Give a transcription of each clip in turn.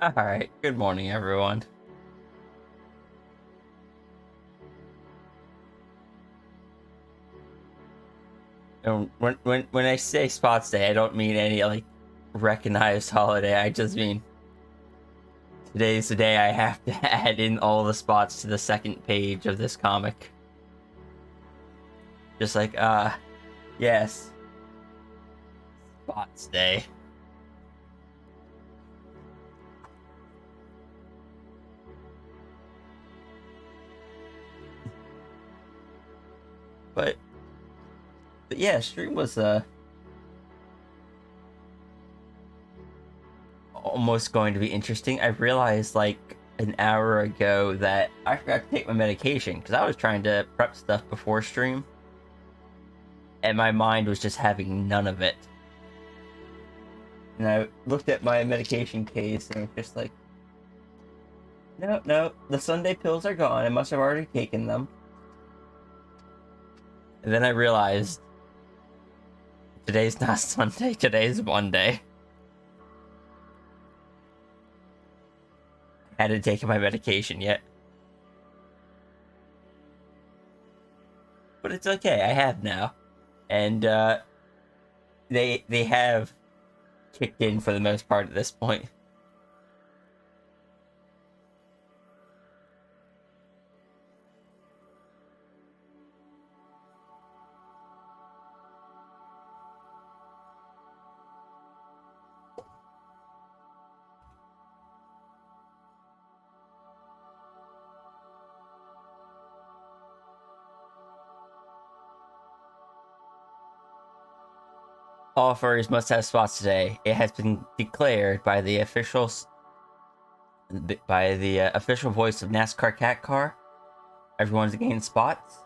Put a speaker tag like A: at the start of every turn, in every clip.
A: Alright, good morning everyone. When I say spots day, I don't mean any recognized holiday. I just mean today's the day I have to add in all the spots to the second page of this comic. Just yes, spots day. But yeah, stream was almost going to be interesting. I realized like an hour ago that I forgot to take my medication because I was trying to prep stuff before stream, and my mind was just having none of it. And I looked at my medication case and it was just like, no, no, the Sunday pills are gone. I must have already taken them. And then I realized today's not Sunday, today's Monday. I hadn't taken my medication yet. But it's okay, I have now. And they have kicked in for the most part at this point. All furries must have spots today. It has been declared by the official voice of NASCAR Cat Car. Everyone's gained spots.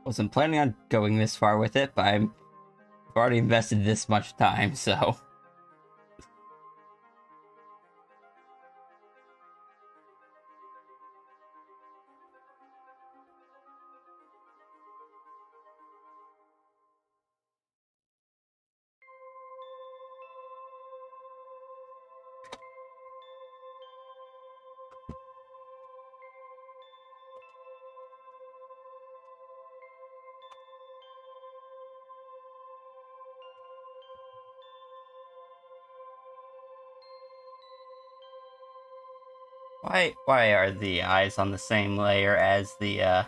A: Wasn't planning on going this far with it, but I've already invested this much time, so... Why are the eyes on the same layer as the,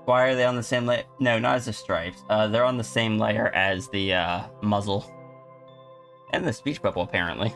A: why are they on the same layer? No, not as the stripes. They're on the same layer as the, muzzle. And the speech bubble, apparently.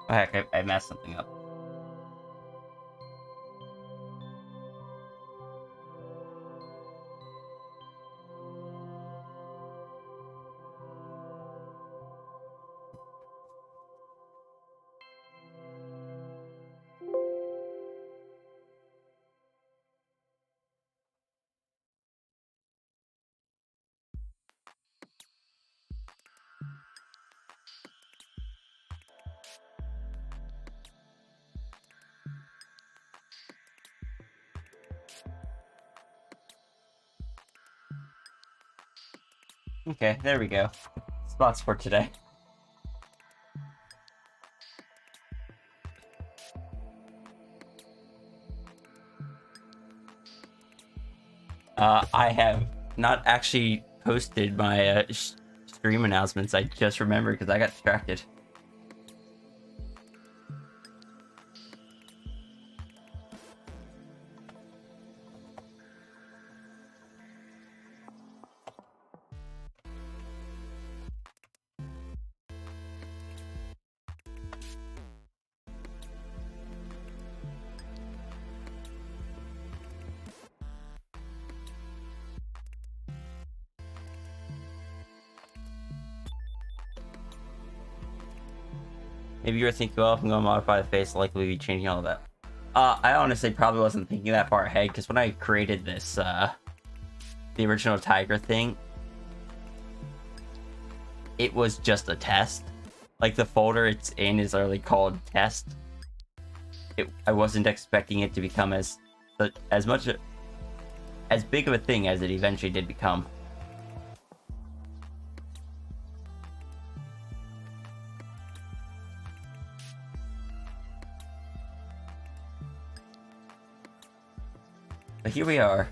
A: Oh, heck, I messed something up. Okay, there we go. Spots for today. I have not actually posted my stream announcements. I just remembered because I got distracted. Maybe you were thinking, well, if I'm going to modify the face, I'll likely be changing all of that. I honestly probably wasn't thinking that far ahead, because when I created this, the original Tiger thing, it was just a test. Like, the folder it's in is literally called test. I wasn't expecting it to become as much as big of a thing as it eventually did become. But here we are.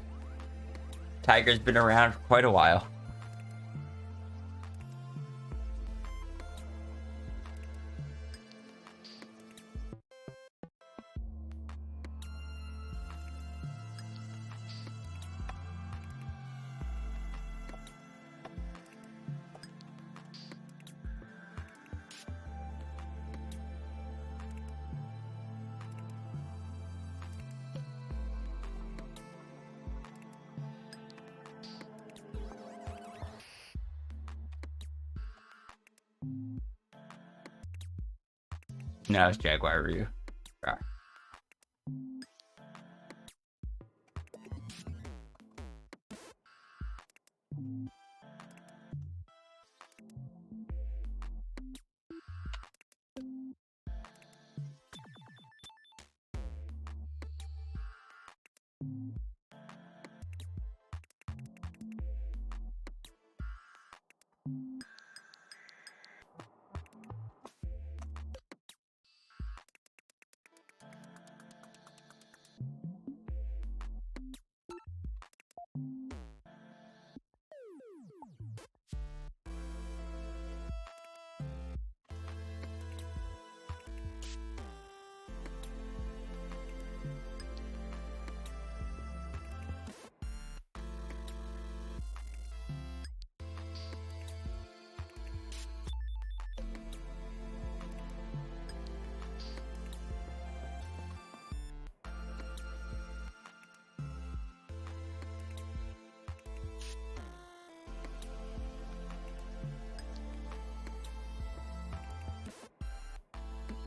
A: Tiger's been around for quite a while. No, it's Jaguar Ryu. Rawr.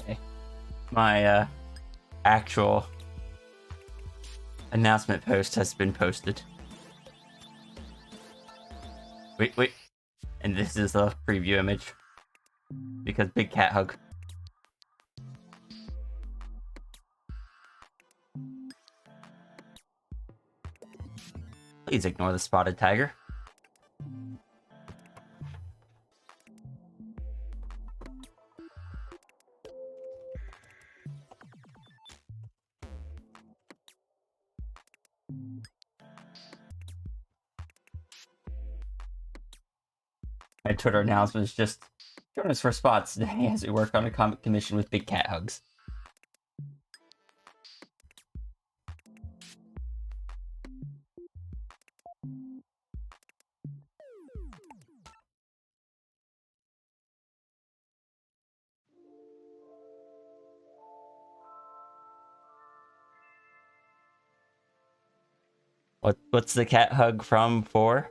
A: Okay. My actual announcement post has been posted. Wait. And this is a preview image. Because big cat hug. Please ignore the spotted tiger. My Twitter announcement is just join us for spots today as we work on a comic commission with big cat hugs. What's the cat hug from for?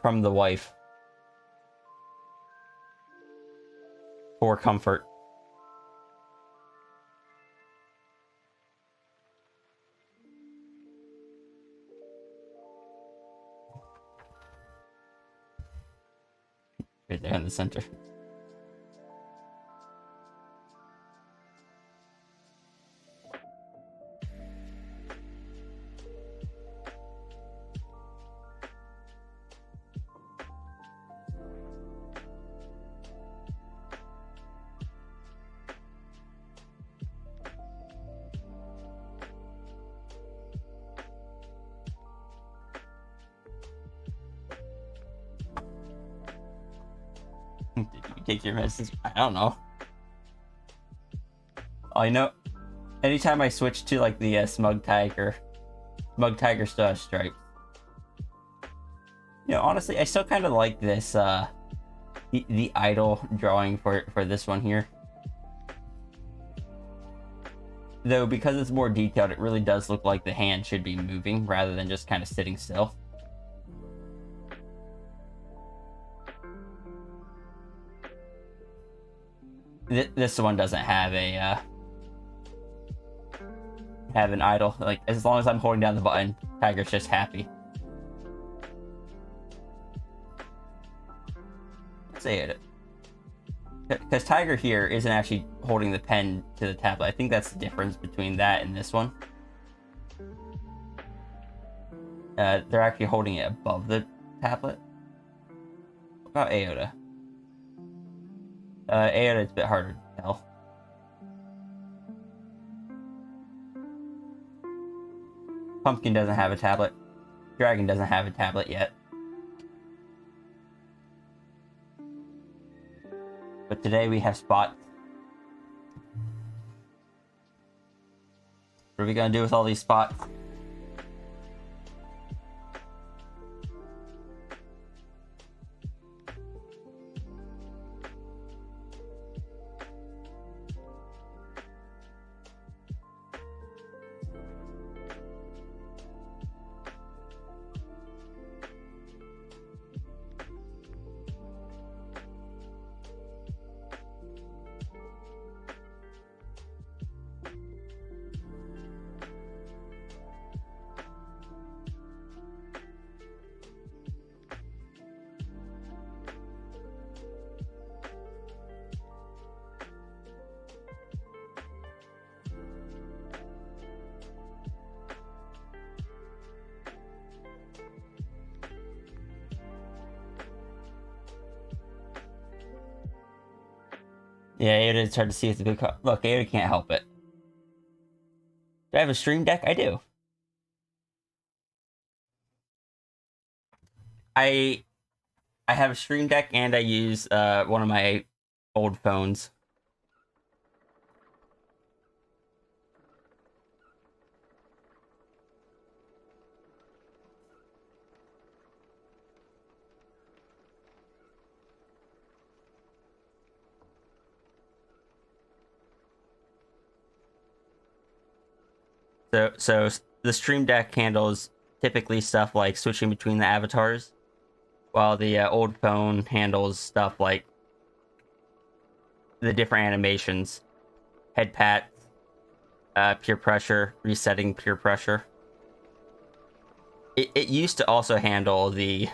A: From the wife. For comfort. Right there in the center. Did you take your medicines? I don't know. I know. Anytime I switch to like the Smug Tiger still has stripes. You know, honestly, I still kind of like this the idle drawing for this one here. Though because it's more detailed, it really does look like the hand should be moving rather than just kind of sitting still. This one doesn't have a have an idle. Like, as long as I'm holding down the button, Tiger's just happy. Let's say it. Because Tiger here isn't actually holding the pen to the tablet. I think that's the difference between that and this one. They're actually holding it above the tablet. What about Aota? Aota is a bit harder to tell. Pumpkin doesn't have a tablet. Dragon doesn't have a tablet yet. But today we have Spot. What are we gonna do with all these spots? Yeah, Ada tried to see if the big. Look, Ada can't help it. Do I have a stream deck? I do. I have a stream deck and I use one of my old phones. So the stream deck handles typically stuff like switching between the avatars, while the old phone handles stuff like the different animations, head pat, peer pressure, resetting peer pressure. It used to also handle the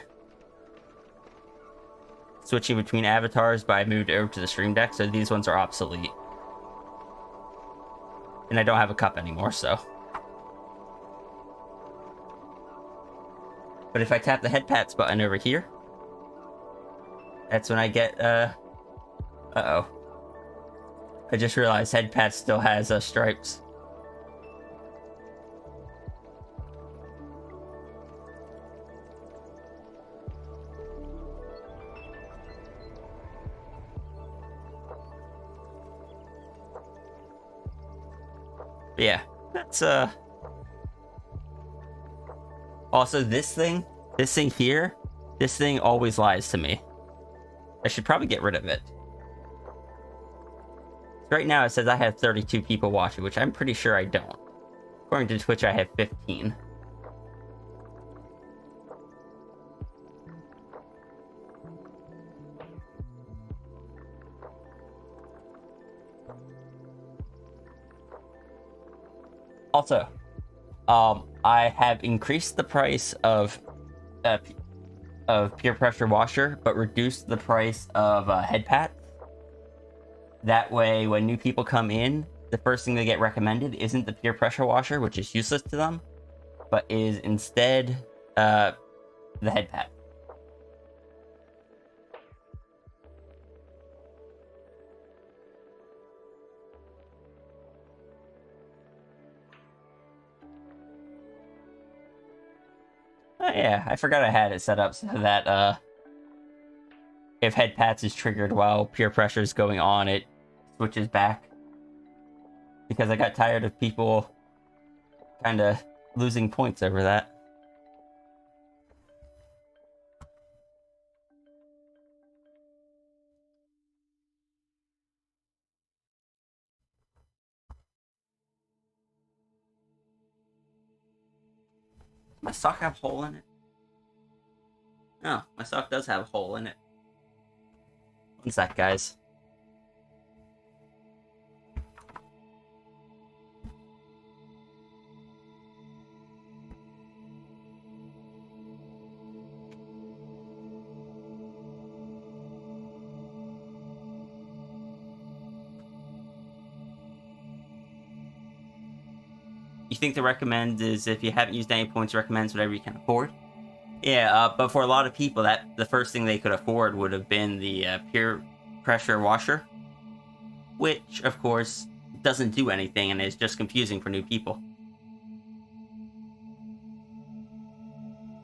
A: switching between avatars, but I moved over to the stream deck, so these ones are obsolete. And I don't have a cup anymore, so. But if I tap the head pats button over here, that's when I get, uh-oh. I just realized head pats still has, stripes. But yeah, that's, Also, this thing here, this thing always lies to me. I should probably get rid of it. Right now it says I have 32 people watching, which I'm pretty sure I don't. According to Twitch, I have 15. Also, I have increased the price of peer pressure washer, but reduced the price of head pat. That way, when new people come in, the first thing they get recommended isn't the peer pressure washer, which is useless to them, but is instead the head pat. Oh yeah, I forgot I had it set up so that if head pats is triggered while peer pressure is going on, it switches back. Because I got tired of people kind of losing points over that. Does my sock have a hole in it? Oh, my sock does have a hole in it. One sec, guys. You think the recommend is if you haven't used any points, recommends whatever you can afford? Yeah, but for a lot of people, that the first thing they could afford would have been the peer pressure washer, which, of course, doesn't do anything and is just confusing for new people.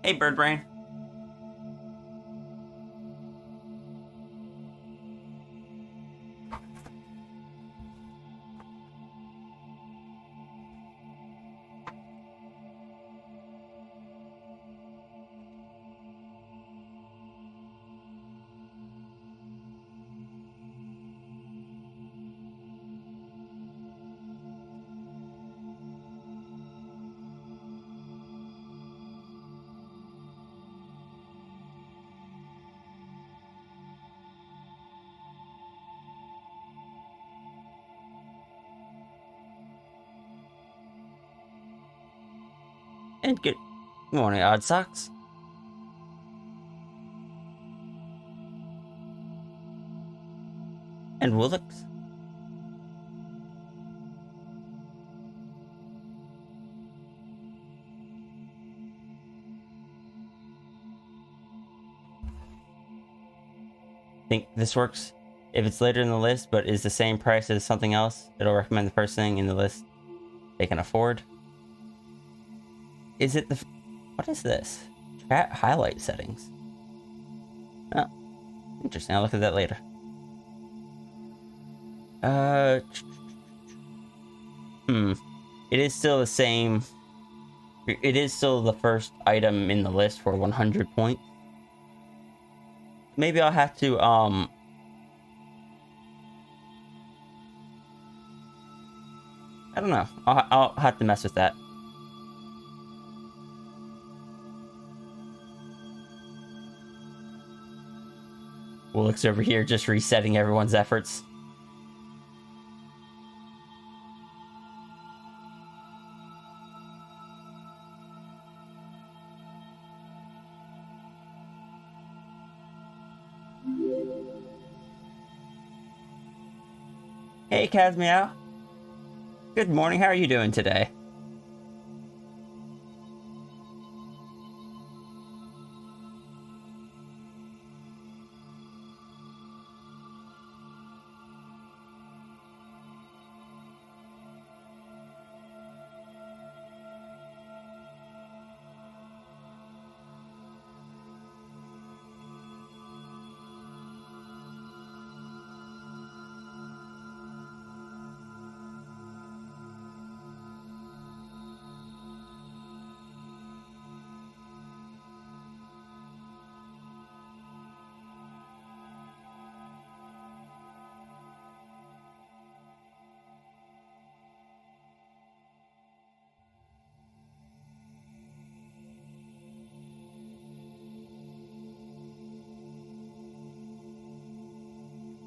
A: Hey, Birdbrain. And good morning, Odd Socks. And Woolix. Think this works?
B: If it's later in the list but is the same price as something else, it'll recommend the first thing in the list they can afford. Is it the... What is this? Chat highlight settings. Oh, interesting. I'll look at that later. It is still the same. It is still the first item in the list for 100 points. Maybe I'll have to, I don't know. I'll have to mess with that. Woolix over here just resetting everyone's efforts. Hey, Kazmeow. Good morning. How are you doing today?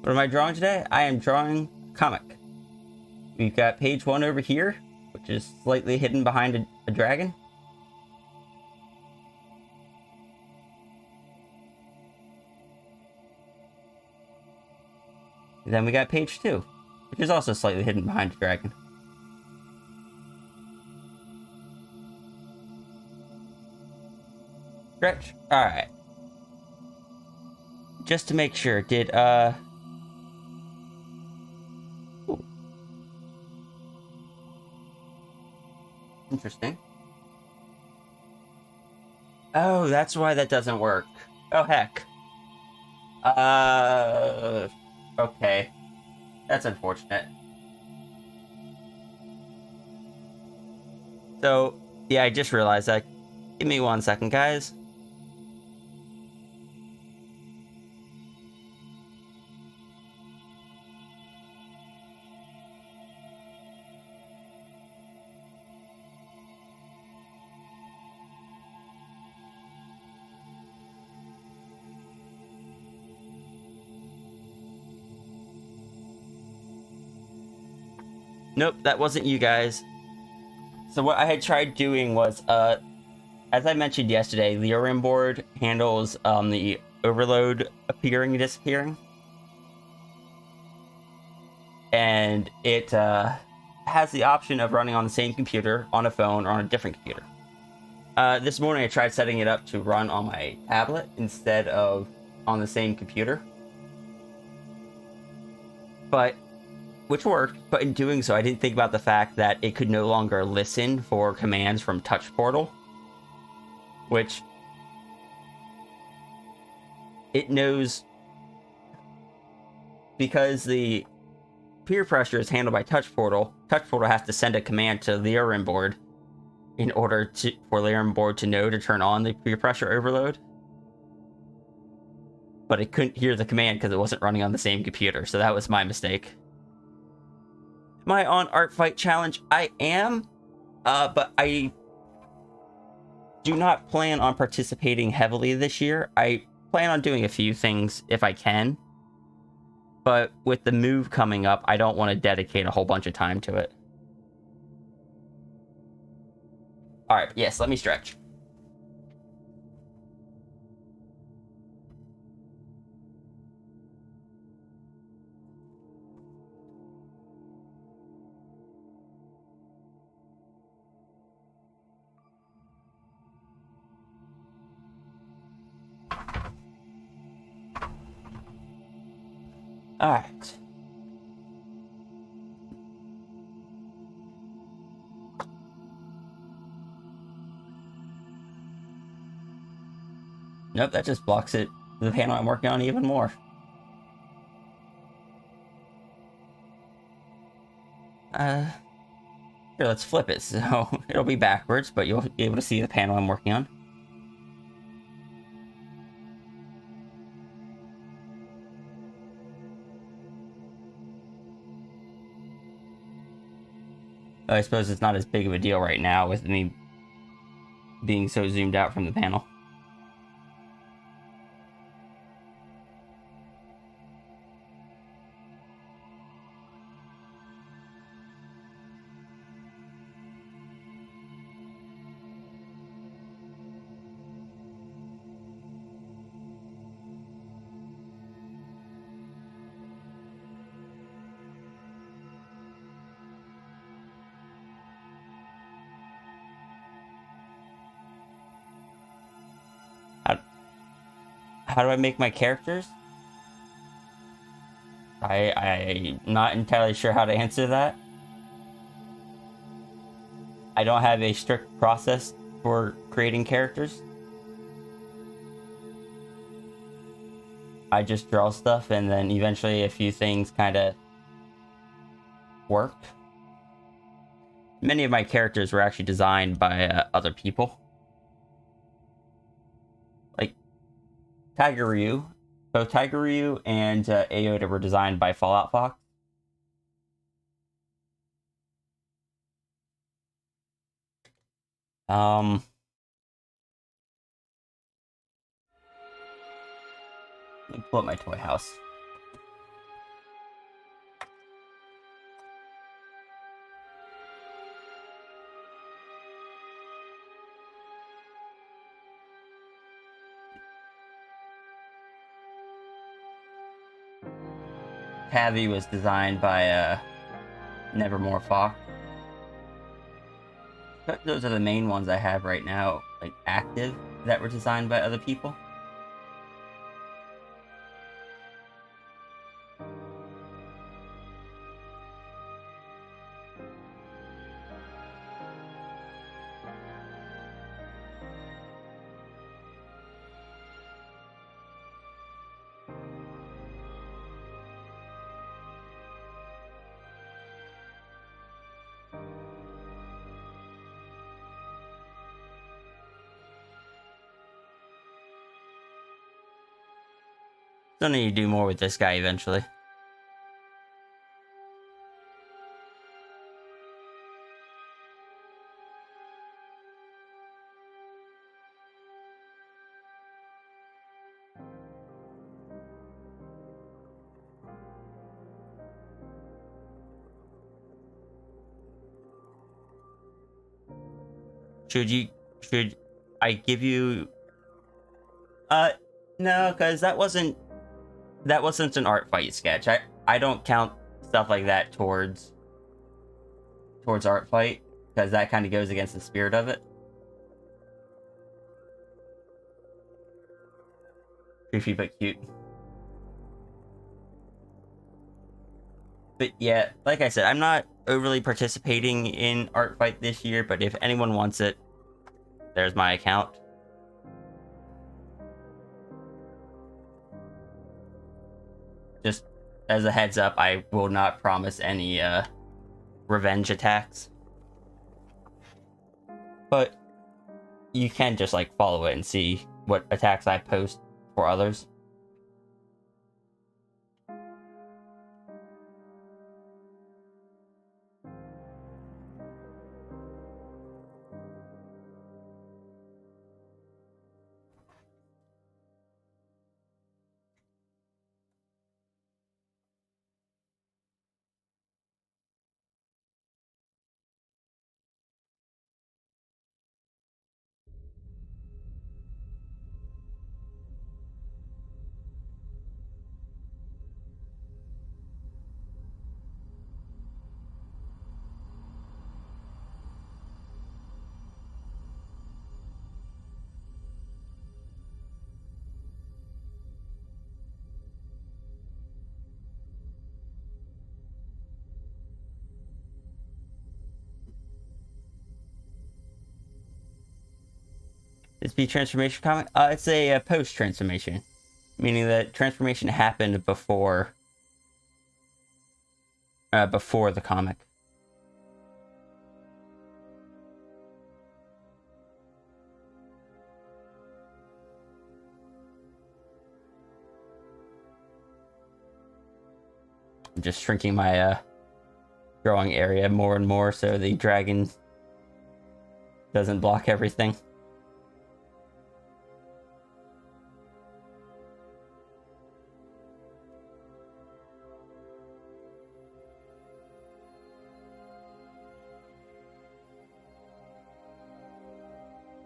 B: What am I drawing today? I am drawing a comic. We've got page 1 over here, which is slightly hidden behind a dragon. And then we got page 2, which is also slightly hidden behind a dragon. Stretch. Alright. Just to make sure, did, Ooh. Interesting. Oh, that's why that doesn't work. Oh, heck. Okay. That's unfortunate. So, yeah, I just realized that. Give me 1 second, guys. Nope, that wasn't you guys. So what I had tried doing was, as I mentioned yesterday, the ORM board handles the overload appearing and disappearing. And it has the option of running on the same computer, on a phone, or on a different computer. This morning I tried setting it up to run on my tablet instead of on the same computer. Which worked, but in doing so, I didn't think about the fact that it could no longer listen for commands from Touch Portal, which it knows because the peer pressure is handled by Touch Portal. Touch Portal has to send a command to the ORM board in order for the ORM board to know to turn on the peer pressure overload. But it couldn't hear the command because it wasn't running on the same computer, so that was my mistake. Am I on Art Fight Challenge? I am, but I do not plan on participating heavily this year. I plan on doing a few things if I can, but with the move coming up, I don't want to dedicate a whole bunch of time to it. Alright, yes, let me stretch.
A: Alright. Nope, that just blocks it, the panel I'm working on, even more. Here, let's flip it. So it'll be backwards, but you'll be able to see the panel I'm working on. I suppose it's not as big of a deal right now with me being so zoomed out from the panel. How, how do I make my characters? I'm not entirely sure how to answer that. I don't have a strict process for creating characters. I just draw stuff and then eventually a few things kind of work. Many of my characters were actually designed by other people. Like Tiger Ryu. Both Tiger Ryu and Aoda were designed by Fallout Fox. Um, Let me pull up my toy house. Tavi was designed by Nevermore Fox. But those are the main ones I have right now, like active, that were designed by other people. Still need to do more with this guy eventually. Should I give you no, because that wasn't an art fight sketch. I don't count stuff like that towards art fight because that kind of goes against the spirit of it. Goofy but cute. But yeah, like I said, I'm not overly participating in art fight this year, but if anyone wants it, there's my account. Just as a heads up, I will not promise any revenge attacks. But you can just like follow it and see what attacks I post for others.
B: Is B transformation comic? It's a post transformation, meaning that transformation happened before the comic. I'm just shrinking my growing area more and more so the dragon doesn't block everything.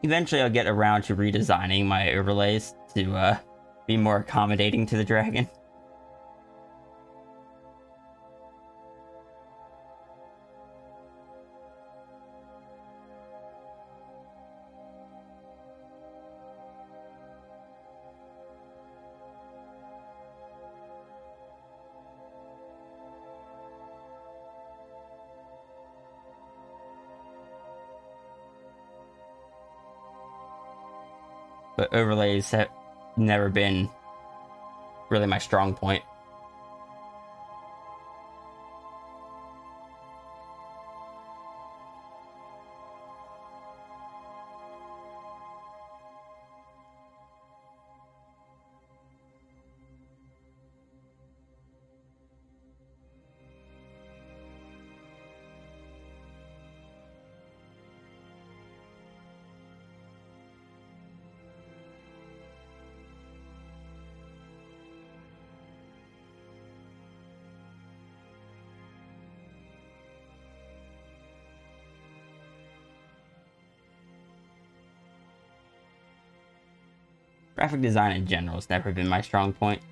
B: Eventually I'll get around to redesigning my overlays to be more accommodating to the dragon. But overlays have never been really my strong point. Graphic design in general has never been my strong point.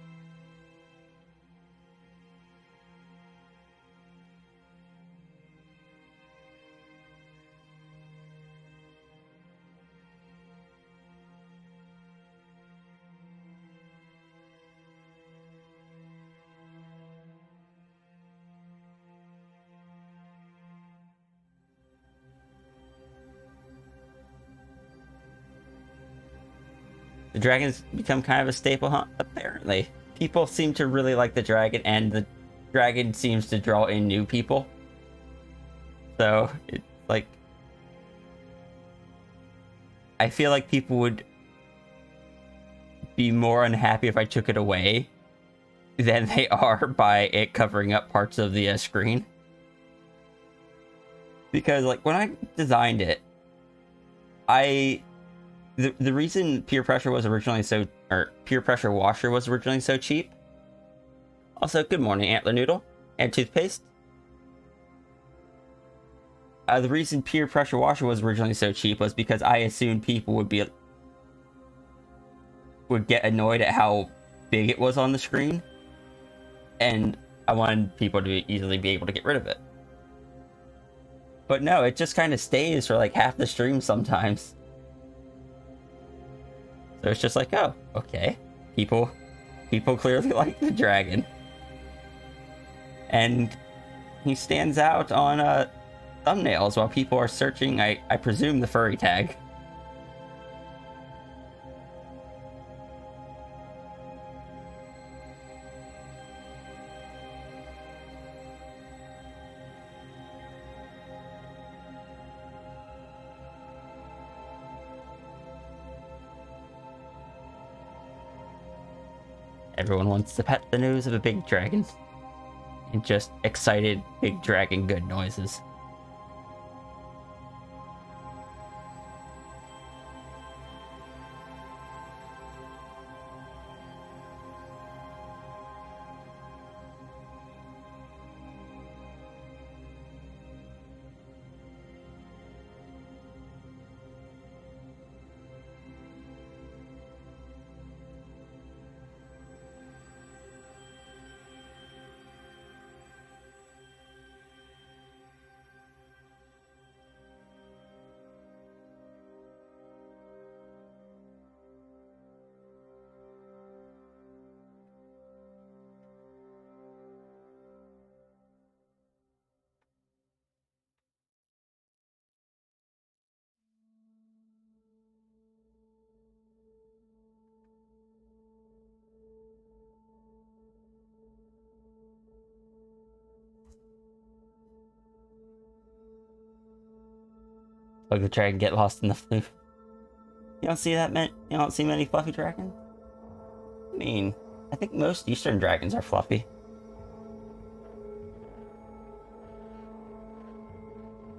B: The dragon's become kind of a staple, huh? Apparently. People seem to really like the dragon, and the dragon seems to draw in new people. So, it's like... I feel like people would be more unhappy if I took it away than they are by it covering up parts of the screen. Because, like, when I designed it, the reason peer pressure was originally peer pressure washer was originally so cheap. Also, good morning, Antler Noodle and toothpaste. The reason peer pressure washer was originally so cheap was because I assumed people would get annoyed at how big it was on the screen, and I wanted people to easily be able to get rid of it. But no, it just kind of stays for like half the stream sometimes. So it's just like, oh, okay. People clearly like the dragon. And he stands out on thumbnails while people are searching, I presume, the furry tag. Everyone wants to pet the nose of a big dragon. And just excited big dragon good noises. Like the dragon get lost in the floof. You don't see that many. You don't see many fluffy dragons. I mean, I think most Eastern dragons are fluffy.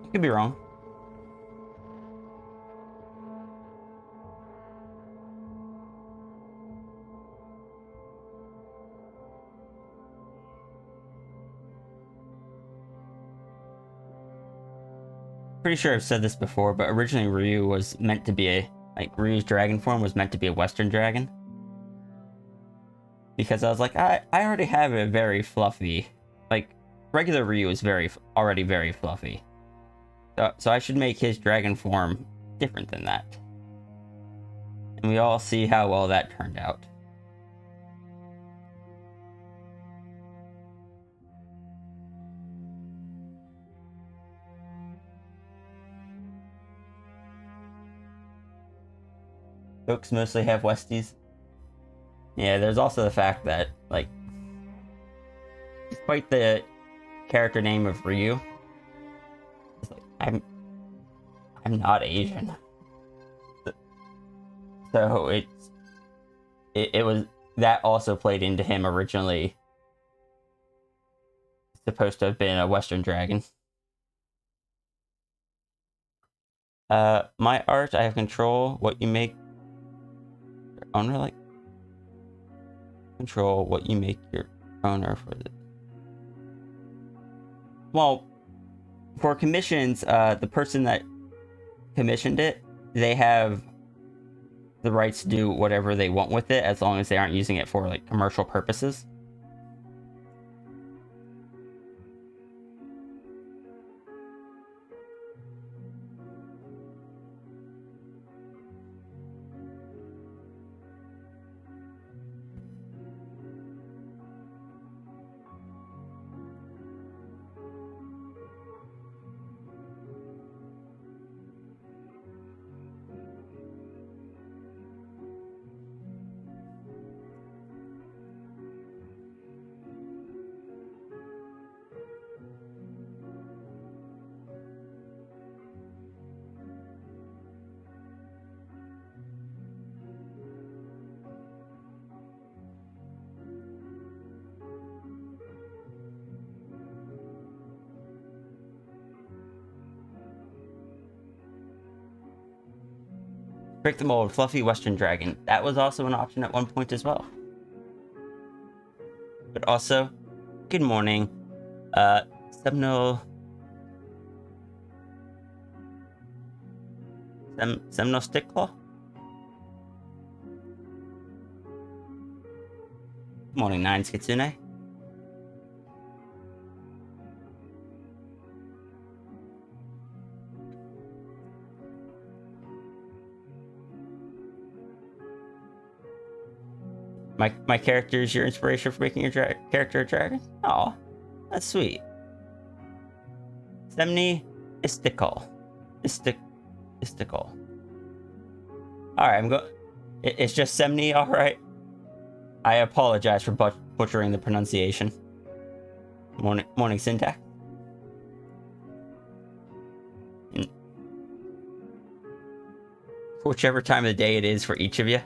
B: I could be wrong. Pretty sure I've said this before, but originally Ryu was meant to be Ryu's dragon form was meant to be a Western dragon. Because I was like, I already have a very fluffy, regular Ryu is already very fluffy. So I should make his dragon form different than that. And we all see how well that turned out. Folks mostly have Westies. Yeah, there's also the fact that, despite the character name of Ryu, it's like, I'm not Asian. So it was, that also played into him originally supposed to have been a Western dragon. My art, I have control what you make your owner control what you make your owner for the. Well, for commissions, the person that commissioned it, they have the rights to do whatever they want with it as long as they aren't using it for commercial purposes. Break the mold, fluffy Western dragon. That was also an option at one point as well. But also, good morning, Semnal Stickclaw? Good morning, Nines Kitsune. My character is your inspiration for making your character a dragon? Oh, that's sweet. Semni Istical. Istical. Alright, it's just Semni, alright? I apologize for butchering the pronunciation. Morning syntax. Whichever time of the day it is for each of you.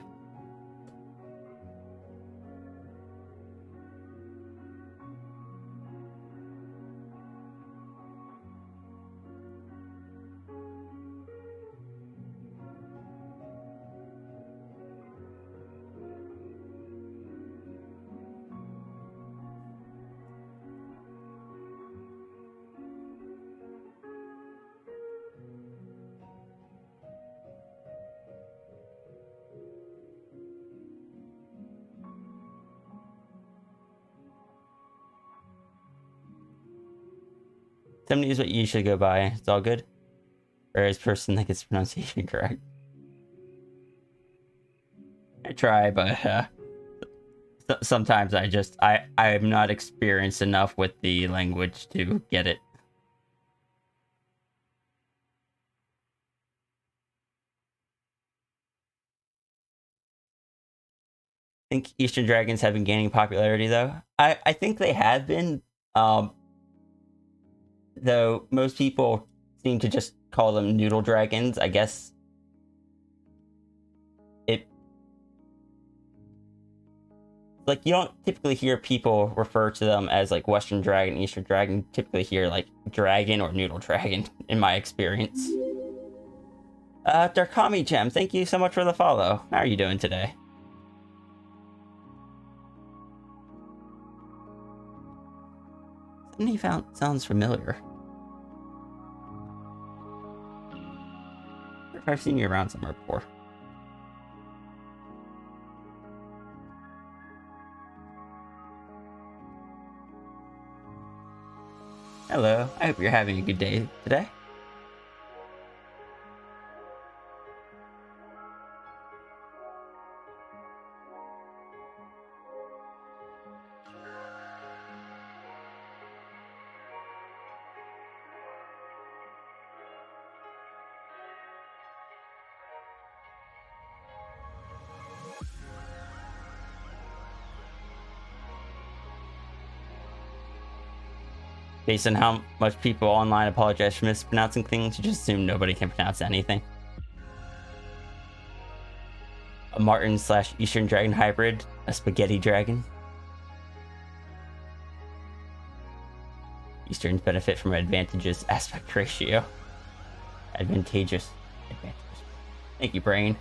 B: Semni is what you usually go by. It's all good. Or as person that gets pronunciation correct. I try, but sometimes I'm not experienced enough with the language to get it. I think Eastern Dragons have been gaining popularity though. I think they have been. Though most people seem to just call them noodle dragons. I guess it, like, you don't typically hear people refer to them as like Western dragon, Eastern dragon. You typically hear like dragon or noodle dragon in my experience. Darkami Gem, thank you so much for the follow. How are you doing today? Something sounds familiar. I've seen you around somewhere before. Hello, I hope you're having a good day today. Based on how much people online apologize for mispronouncing things, you just assume nobody can pronounce anything. A Martin/Eastern dragon hybrid, a spaghetti dragon. Easterns benefit from advantageous aspect ratio. Advantageous. Thank you, brain.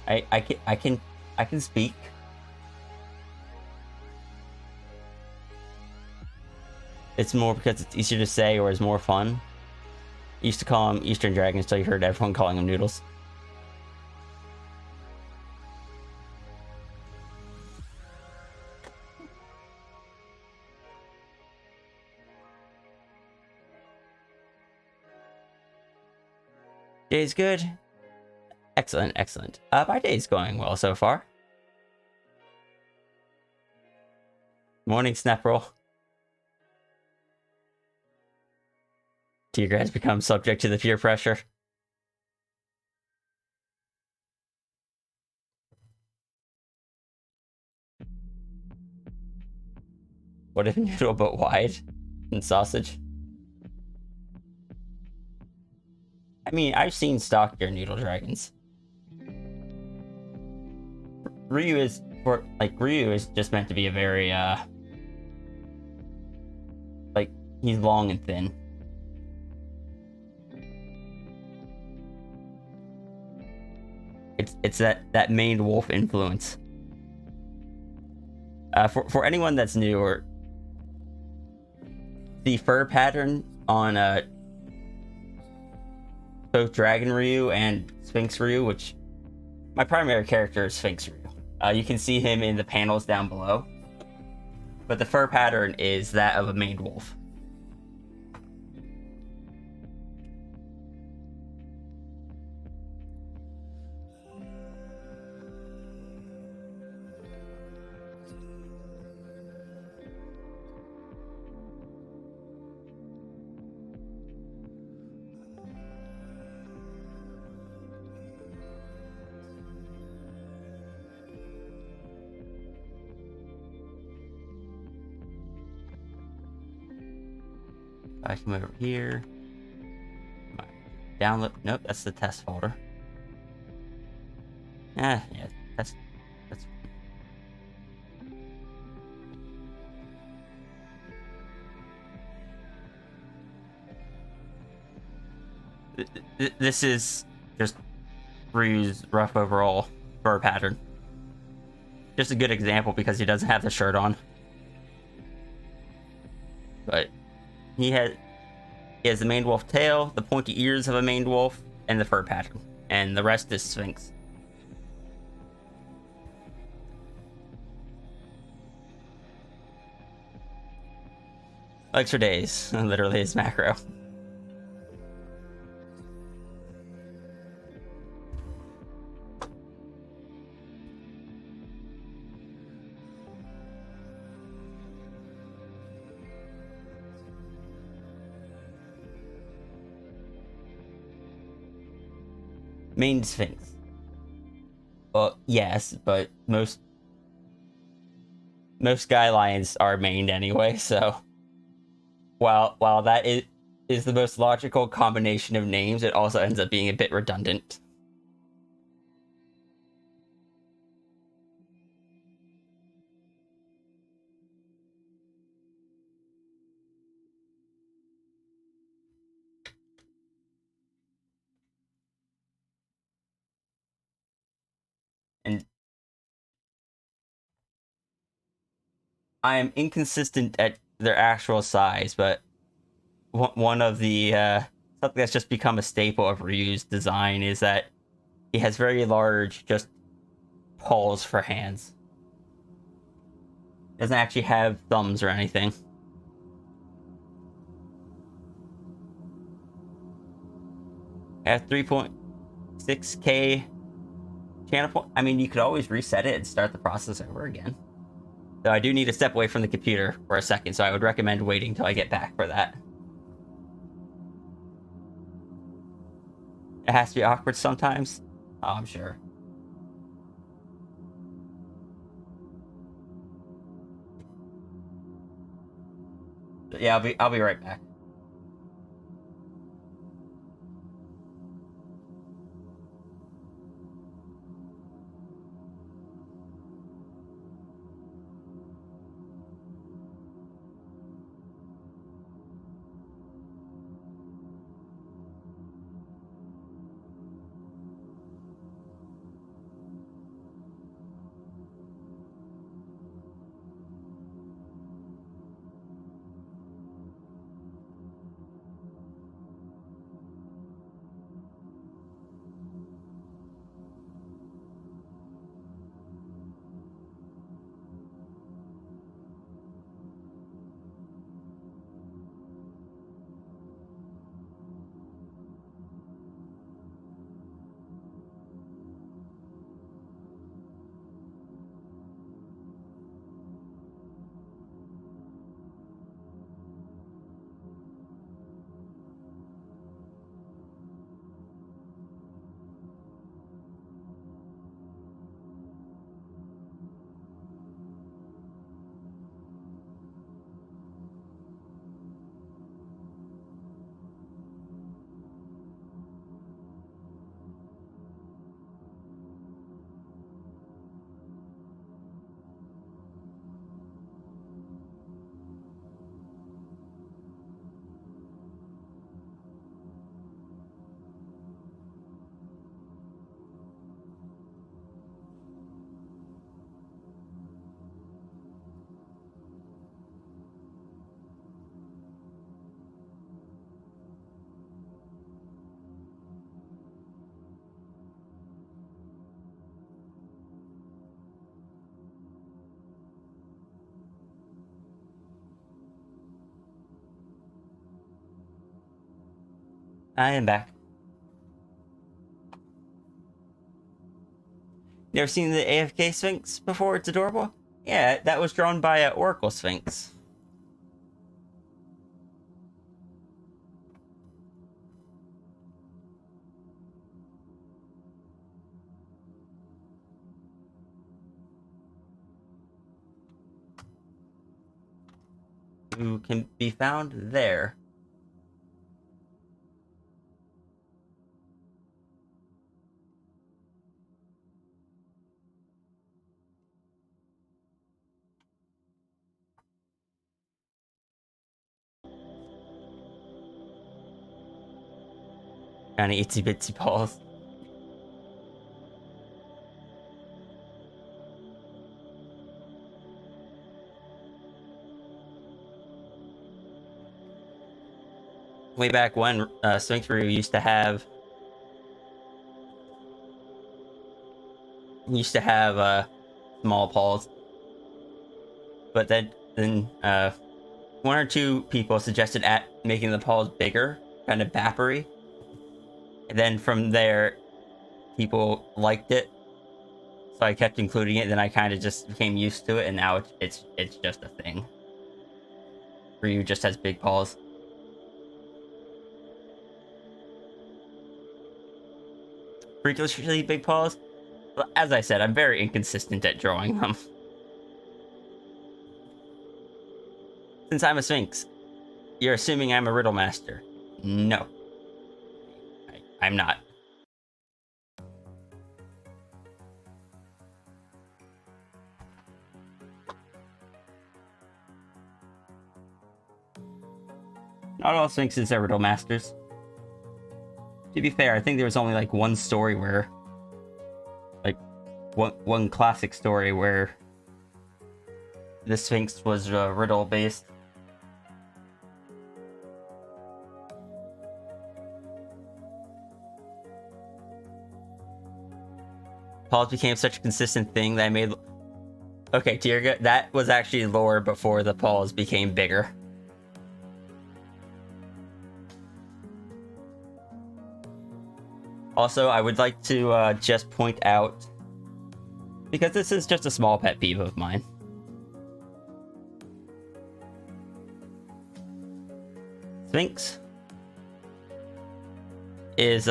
B: I can speak. It's more because it's easier to say or is more fun. I used to call them Eastern dragons until you heard everyone calling them noodles. Day's good. Excellent, excellent. My day's going well so far. Morning, Snaproll. Do you guys become subject to the peer pressure? What if noodle but wide and sausage? I mean, I've seen stockier noodle dragons. Ryu is just meant to be a very like, he's long and thin. It's that maned wolf influence. For anyone that's new, or the fur pattern on both Dragon Ryu and Sphinx Ryu, which my primary character is Sphinx Ryu. You can see him in the panels down below, but the fur pattern is that of a maned wolf. I come over here. Download. Nope, that's the test folder. Yeah, that's. This is just Ryu's rough overall fur pattern. Just a good example because he doesn't have the shirt on. But he has the maned wolf tail, the pointy ears of a maned wolf, and the fur pattern. And the rest is Sphinx. Legs for days, literally his macro. Main Sphinx. Well, yes, but most Sky Lions are mained anyway, so while that is is the most logical combination of names, it also ends up being a bit redundant. And I am inconsistent at their actual size, but one of the something that's just become a staple of Ryu's design is that he has very large just paws for hands. Doesn't actually have thumbs or anything. At 3.6k channel point, I mean, you could always reset it and start the process over again. Though I do need to step away from the computer for a second, so I would recommend waiting till I get back for that. It has to be awkward sometimes. Oh, I'm sure. But yeah, I'll be right back. I am back. You ever seen the AFK Sphinx before? It's adorable. Yeah, that was drawn by Oracle Sphinx. Who can be found there. Kind of itsy bitsy paws. Way back when Sphinx Ryu used to have small paws, but then one or two people suggested at making the paws bigger, kind of bappery, and then from there people liked it, so I kept including it. Then I kind of just became used to it, and now it's just a thing. Ryu just has big paws. Ridiculously big paws. As I said, I'm very inconsistent at drawing them. Since I'm a Sphinx, you're assuming I'm a riddle master. No. I'm not. Not all Sphinxes are Riddle Masters. To be fair, I think there was only like one story where, like, one classic story where the Sphinx was riddle based. Pause became such a consistent thing that I made. Okay, Tierga, that was actually lore before the pause became bigger. Also, I would like to just point out, because this is just a small pet peeve of mine. Sphinx is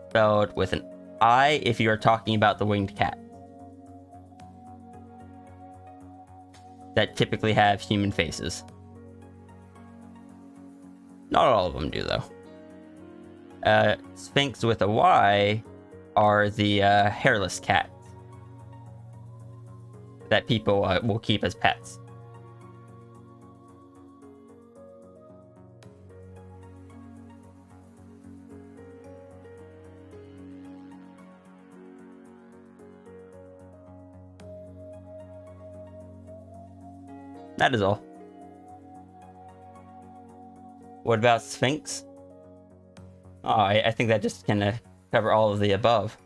B: spelled with an I if you are talking about the winged cat that typically have human faces. Not all of them do, though. Sphinx with a Y are the hairless cats that people will keep as pets. That is all. What about Sphinx? Oh, I think that just can cover all of the above.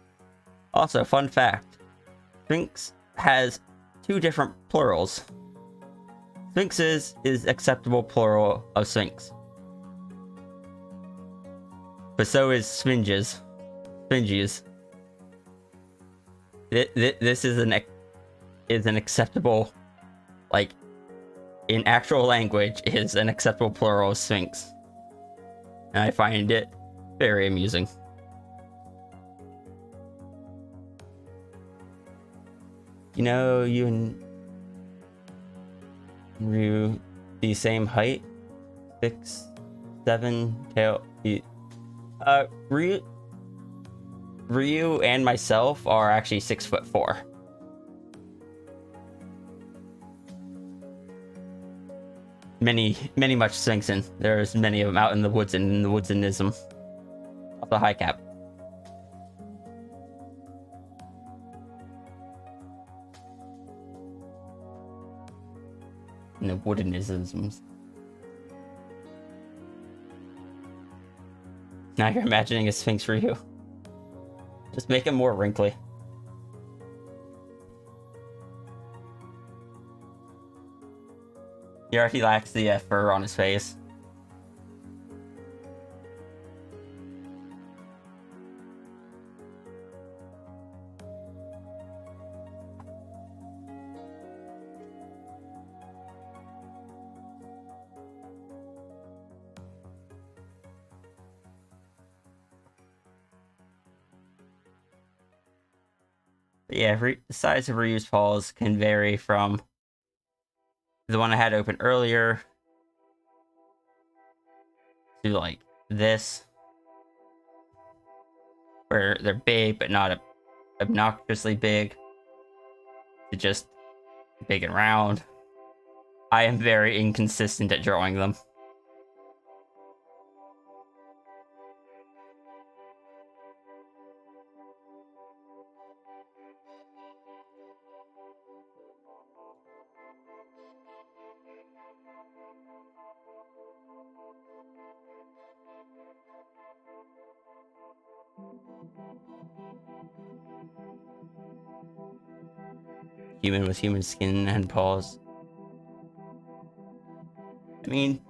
B: Also, fun fact. Sphinx has two different plurals. Sphinxes is acceptable plural of Sphinx. But so is Sphinges. Sphinges. This is an acceptable, like, in actual language, is an acceptable plural of Sphinx. And I find it very amusing. You know, you and Ryu the same height? 6, 7, tail. Ryu and myself are actually 6'4". Many much Sphinxin. There's many of them out in the woods and in the woodsinism of the high cap. And the woodenisms. Now you're imagining a Sphinx for you. Just make him more wrinkly. He already lacks the fur on his face. But yeah, the size of Ryu's paws can vary from the one I had open earlier to like this, where they're big but not obnoxiously big, to just big and round. I am very inconsistent at drawing them. Human with human skin and paws. I mean,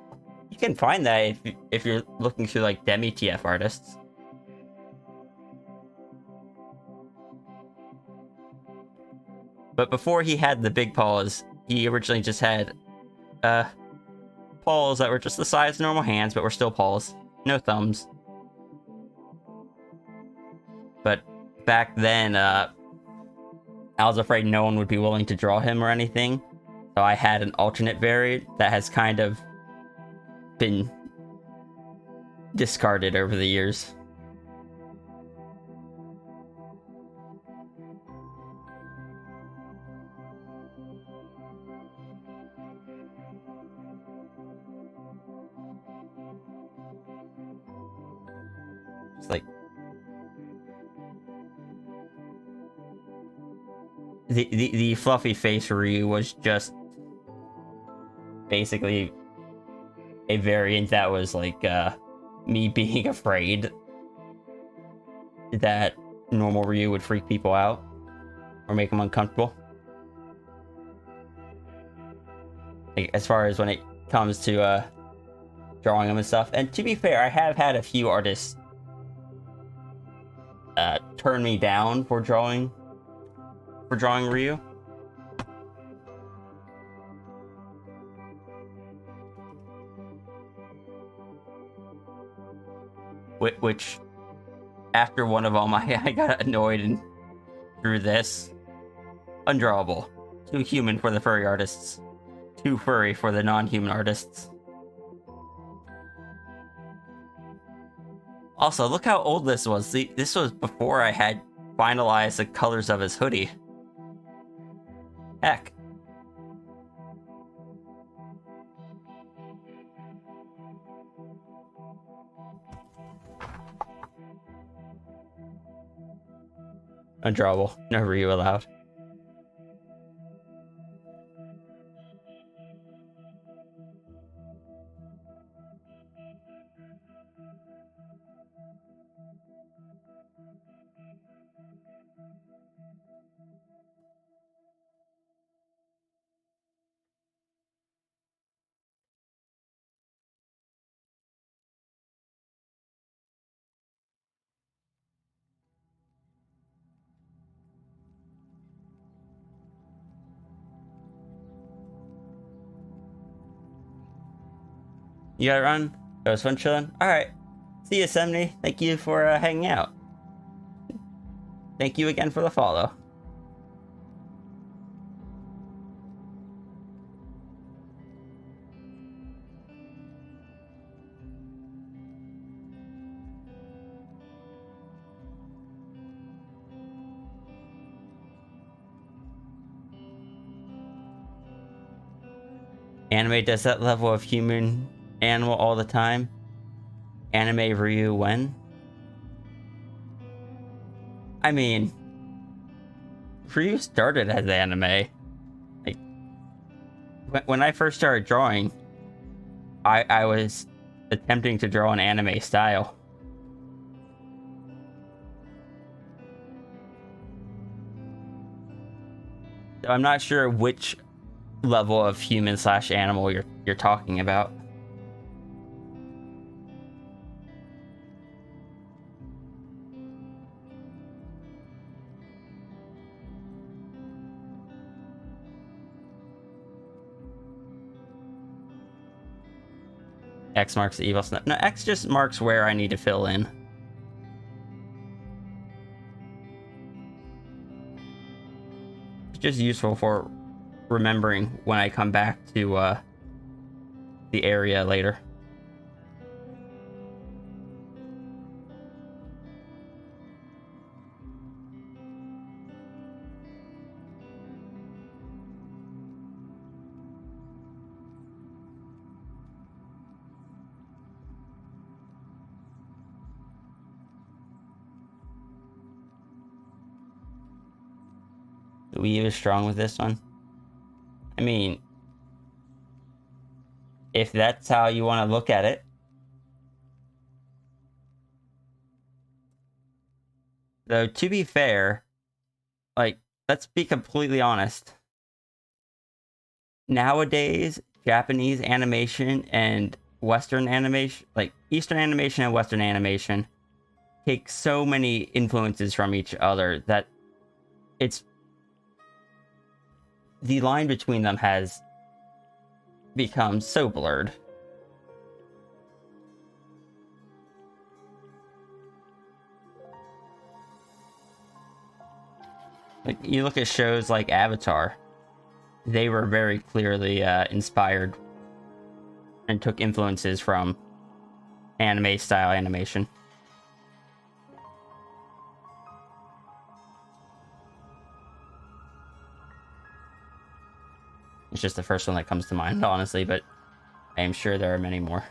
B: you can find that if you're looking through like demi-TF artists. But before he had the big paws, he originally just had paws that were just the size of normal hands, but were still paws. No thumbs. But back then, I was afraid no one would be willing to draw him or anything. So I had an alternate variant that has kind of been discarded over the years. It's like the fluffy face Ryu was just basically a variant that was like me being afraid that normal Ryu would freak people out or make them uncomfortable. Like, as far as when it comes to drawing them and stuff. And to be fair, I have had a few artists turn me down for drawing Ryu. Which, after one of them, I got annoyed and drew this. Undrawable. Too human for the furry artists. Too furry for the non-human artists. Also, look how old this was. This was before I had finalized the colors of his hoodie. Heck. Undrawable. No Ryu allowed. You gotta run? It was fun chilling? Alright. See you, Semney. Thank you for hanging out. Thank you again for the follow. Anime does that level of human animal all the time. Anime Ryu when? I mean, Ryu started as anime. Like, when I first started drawing, I was attempting to draw an anime style. So I'm not sure which level of human / animal you're talking about. X marks the evil snap. No, X just marks where I need to fill in. It's just useful for remembering when I come back to the area later. The Wii U is strong with this one. I mean, if that's how you want to look at it. Though, to be fair, like, let's be completely honest. Nowadays, Japanese animation and Western animation, like Eastern animation and Western animation, take so many influences from each other that it's the line between them has become so blurred. Like, you look at shows like Avatar, they were very clearly inspired and took influences from anime style animation. It's just the first one that comes to mind, honestly, but I am sure there are many more.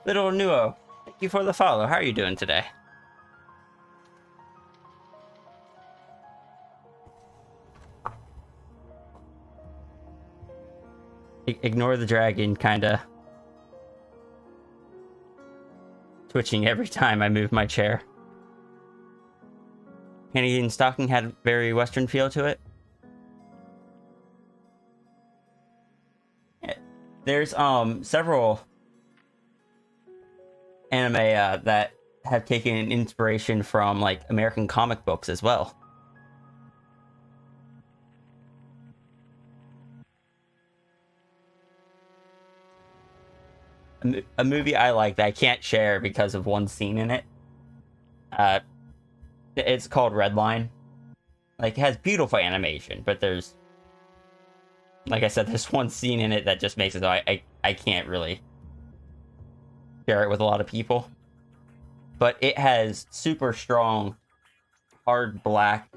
B: Little Nuo, thank you for the follow. How are you doing today? Ignore the dragon kinda twitching every time I move my chair. Canadian Stocking had a very Western feel to it. There's several anime that have taken inspiration from like American comic books as well. A movie I like that I can't share because of one scene in it. It's called Redline. Like, it has beautiful animation, but there's, like I said, there's one scene in it that just makes it so I can't really share it with a lot of people. But it has super strong, hard black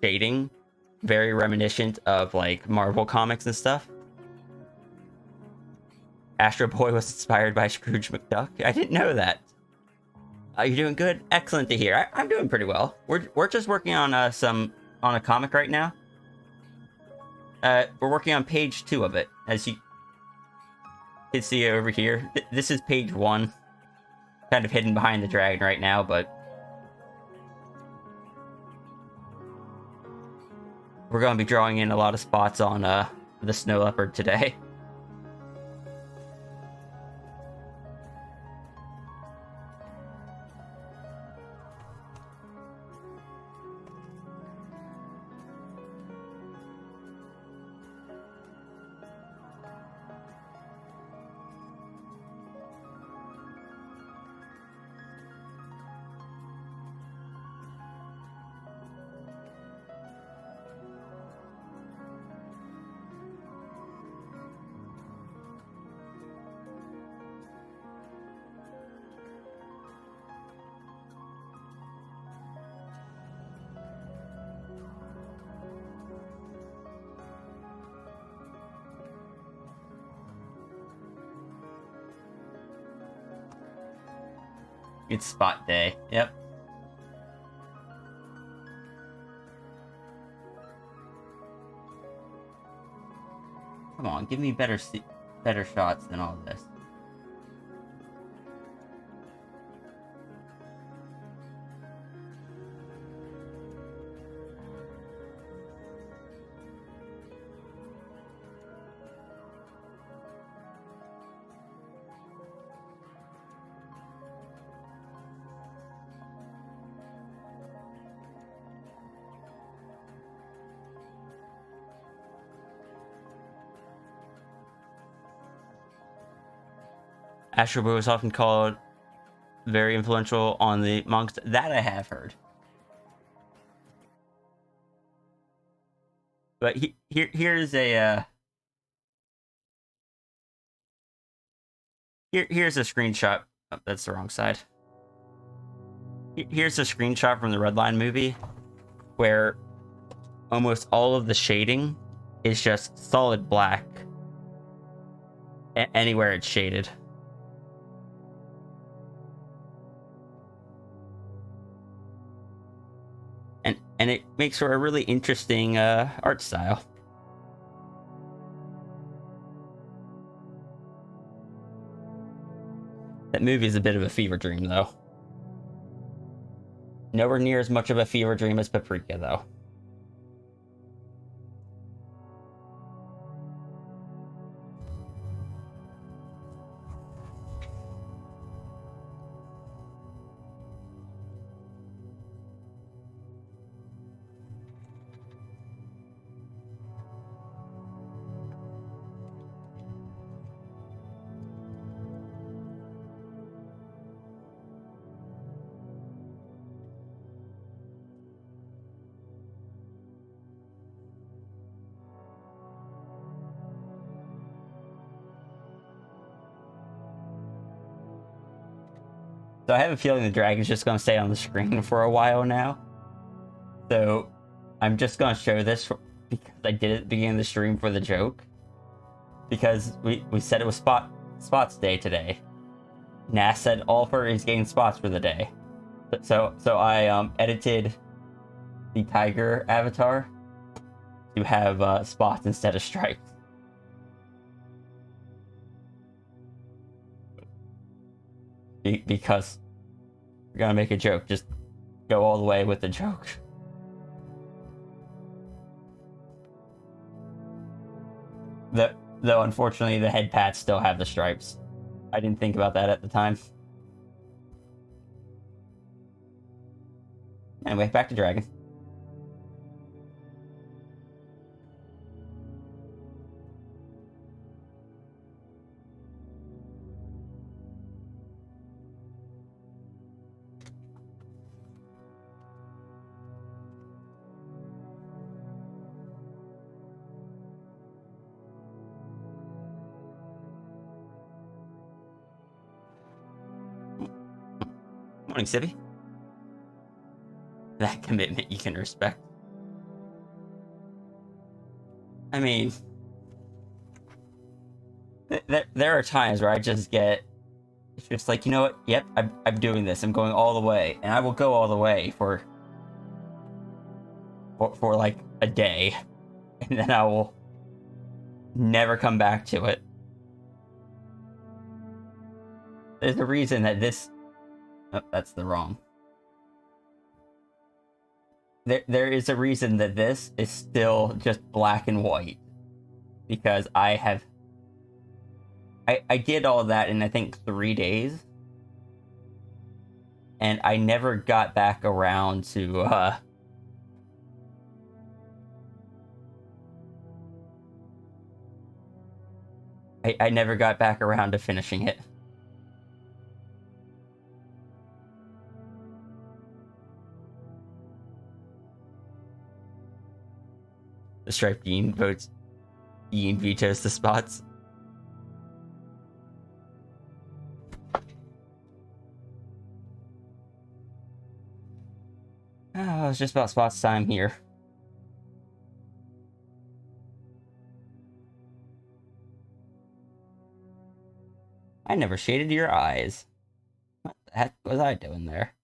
B: shading, very reminiscent of like Marvel comics and stuff. Astro Boy was inspired by Scrooge McDuck. I didn't know that. Are you doing good? Excellent to hear. I'm doing pretty well. We're just working on a comic right now. We're working on page 2 of it, as you can see over here. This is page 1, kind of hidden behind the dragon right now, but we're going to be drawing in a lot of spots on the snow leopard today. It's spot day. Yep. Come on, give me better shots than all this. Astro Boy was often called very influential on the monks. That I have heard. But here's a here's a screenshot. Oh, that's the wrong side. Here's a screenshot from the Redline movie where almost all of the shading is just solid black anywhere it's shaded. and it makes for a really interesting art style. That movie is a bit of a fever dream, though. Nowhere near as much of a fever dream as Paprika, though. So I have a feeling the dragon's just going to stay on the screen for a while now. So I'm just going to show this because I did it at the beginning of the stream for the joke. Because we said it was Spots Day today. Nass said all furries gain spots for the day. So I edited the tiger avatar to have spots instead of stripes. Because we're gonna make a joke, just go all the way with the joke. Though unfortunately the head pats still have the stripes. I didn't think about that at the time. Anyway, back to Dragon. Morning, Sibby. That commitment you can respect. I mean, there are times where I just get, it's just like, you know what? Yep, I'm doing this. I'm going all the way, and I will go all the way for like a day, and then I will never come back to it. There's a reason that this. Oh, that's the wrong. There is a reason that this is still just black and white, because I did all that in I think 3 days, and I never got back around to I never got back around to finishing it. The striped Ian vetoes the spots. Oh, it's just about spots time here. I never shaded your eyes. What the heck was I doing there?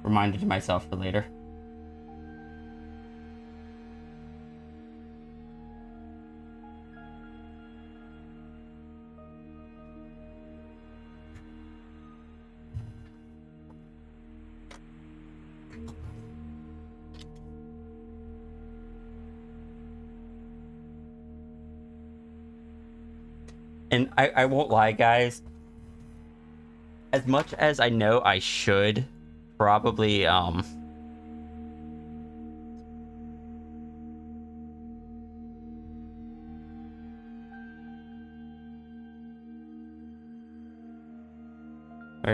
B: Reminded myself for later. And I won't lie, guys. As much as I know I should probably where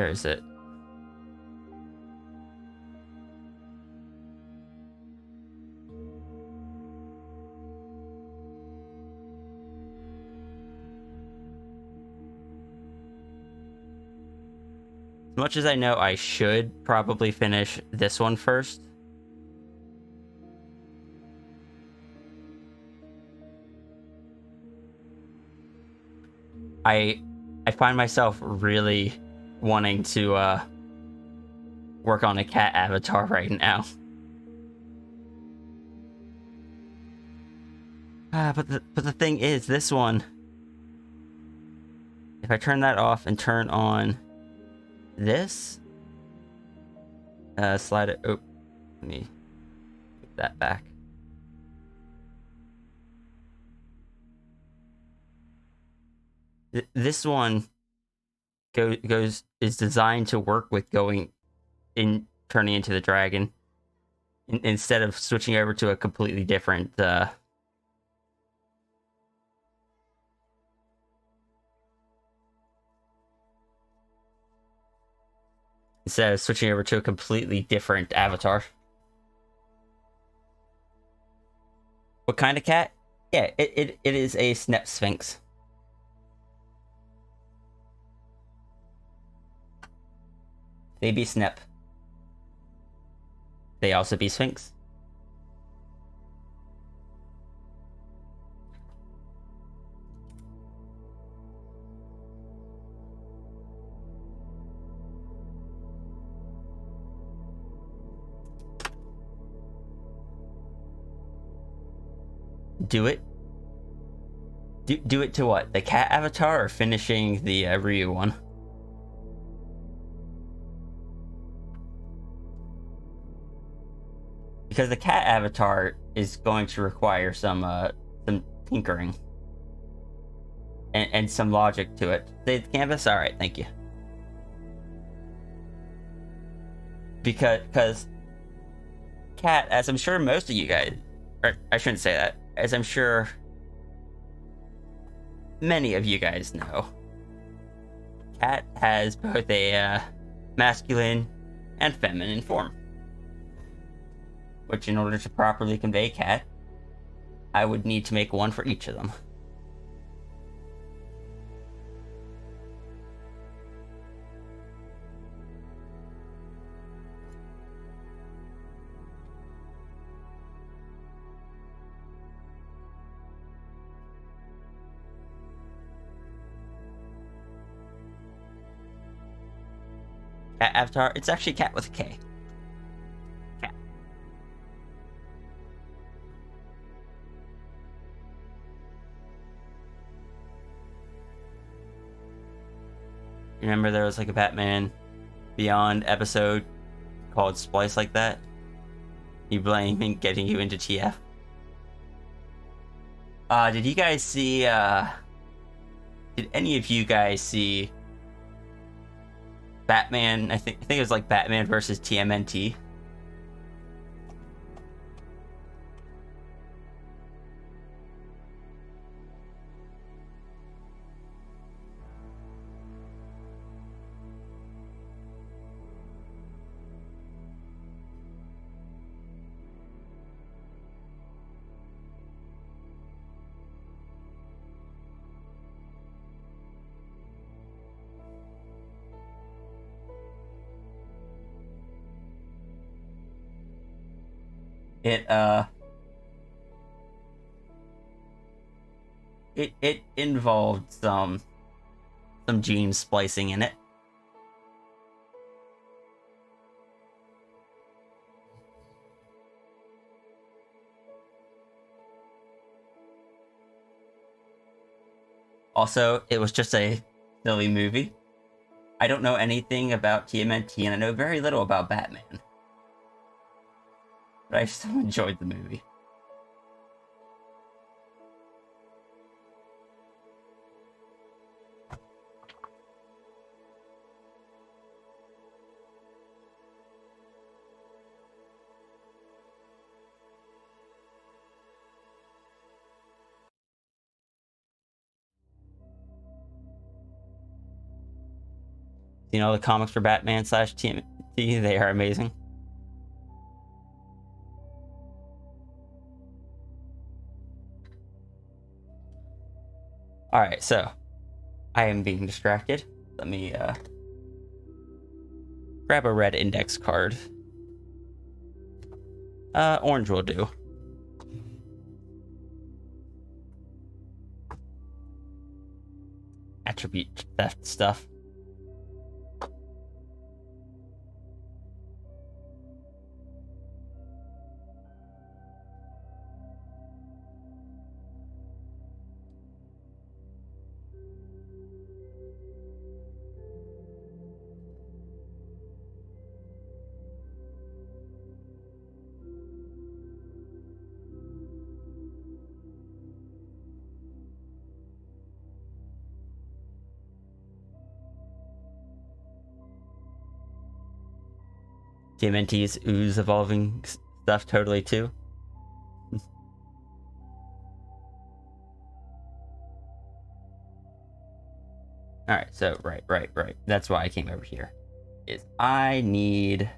B: is it? As much as I know I should probably finish this one first, I find myself really wanting to work on a cat avatar right now. But the thing is, this one, if I turn that off and turn on this, slide it. Oh, let me move that back. This one is designed to work with turning into the dragon instead of switching over to a completely different avatar. What kind of cat? Yeah, it is a Snep Sphinx. They be Snep. They also be Sphinx. Do it. Do it to what? The cat avatar or finishing the Ryu one? Because the cat avatar is going to require some tinkering and some logic to it. Save the canvas? Alright, thank you. Because cat, as I'm sure most of you guys, or I shouldn't say that, as I'm sure many of you guys know, cat has both a masculine and feminine form. Which, in order to properly convey cat, I would need to make one for each of them. Cat avatar, it's actually cat with a K. Cat. Remember there was like a Batman Beyond episode called Splice like that? You blaming getting you into TF? Did you guys see, did any of you guys see Batman? I think it was like Batman versus TMNT. It involved some gene splicing in it. Also, it was just a silly movie. I don't know anything about TMNT, and I know very little about Batman. But I still enjoyed the movie. You know, the comics for Batman / TMNT, they are amazing. Alright, so I am being distracted. Let me grab a red index card. Orange will do. Attribute theft stuff. TMNT's ooze evolving stuff totally too. Alright, so right. That's why I came over here. Is I need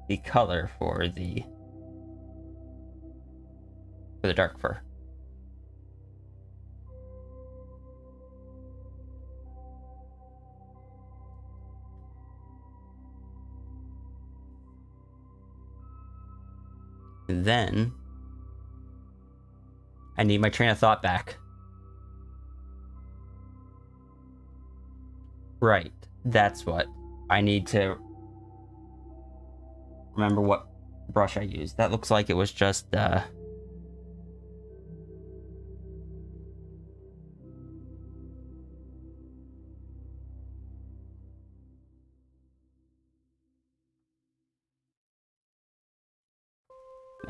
B: the color for the dark fur. And then I need my train of thought back. Right, that's what I need to remember what brush I used. That looks like it was just that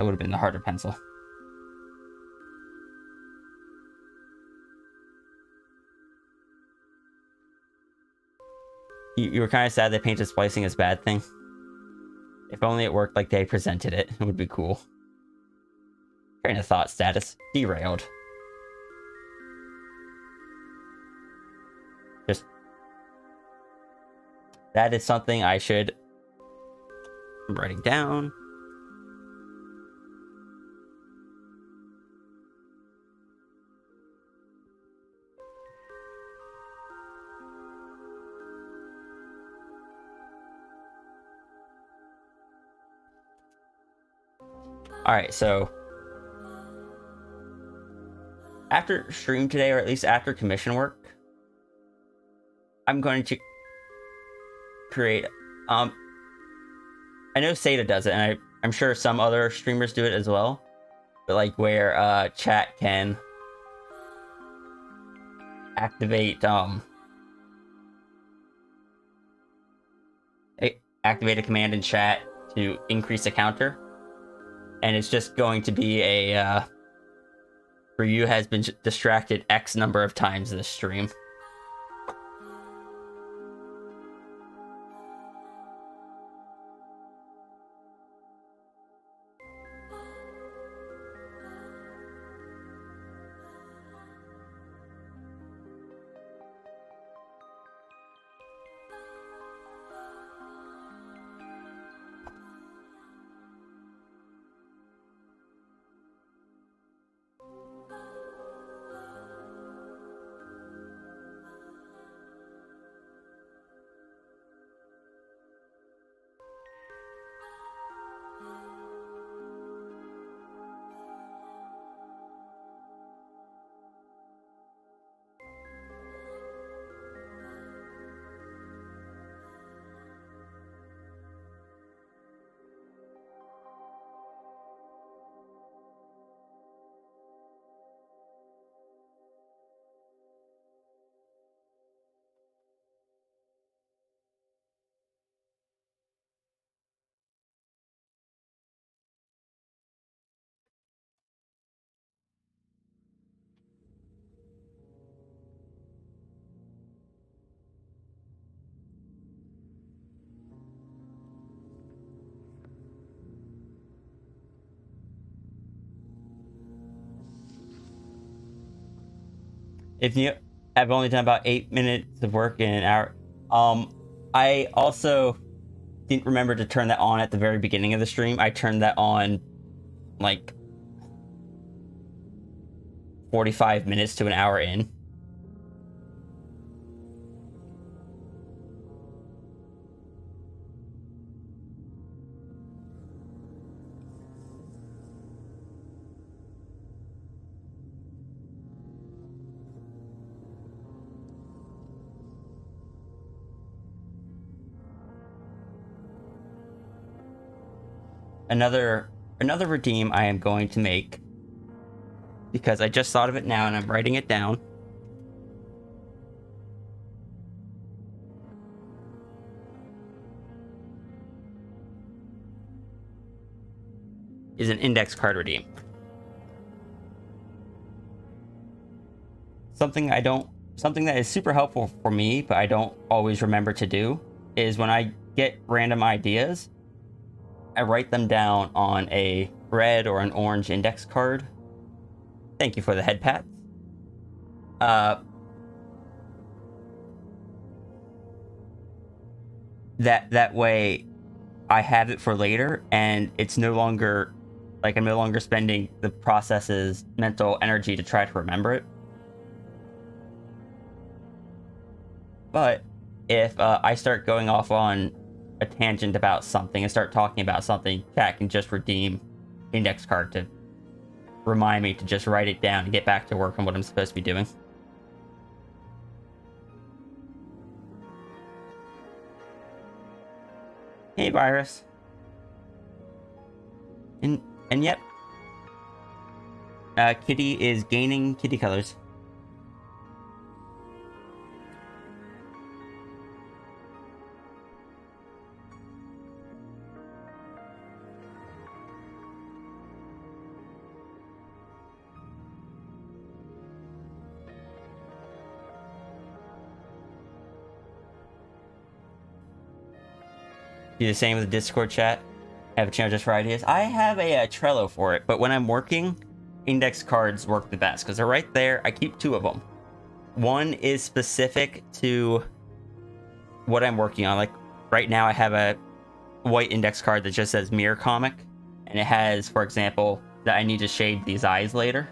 B: would have been the harder pencil. You were kind of sad they painted splicing as a bad thing. If only it worked like they presented it, it would be cool. Train of thought status derailed. Just that is something I should. I'm writing down. Alright, so after stream today, or at least after commission work, I'm going to create I know Seda does it, and I'm sure some other streamers do it as well, but like where chat can activate activate a command in chat to increase a counter. And it's just going to be a Ryu has been distracted X number of times this stream. If you, I've only done about 8 minutes of work in an hour. I also didn't remember to turn that on at the very beginning of the stream. I turned that on like 45 minutes to an hour in. another redeem I am going to make, because I just thought of it now and I'm writing it down. Is an index card redeem. Something that is super helpful for me, but I don't always remember to do, is when I get random ideas, I write them down on a red or an orange index card. Thank you for the head pats. That way I have it for later, and it's no longer like I'm no longer spending the process's mental energy to try to remember it. But if I start going off on a tangent about something and start talking about something, chat can just redeem index card to remind me to just write it down and get back to work on what I'm supposed to be doing. Hey, Virus. And yep. Kitty is gaining kitty colors. Do the same with the Discord chat. Have a channel just for ideas. I have a Trello for it, but when I'm working, index cards work the best because they're right there. I keep 2 of them. One is specific to what I'm working on. Like right now, I have a white index card that just says Mirror Comic, and it has, for example, that I need to shade these eyes later.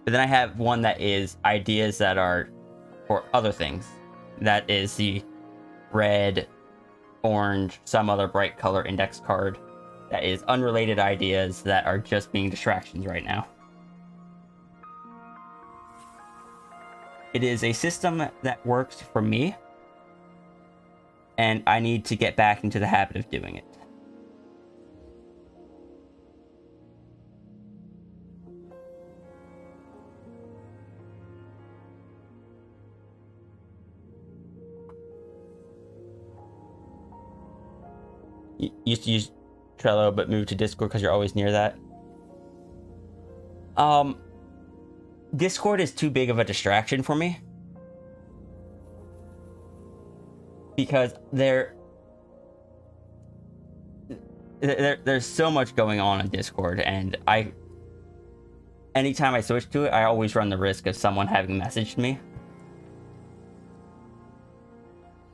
B: But then I have one that is ideas that are for other things. That is the red, orange, some other bright color index card that is unrelated ideas that are just being distractions right now. It is a system that works for me, and I need to get back into the habit of doing it. You used to use Trello, but moved to Discord because you're always near that. Discord is too big of a distraction for me. Because there's so much going on Discord, and anytime I switch to it, I always run the risk of someone having messaged me.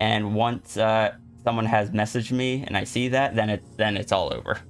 B: And once someone has messaged me and I see that, then it's all over.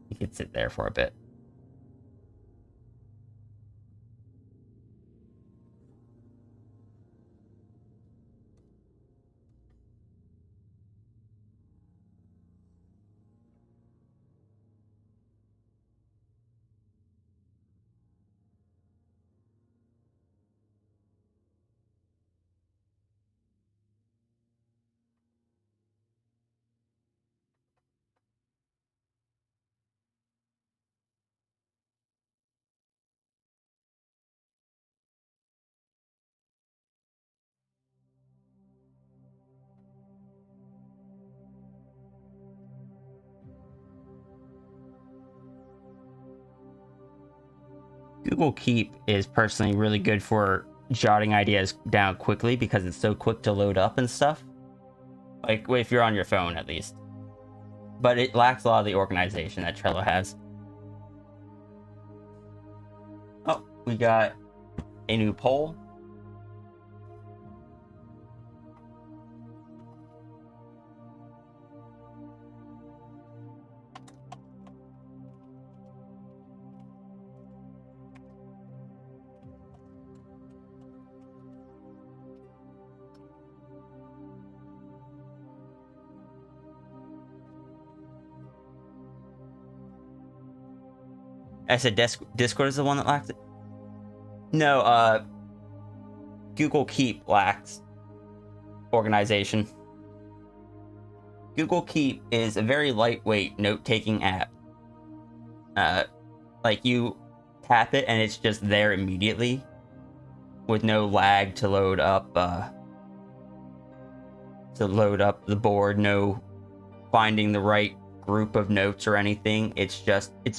B: You could sit there for a bit. Google Keep is personally really good for jotting ideas down quickly because it's so quick to load up and stuff. Like, if you're on your phone, at least. But it lacks a lot of the organization that Trello has. Oh, we got a new poll. I said Discord is the one that lacks it. No, Google Keep lacks organization. Google Keep is a very lightweight note-taking app. Like, you tap it and it's just there immediately with no lag to load up the board, no finding the right group of notes or anything. It's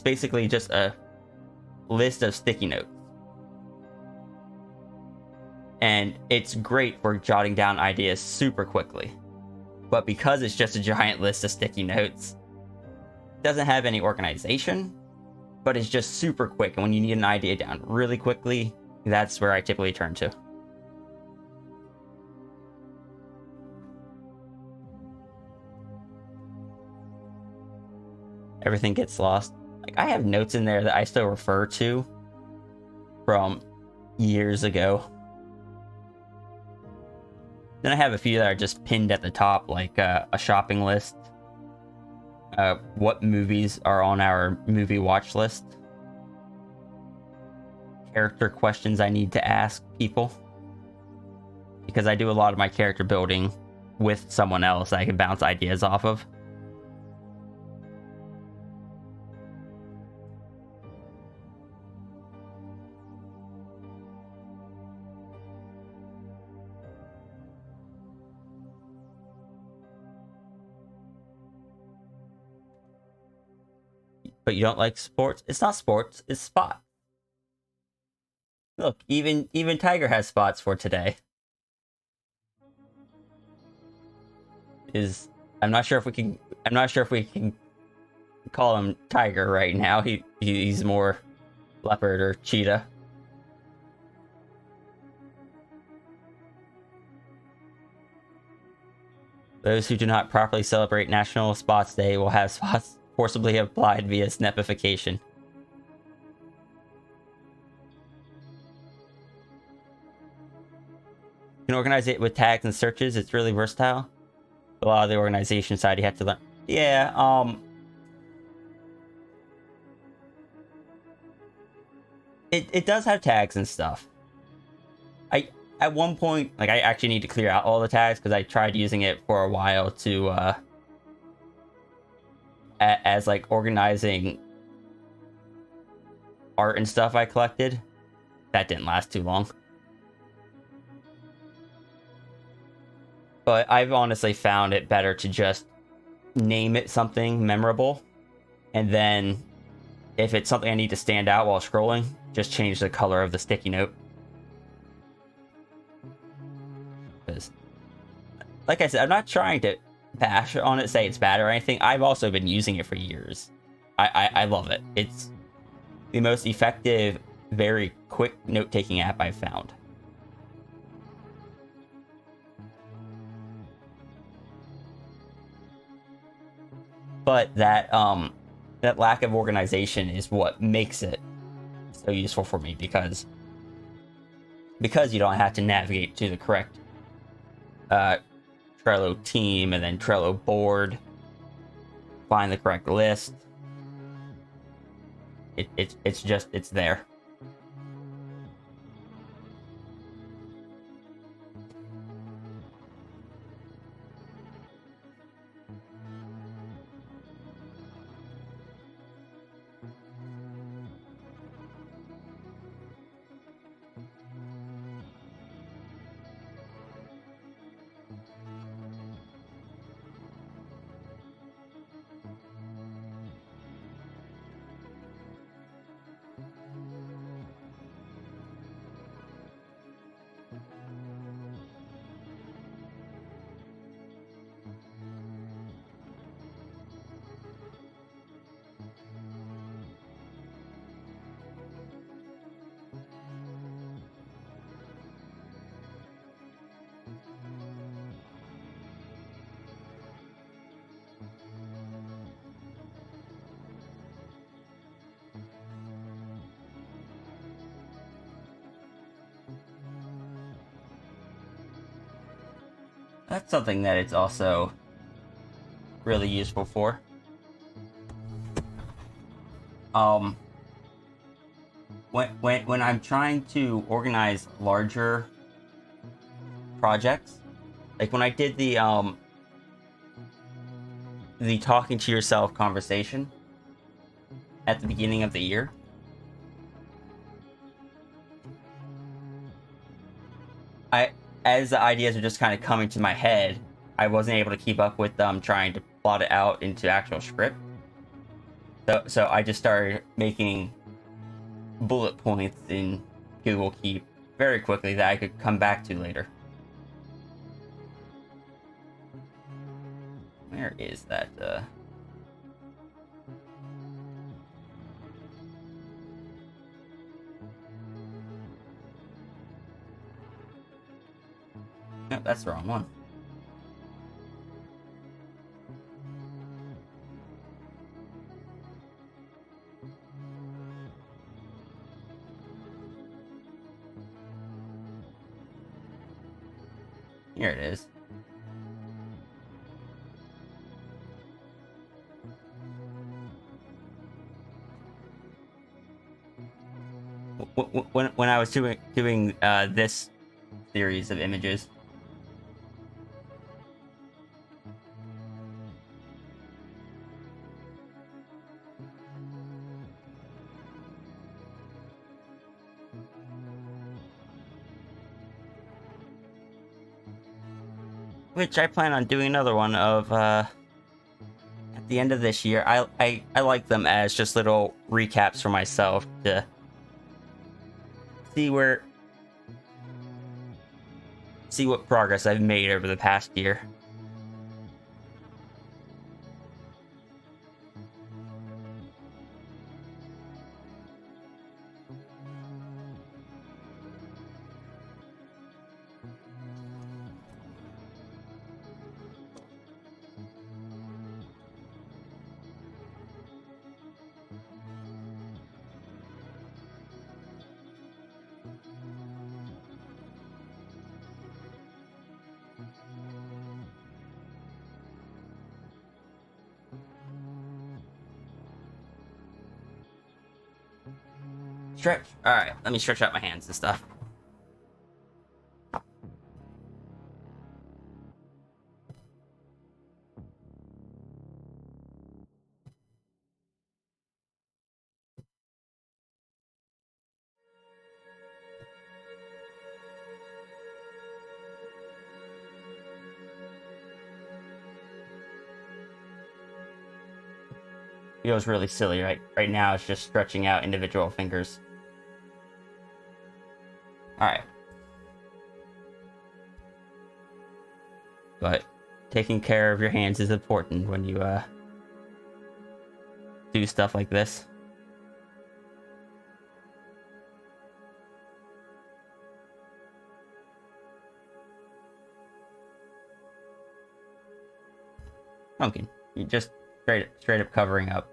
B: basically just a list of sticky notes. And it's great for jotting down ideas super quickly. But because it's just a giant list of sticky notes, it doesn't have any organization, but it's just super quick. And when you need an idea down really quickly, that's where I typically turn to. Everything gets lost. Like, I have notes in there that I still refer to from years ago. Then I have a few that are just pinned at the top, like a shopping list. What movies are on our movie watch list? Character questions I need to ask people. Because I do a lot of my character building with someone else I can bounce ideas off of. But you don't like sports? It's not sports, it's spot. Look, even Tiger has spots for today. I'm not sure if we can call him Tiger right now. He's more leopard or cheetah. Those who do not properly celebrate National Spots Day will have spots forcibly applied via snipification. You can organize it with tags and searches. It's really versatile. A lot of the organization side you have to learn. Yeah, it does have tags and stuff. At one point, like, I actually need to clear out all the tags because I tried using it for a while to as like organizing art and stuff I collected. That didn't last too long. But I've honestly found it better to just name it something memorable, and then if it's something I need to stand out while scrolling, just change the color of the sticky note. Because, like I said, I'm not trying to bash on it, say it's bad or anything. I've also been using it for years. I love it. It's the most effective, very quick note-taking app I've found. But that lack of organization is what makes it so useful for me, because you don't have to navigate to the correct Trello team and then Trello board, find the correct list. It's there.
A: That's something that it's also really useful for. Um, when I'm trying to organize larger projects, like when I did the talking to yourself conversation at the beginning of the year, as the ideas are just kind of coming to my head, I wasn't able to keep up with them trying to plot it out into actual script. So I just started making bullet points in Google Keep very quickly that I could come back to later. Where is that? No, that's the wrong one. Here it is. When I was doing this series of images, which I plan on doing another one of at the end of this year. I like them as just little recaps for myself to see what progress I've made over the past year. Stretch. Alright, let me stretch out my hands and stuff. Feels really silly right now. It's just stretching out individual fingers. All right, but taking care of your hands is important when you do stuff like this. Pumpkin, you just straight up covering up.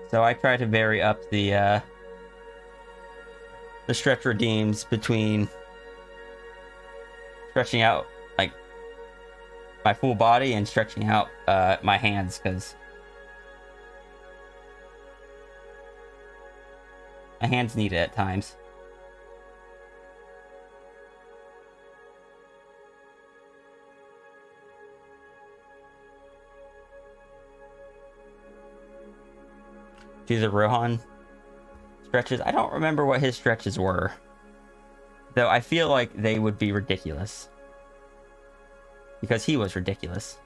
A: So I try to vary up the stretch redeems between stretching out like my full body and stretching out my hands, because my hands need it at times. Do the Rohan stretches. I don't remember what his stretches were, though I feel like they would be ridiculous, because he was ridiculous.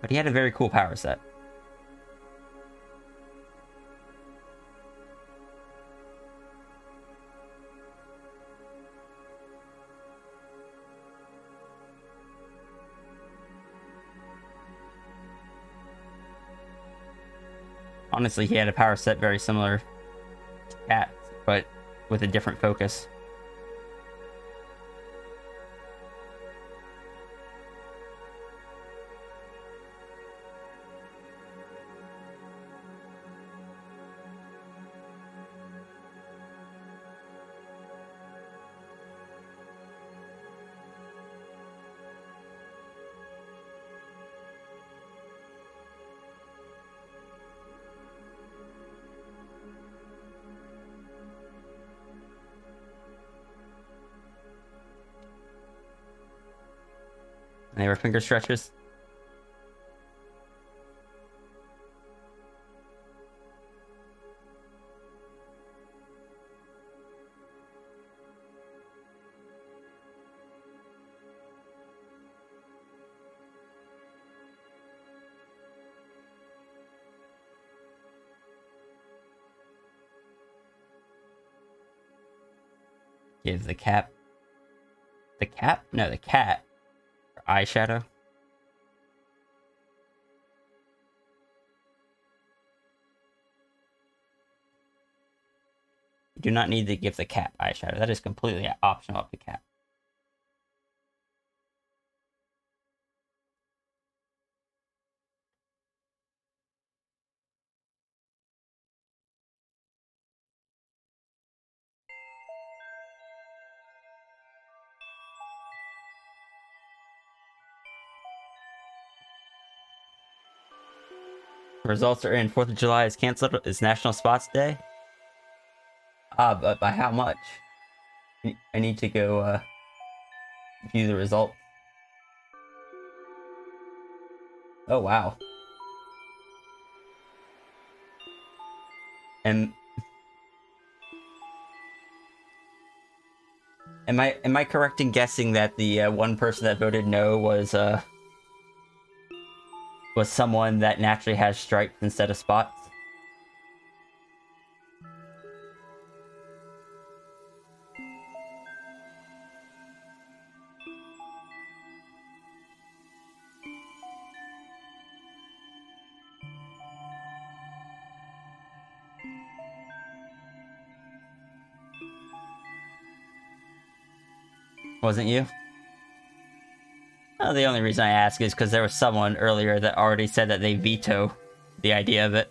A: But he had a very cool power set.
B: Honestly, he had a power set very similar to Cat's, but with a different focus. And they were finger stretches. Give the cap. The cap? No, the cat. Eyeshadow. You do not need to give the cat eyeshadow. That is completely optional of the cat. Results are in. 4th of July is canceled. It's National Spots Day. But by how much? I need to go view the result. Oh wow. And am I correct in guessing that the one person that voted no was someone that naturally has stripes instead of spots? Wasn't you? The only reason I ask is because there was someone earlier that already said that they veto the idea of it.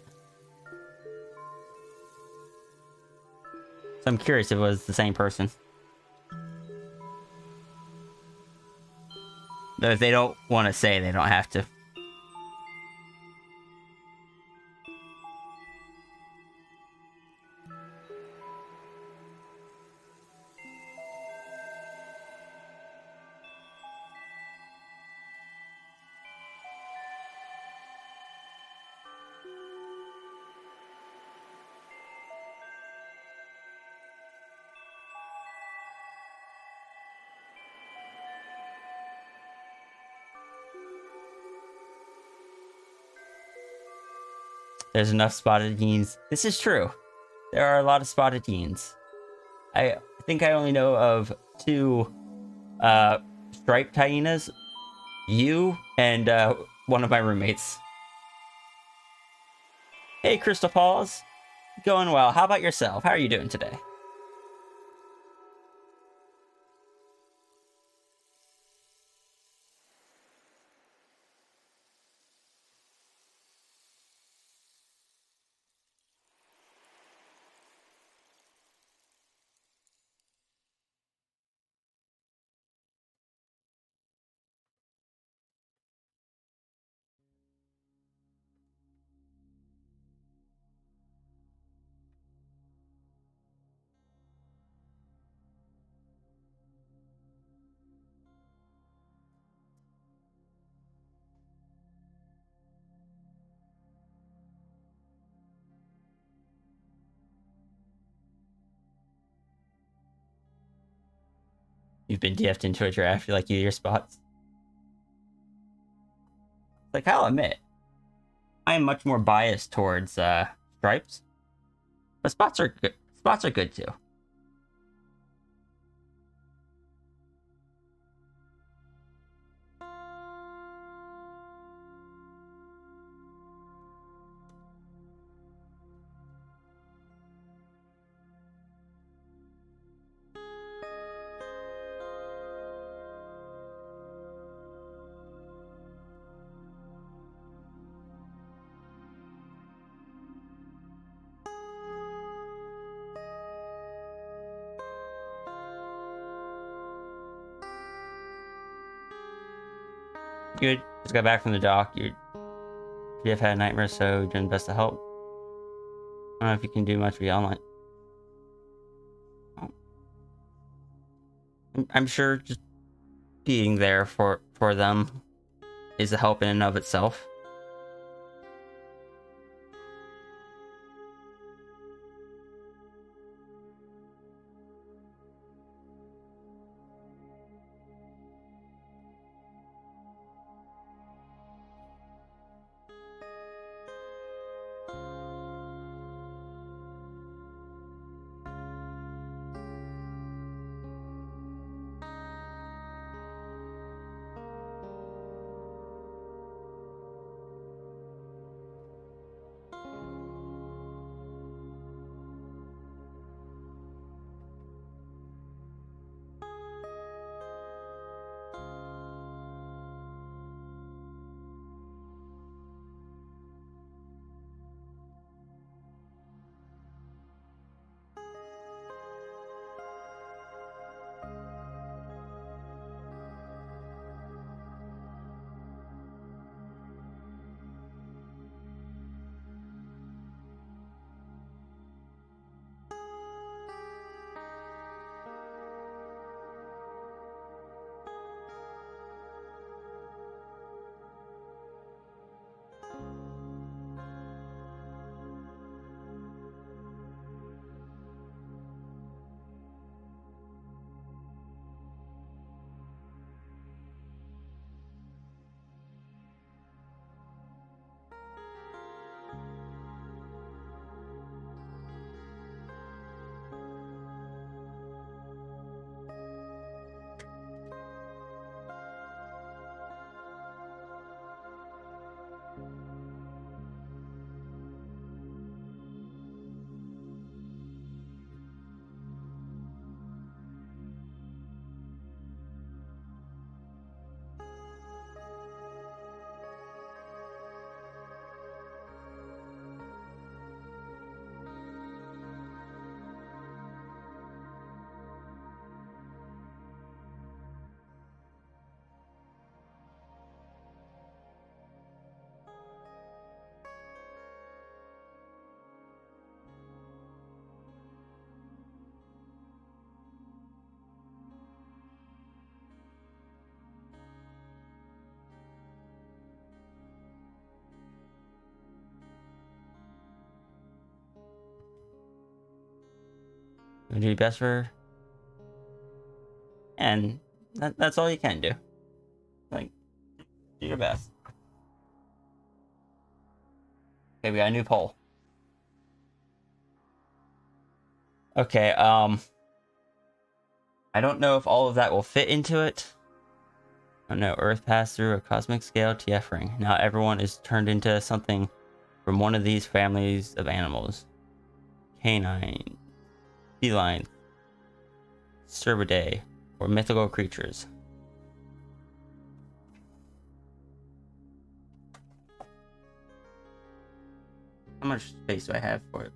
B: So I'm curious if it was the same person. Though if they don't want to say, they don't have to. There's enough spotted Deans. This is true. There are a lot of spotted Deans. I think I only know of 2 striped hyenas. You and one of my roommates. Hey, Crystal Paws. Going well. How about yourself? How are you doing today? You've been DF'd into a draft. You like your spots. Like, I'll admit, I am much more biased towards stripes, but spots are good. Spots are good too. You just got back from the dock. You have had a nightmare, so you're doing best to help. I don't know if you can do much via online. I'm sure just being there for them is a help in and of itself. You do your best for her. And that's all you can do. Like, do your best. Okay, we got a new poll. Okay, I don't know if all of that will fit into it. I don't know, Earth passed through a cosmic scale TF ring. Now everyone is turned into something from one of these families of animals. Canine, feline, cervidae, or mythical creatures. How much space do I have for it?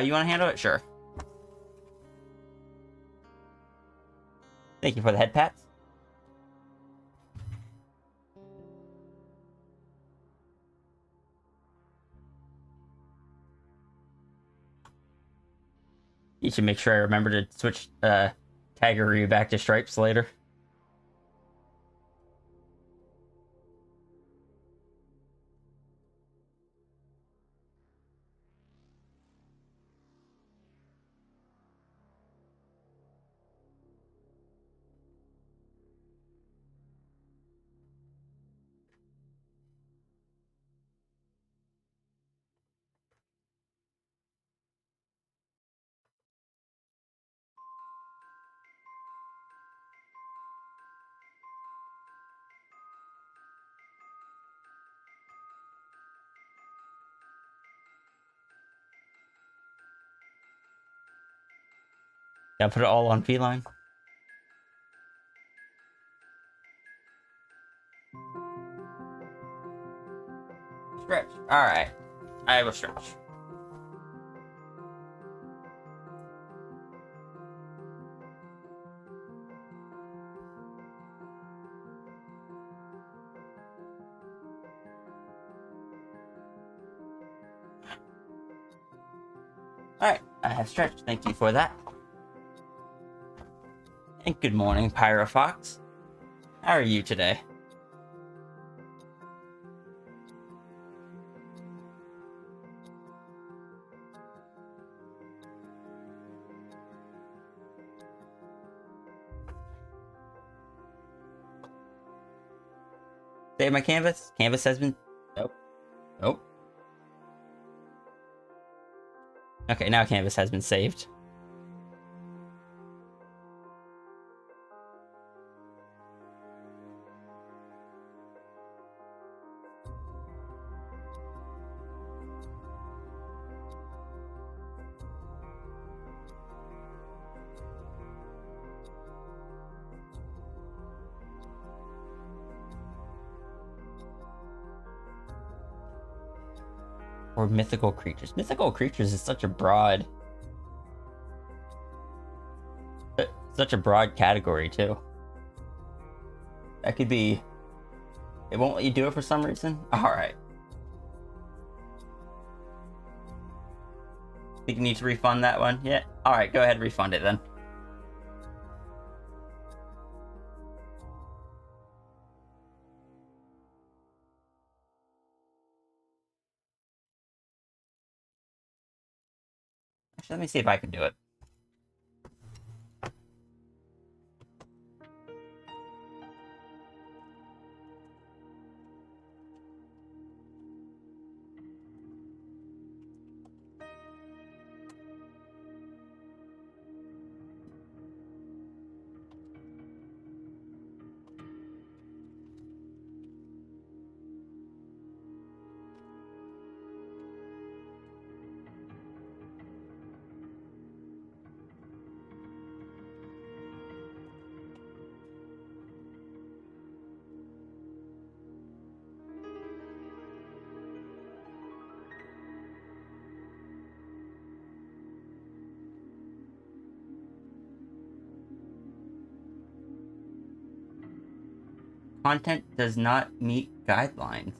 B: You want to handle it? Sure. Thank you for the head pats. You should make sure I remember to switch Tigeroo back to Stripes later. Yeah, put it all on feline. Stretch. Alright. I will stretch.
A: Alright, I have stretched. Thank you for that. And good morning, Pyrofox. How are you today? Save my canvas? Canvas has been... Nope. Nope. Okay, now canvas has been saved. Or mythical creatures. Mythical creatures is such a broad... Such a broad category, too. That could be... It won't let you do it for some reason? Alright. Think you need to refund that one? Yeah? Alright, go ahead and refund it then. Actually, let me see if I can do it. Content does not meet guidelines.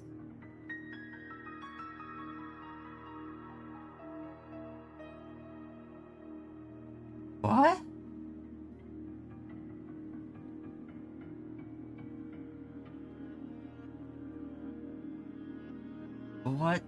A: What? What?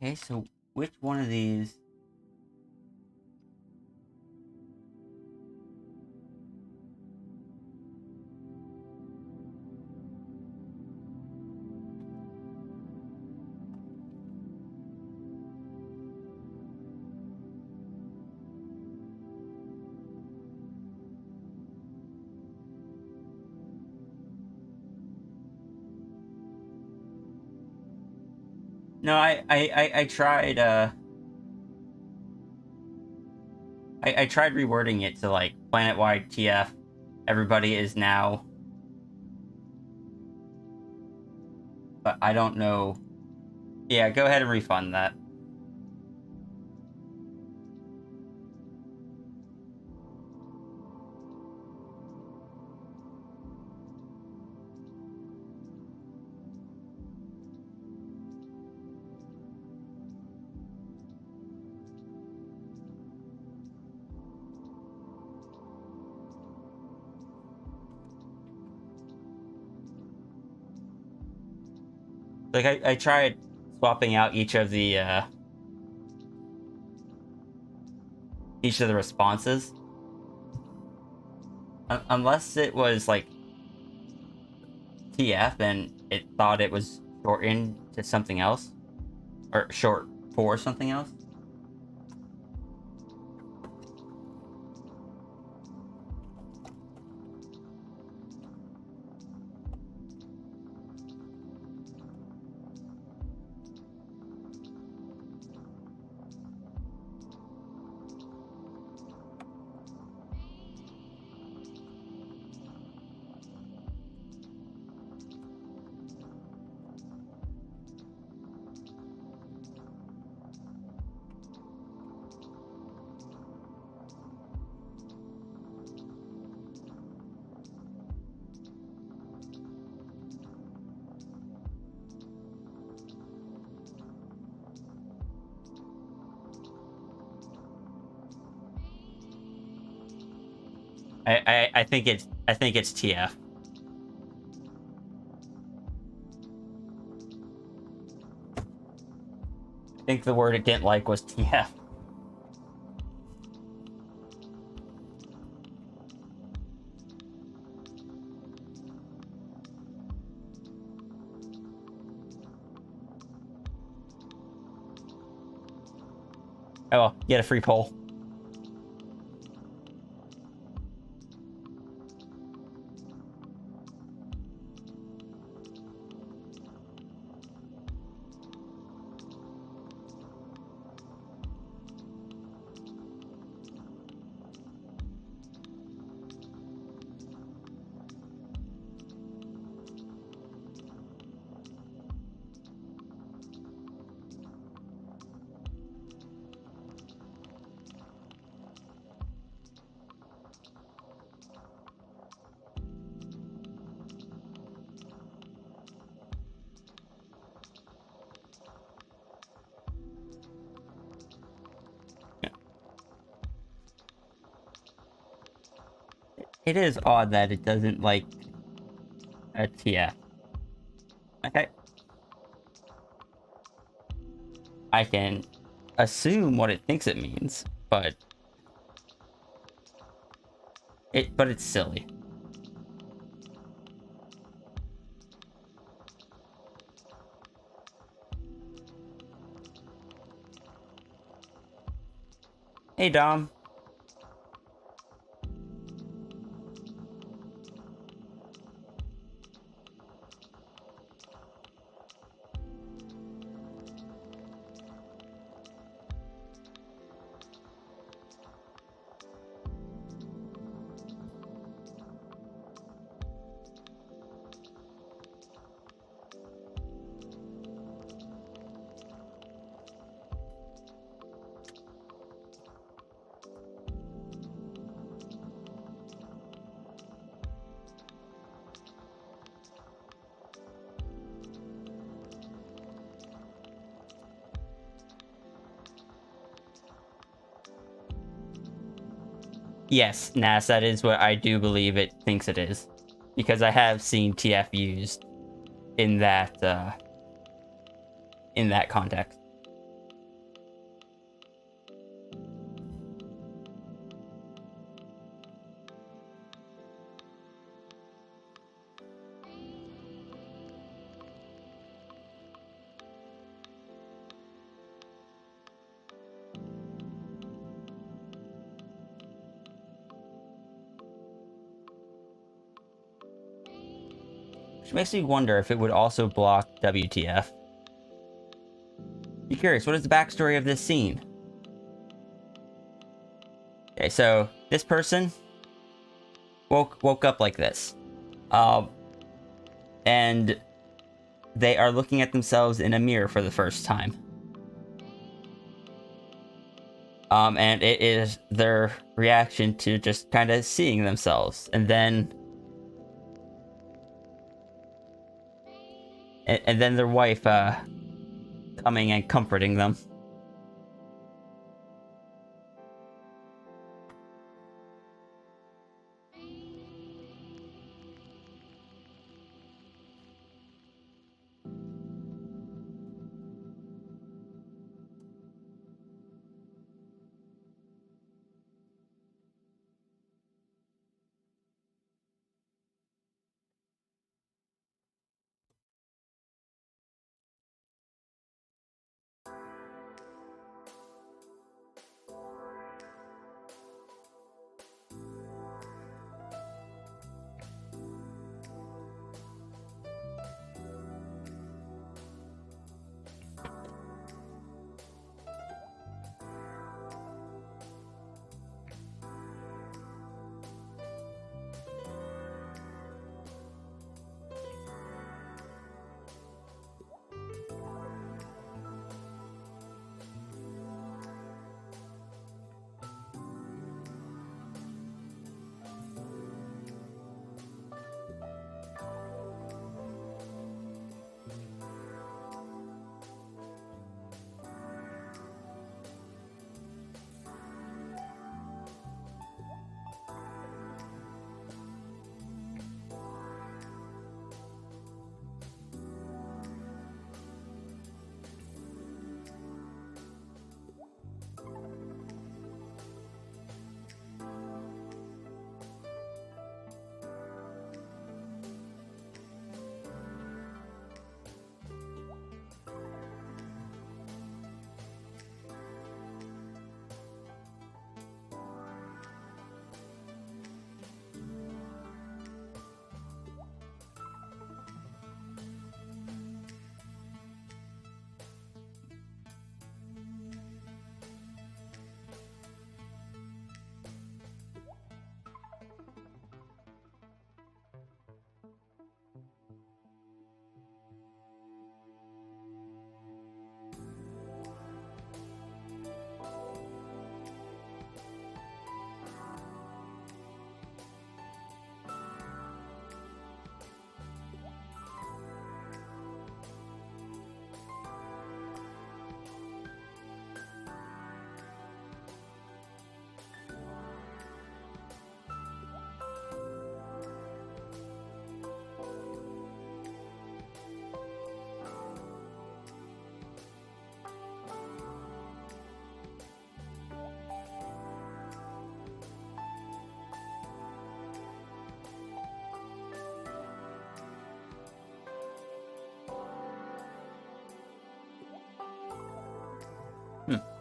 A: Okay, so which one of these... No, I tried, I tried rewording it to, like, planet-wide TF. Everybody is now... But I don't know... Yeah, go ahead and refund that. Like, I tried
B: swapping out each of the responses. Unless it was like TF and it thought it was shortened to something else, or short for something else. I think it's TF. I think the word it didn't like was TF. Oh well, get a free poll. It is odd that it doesn't like a TF. Okay. I can assume what it thinks it means, but it's silly. Hey Dom. Yes, Nas, that is what I do believe it thinks it is. Because I have seen TF used in that context. Which makes me wonder if it would also block WTF. Be curious, what is the backstory of this scene? Okay, so this person woke up like this. And they are looking at themselves in a mirror for the first time. And it is their reaction to just kind of seeing themselves, and then their wife coming and comforting them.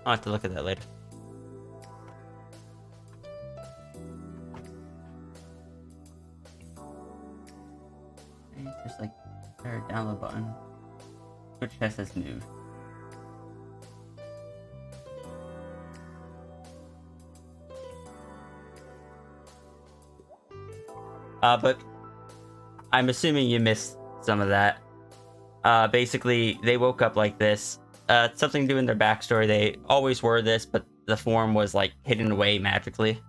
B: I'll have to look at that later.
A: Just like there, download button. Twitch test has moved.
B: But I'm assuming you missed some of that. Basically, they woke up like this. Something to do in their backstory. They always were this, but the form was like hidden away magically.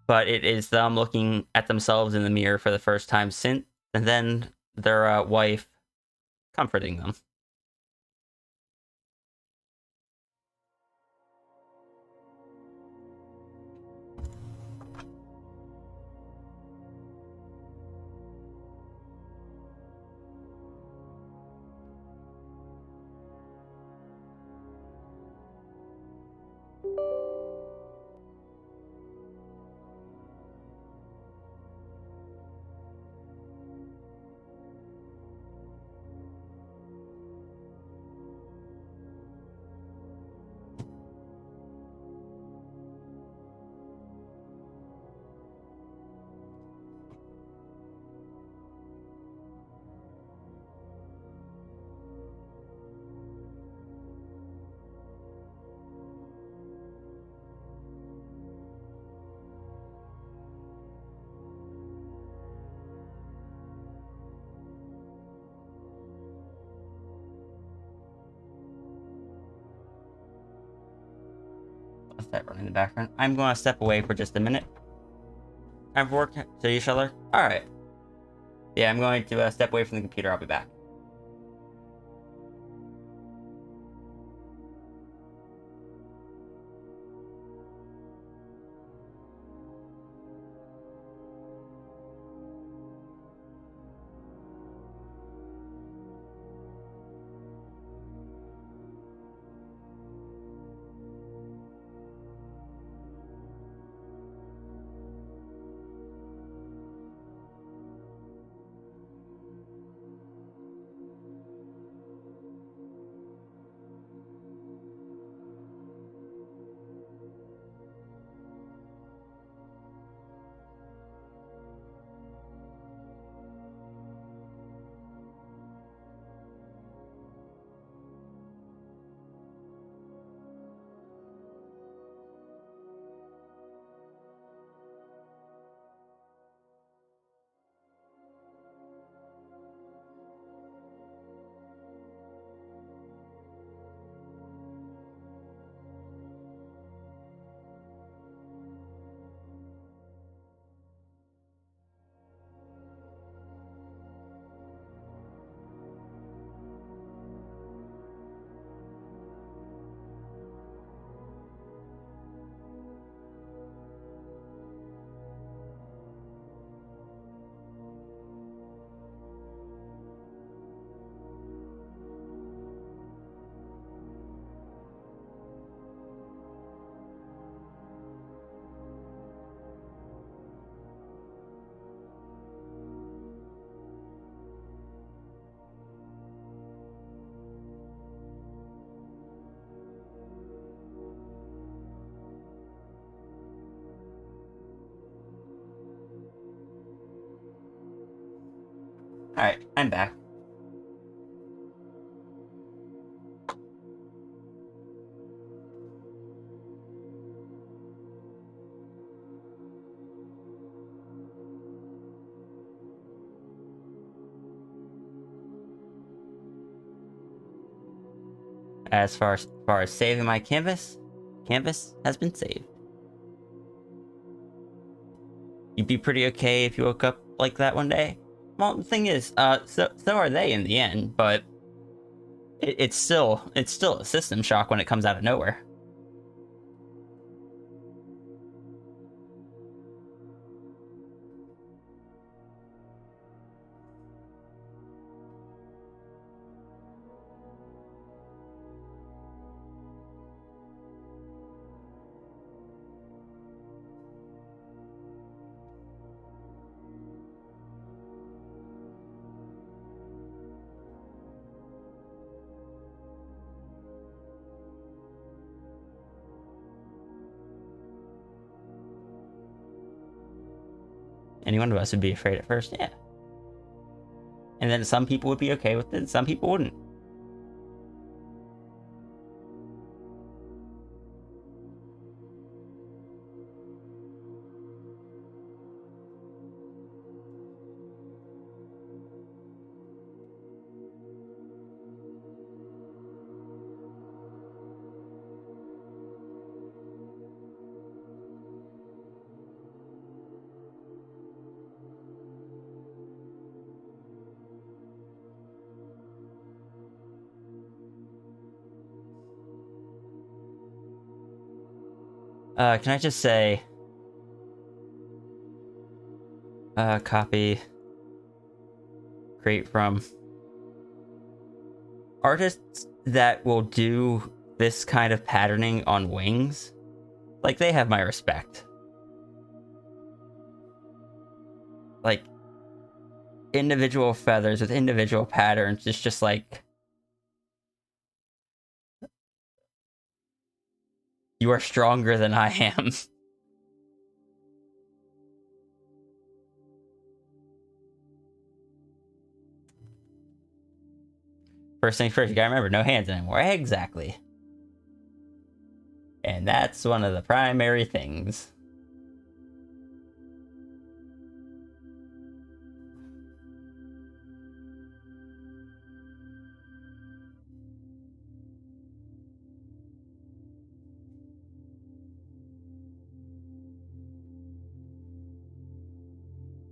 B: But it is them looking at themselves in the mirror for the first time since, and then their wife comforting them.
A: What's that running in the background?
B: I'm going to step away for just a minute. Time for work. See each other.
A: All right. Yeah, I'm going to step away from the computer. I'll be back. All right, I'm back.
B: As far as saving my canvas has been saved. You'd be pretty okay if you woke up like that one day. Well, the thing is, so are they in the end, but it's still a system shock when it comes out of nowhere. Any one of us would be afraid at first, yeah. And then some people would be okay with it, and some people wouldn't. Can I just say, copy, create from artists that will do this kind of patterning on wings? Like, they have my respect. Like, individual feathers with individual patterns, it's just like, you are stronger than I am. First things first, you gotta remember, no hands anymore. Exactly. And that's one of the primary things.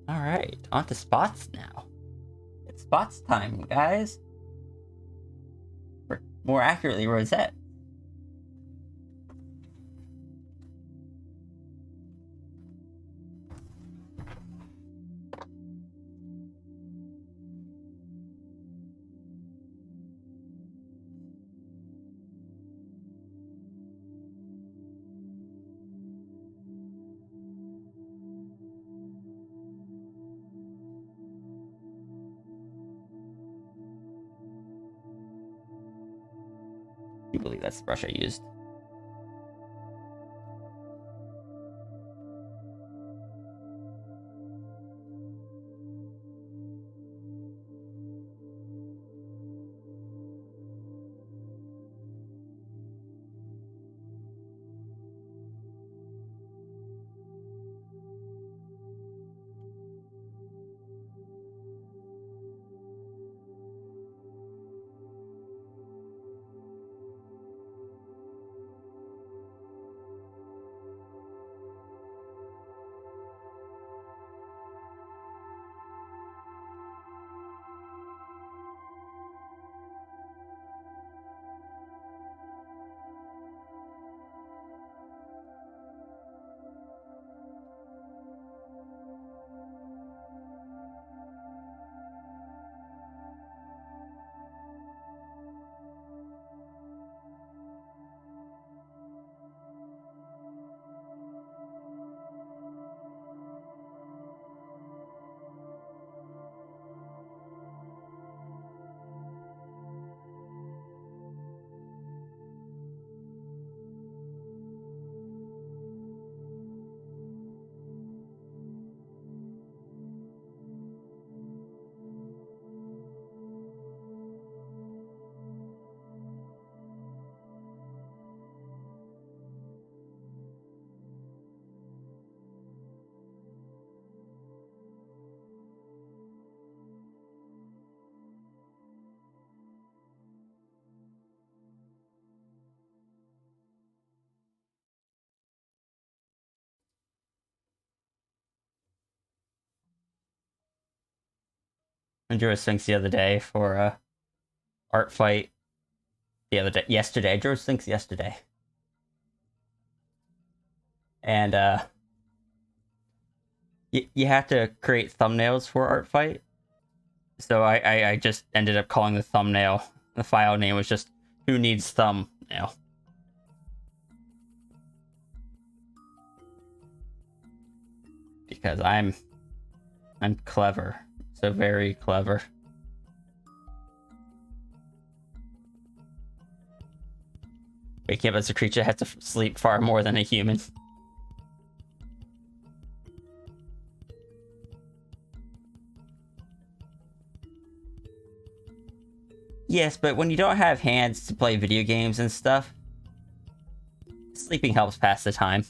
B: Alright, on to spots now. It's spots time, guys. Or more accurately, Rosette. I believe that's the brush I used. I drew a Sphinx the other day for a art fight. Yesterday. I drew a Sphinx yesterday. And you have to create thumbnails for art fight. So I just ended up calling the thumbnail. The file name was just "Who Needs Thumbnail." Because I'm clever. So very clever. Waking up as a creature has to sleep far more than a human. Yes, but when you don't have hands to play video games and stuff, sleeping helps pass the time.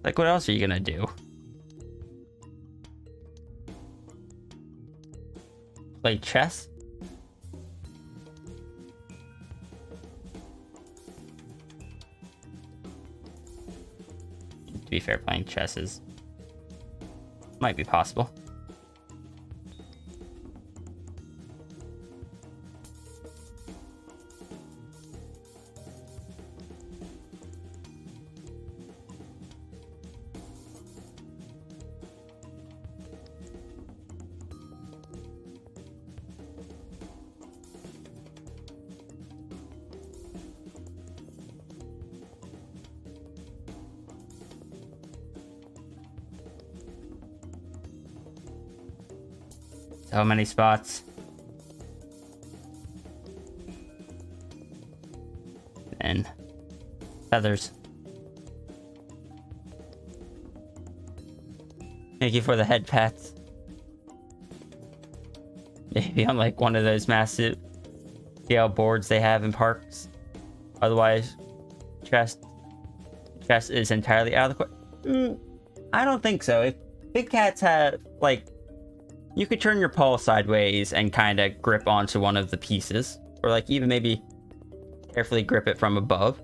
B: Like, what else are you gonna do? Play chess? To be fair, playing chess is... might be possible. So many spots. And feathers. Thank you for the head pats. Maybe on like one of those massive scale boards they have in parks. Otherwise, chess is entirely out of the question. I don't think so. If big cats have like, you could turn your paw sideways and kind of grip onto one of the pieces, or like even maybe carefully grip it from above.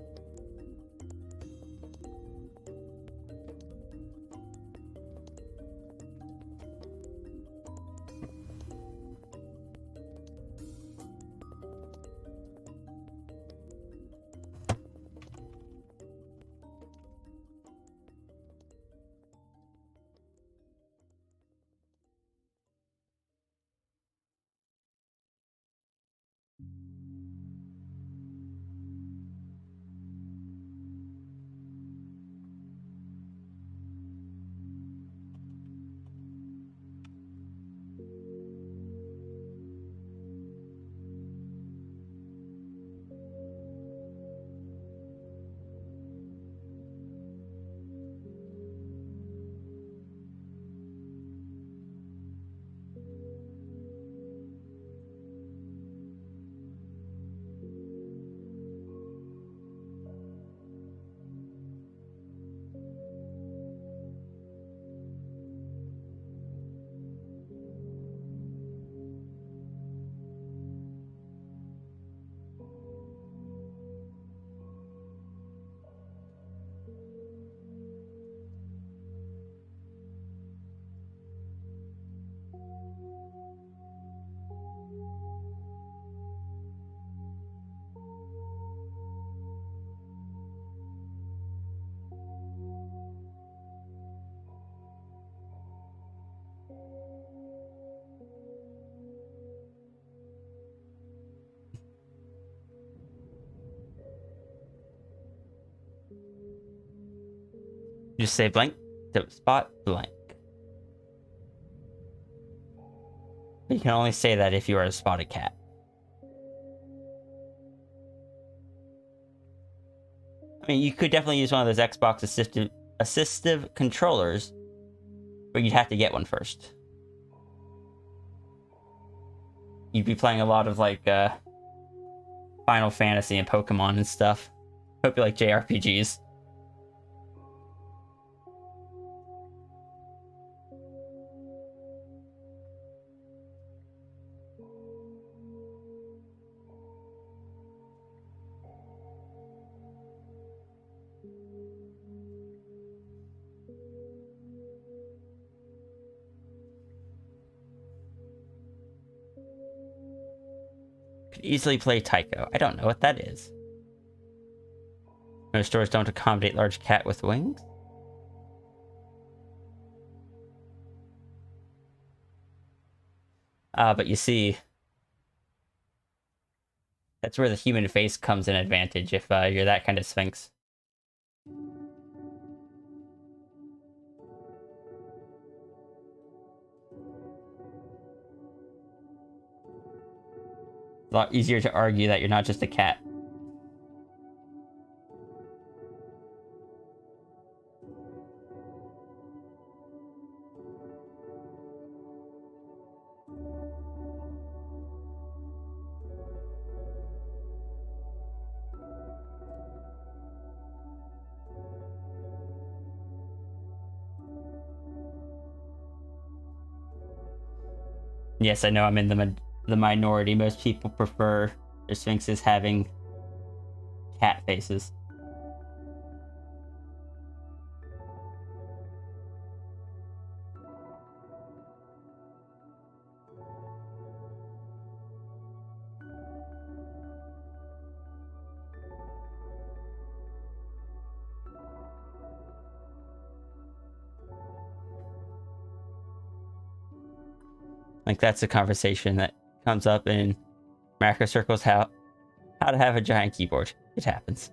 B: Just say blank to spot blank. You can only say that if you are a spotted cat. I mean, you could definitely use one of those Xbox assistive controllers, but you'd have to get one first. You'd be playing a lot of like Final Fantasy and Pokemon and stuff. Hope you like JRPGs. Easily play Tycho. I don't know what that is. Most stores don't accommodate large cat with wings. But you see, that's where the human face comes in advantage if you're that kind of Sphinx. A lot easier to argue that you're not just a cat. Yes, I know I'm in the minority. Most people prefer their Sphinxes having cat faces. Like that's a conversation that comes up in macro circles. How to have a giant keyboard. It happens.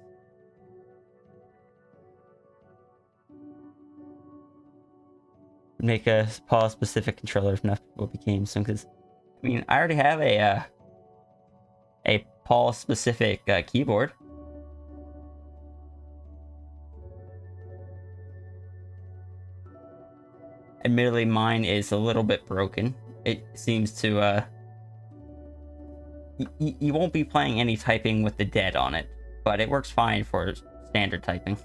B: Make a Paul specific controller if enough people became some. Because I mean, I already have a Paul specific keyboard. Admittedly, mine is a little bit broken. It seems to you won't be playing any typing with the dead on it, but it works fine for standard typing.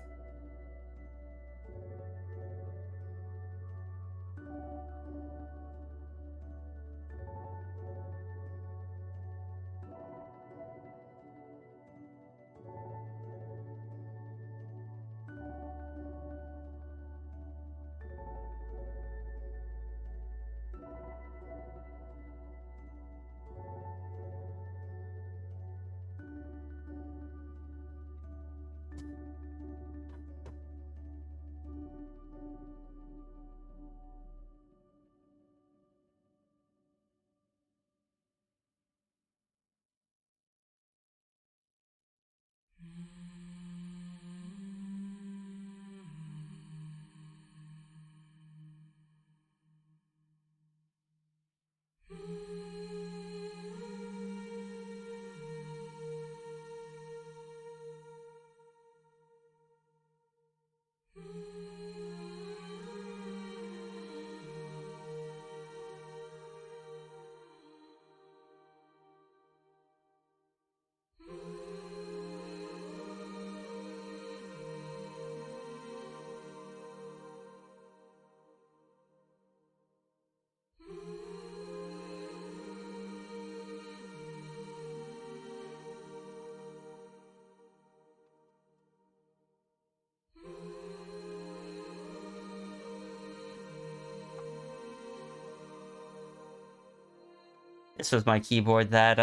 B: This was my keyboard that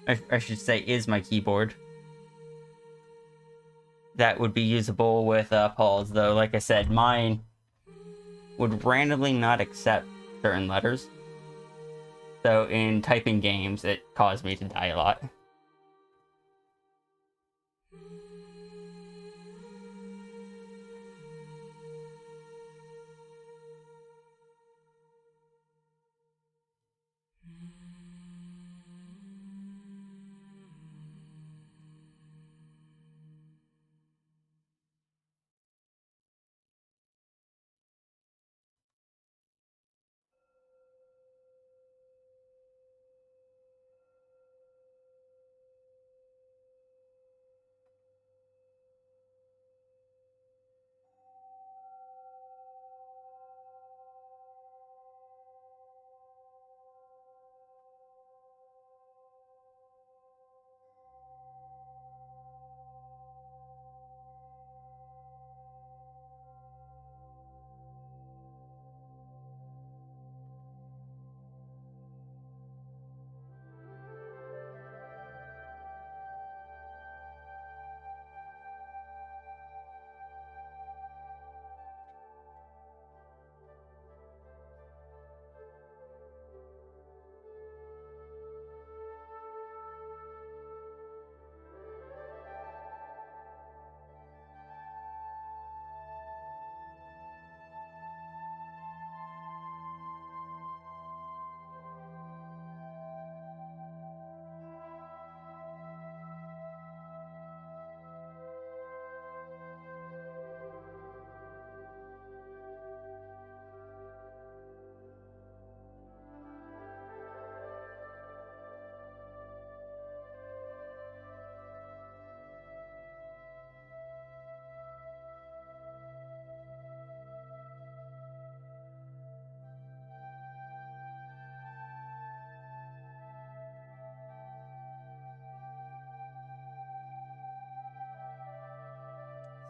B: I should say is my keyboard that would be usable with Paul's, though. Like I said, mine would randomly not accept certain letters. So in typing games, it caused me to die a lot.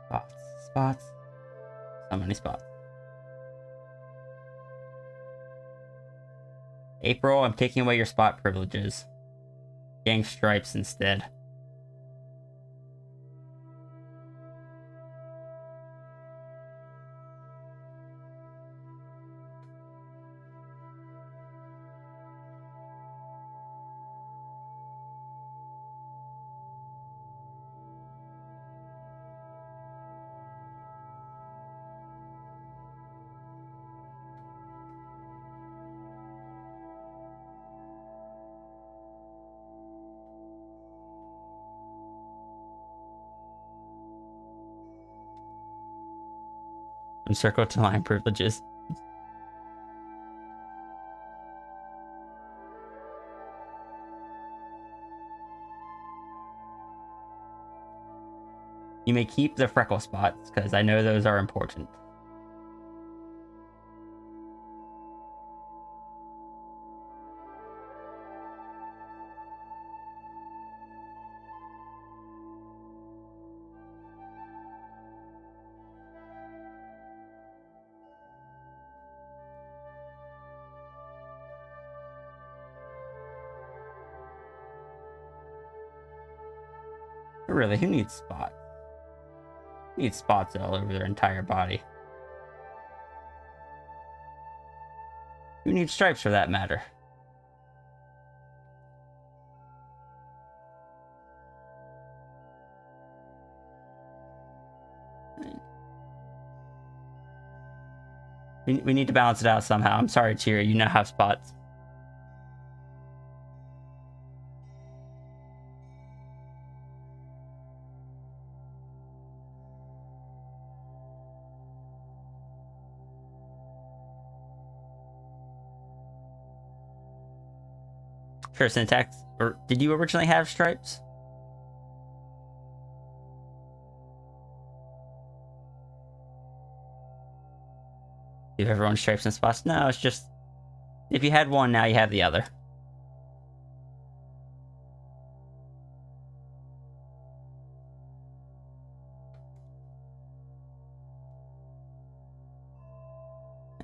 B: Spots. Spots. So many spots. April, I'm taking away your spot privileges. Getting stripes instead. From circle to line privileges. You may keep the freckle spots, because I know those are important. Really, who needs spots? Who needs spots all over their entire body? Who needs stripes for that matter? We need to balance it out somehow. I'm sorry, Cheer, you now have spots. Sure, Syntax. Or did you originally have stripes? Do you have everyone's stripes and spots? No, it's just if you had one, now you have the other.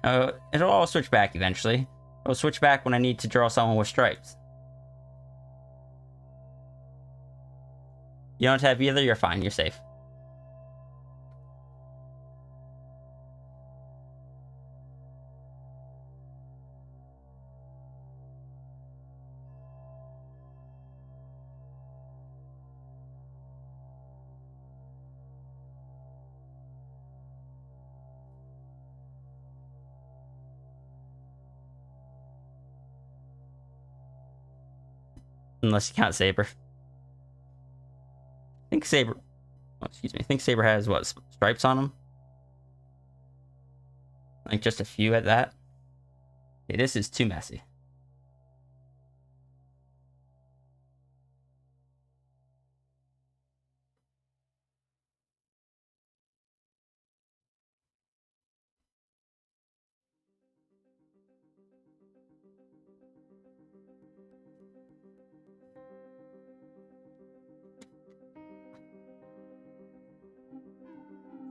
B: It'll all switch back eventually. It'll switch back when I need to draw someone with stripes. You don't have either, you're fine, you're safe. Unless you count Saber. I think Saber... Oh, excuse me. I think Saber has, what, stripes on him? Like, just a few at that? Okay, this is too messy.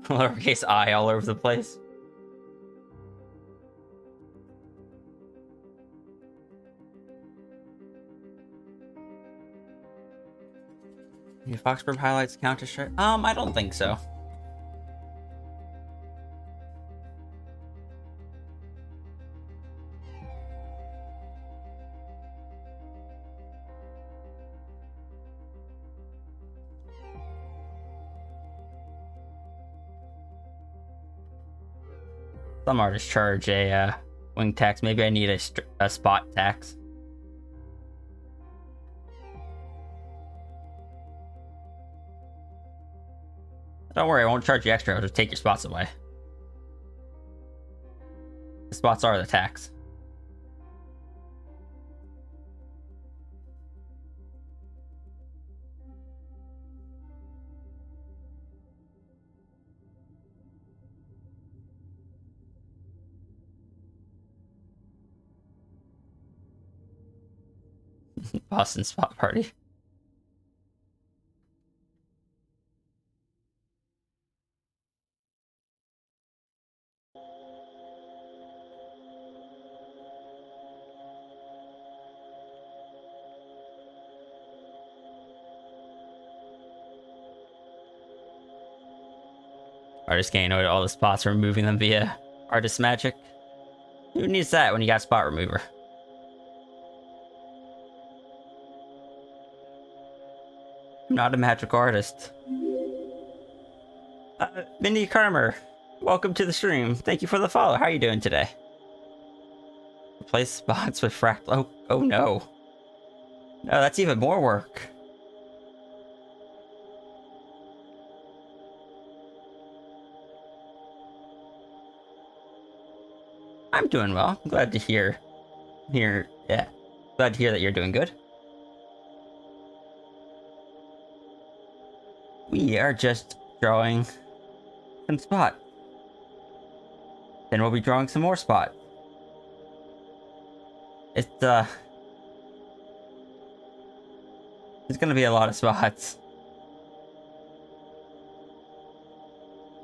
B: Lowercase I all over the place. Do Foxburg highlights Counter Strike? I don't think so. Some artists charge a wing tax. Maybe I need a spot tax. Don't worry, I won't charge you extra. I'll just take your spots away. The spots are the tax. Boston spot party. Artist gain all the spots, removing them via artist magic. Who needs that when you got spot remover? I'm not a magic artist. Mindy Carmer, welcome to the stream. Thank you for the follow. How are you doing today? Replace spots with fractal. Oh no. No, that's even more work. I'm doing well. I'm glad to hear. Yeah. Glad to hear that you're doing good. We are just drawing some spots. Then we'll be drawing some more spots. It's gonna be a lot of spots.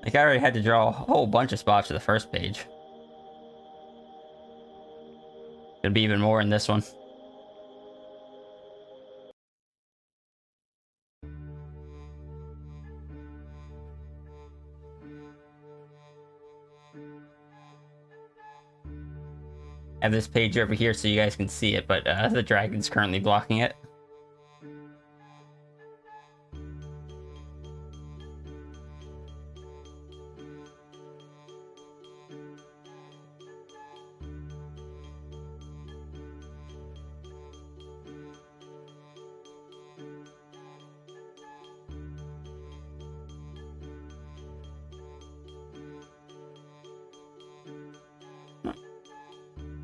B: Like, I already had to draw a whole bunch of spots for the first page. Gonna be even more in this one. I have this page over here so you guys can see it, but the dragon's currently blocking it.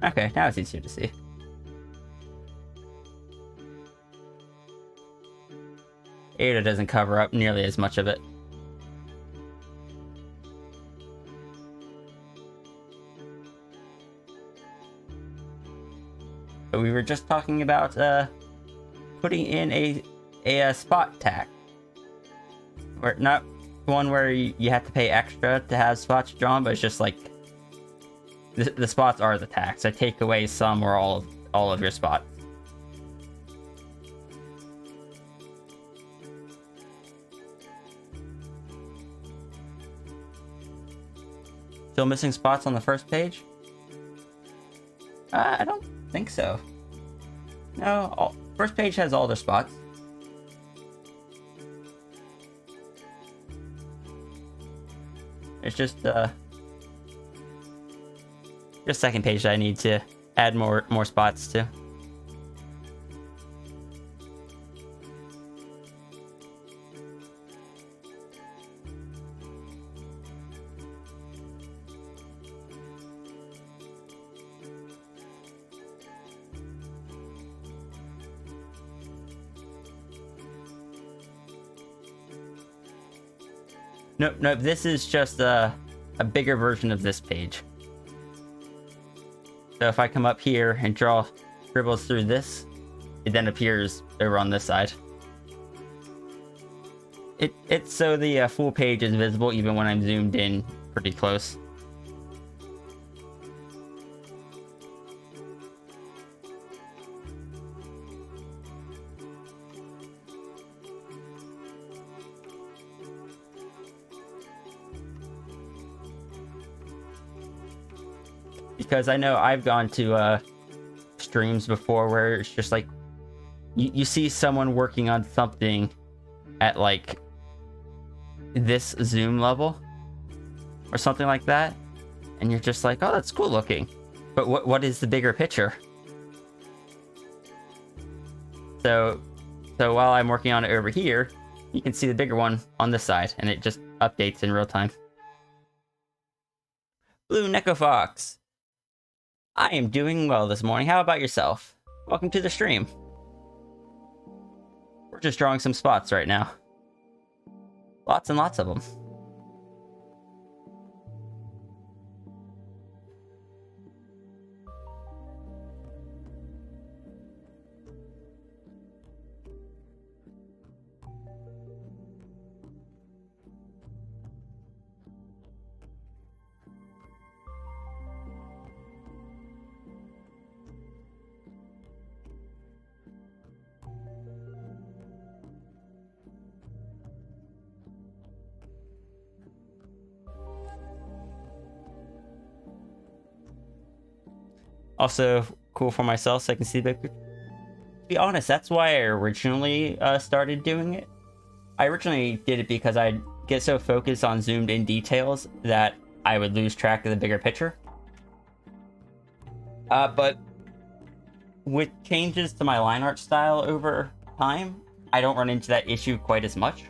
B: Okay, now it's easier to see. Ada doesn't cover up nearly as much of it. But we were just talking about putting in a spot tack. Or not one where you have to pay extra to have spots drawn, but it's just like the spots are the tax. I take away some or all of your spots. Still missing spots on the first page? I don't think so. No, first page has all their spots. It's just second page that I need to add more spots to. Nope, this is just a bigger version of this page. So if I come up here and draw scribbles through this, it then appears over on this side. It's so the full page is visible even when I'm zoomed in pretty close. Because I know I've gone to streams before where it's just like you see someone working on something at like this zoom level or something like that, and you're just like, oh, that's cool looking, but what is the bigger picture? So while I'm working on it over here, you can see the bigger one on this side, and it just updates in real time. Blue Neko Fox, I am doing well this morning. How about yourself? Welcome to the stream. We're just drawing some spots right now. Lots and lots of them. Also cool for myself so I can see the big. To be honest, that's why I originally started doing it. I originally did it because I'd get so focused on zoomed in details that I would lose track of the bigger picture. But with changes to my line art style over time, I don't run into that issue quite as much.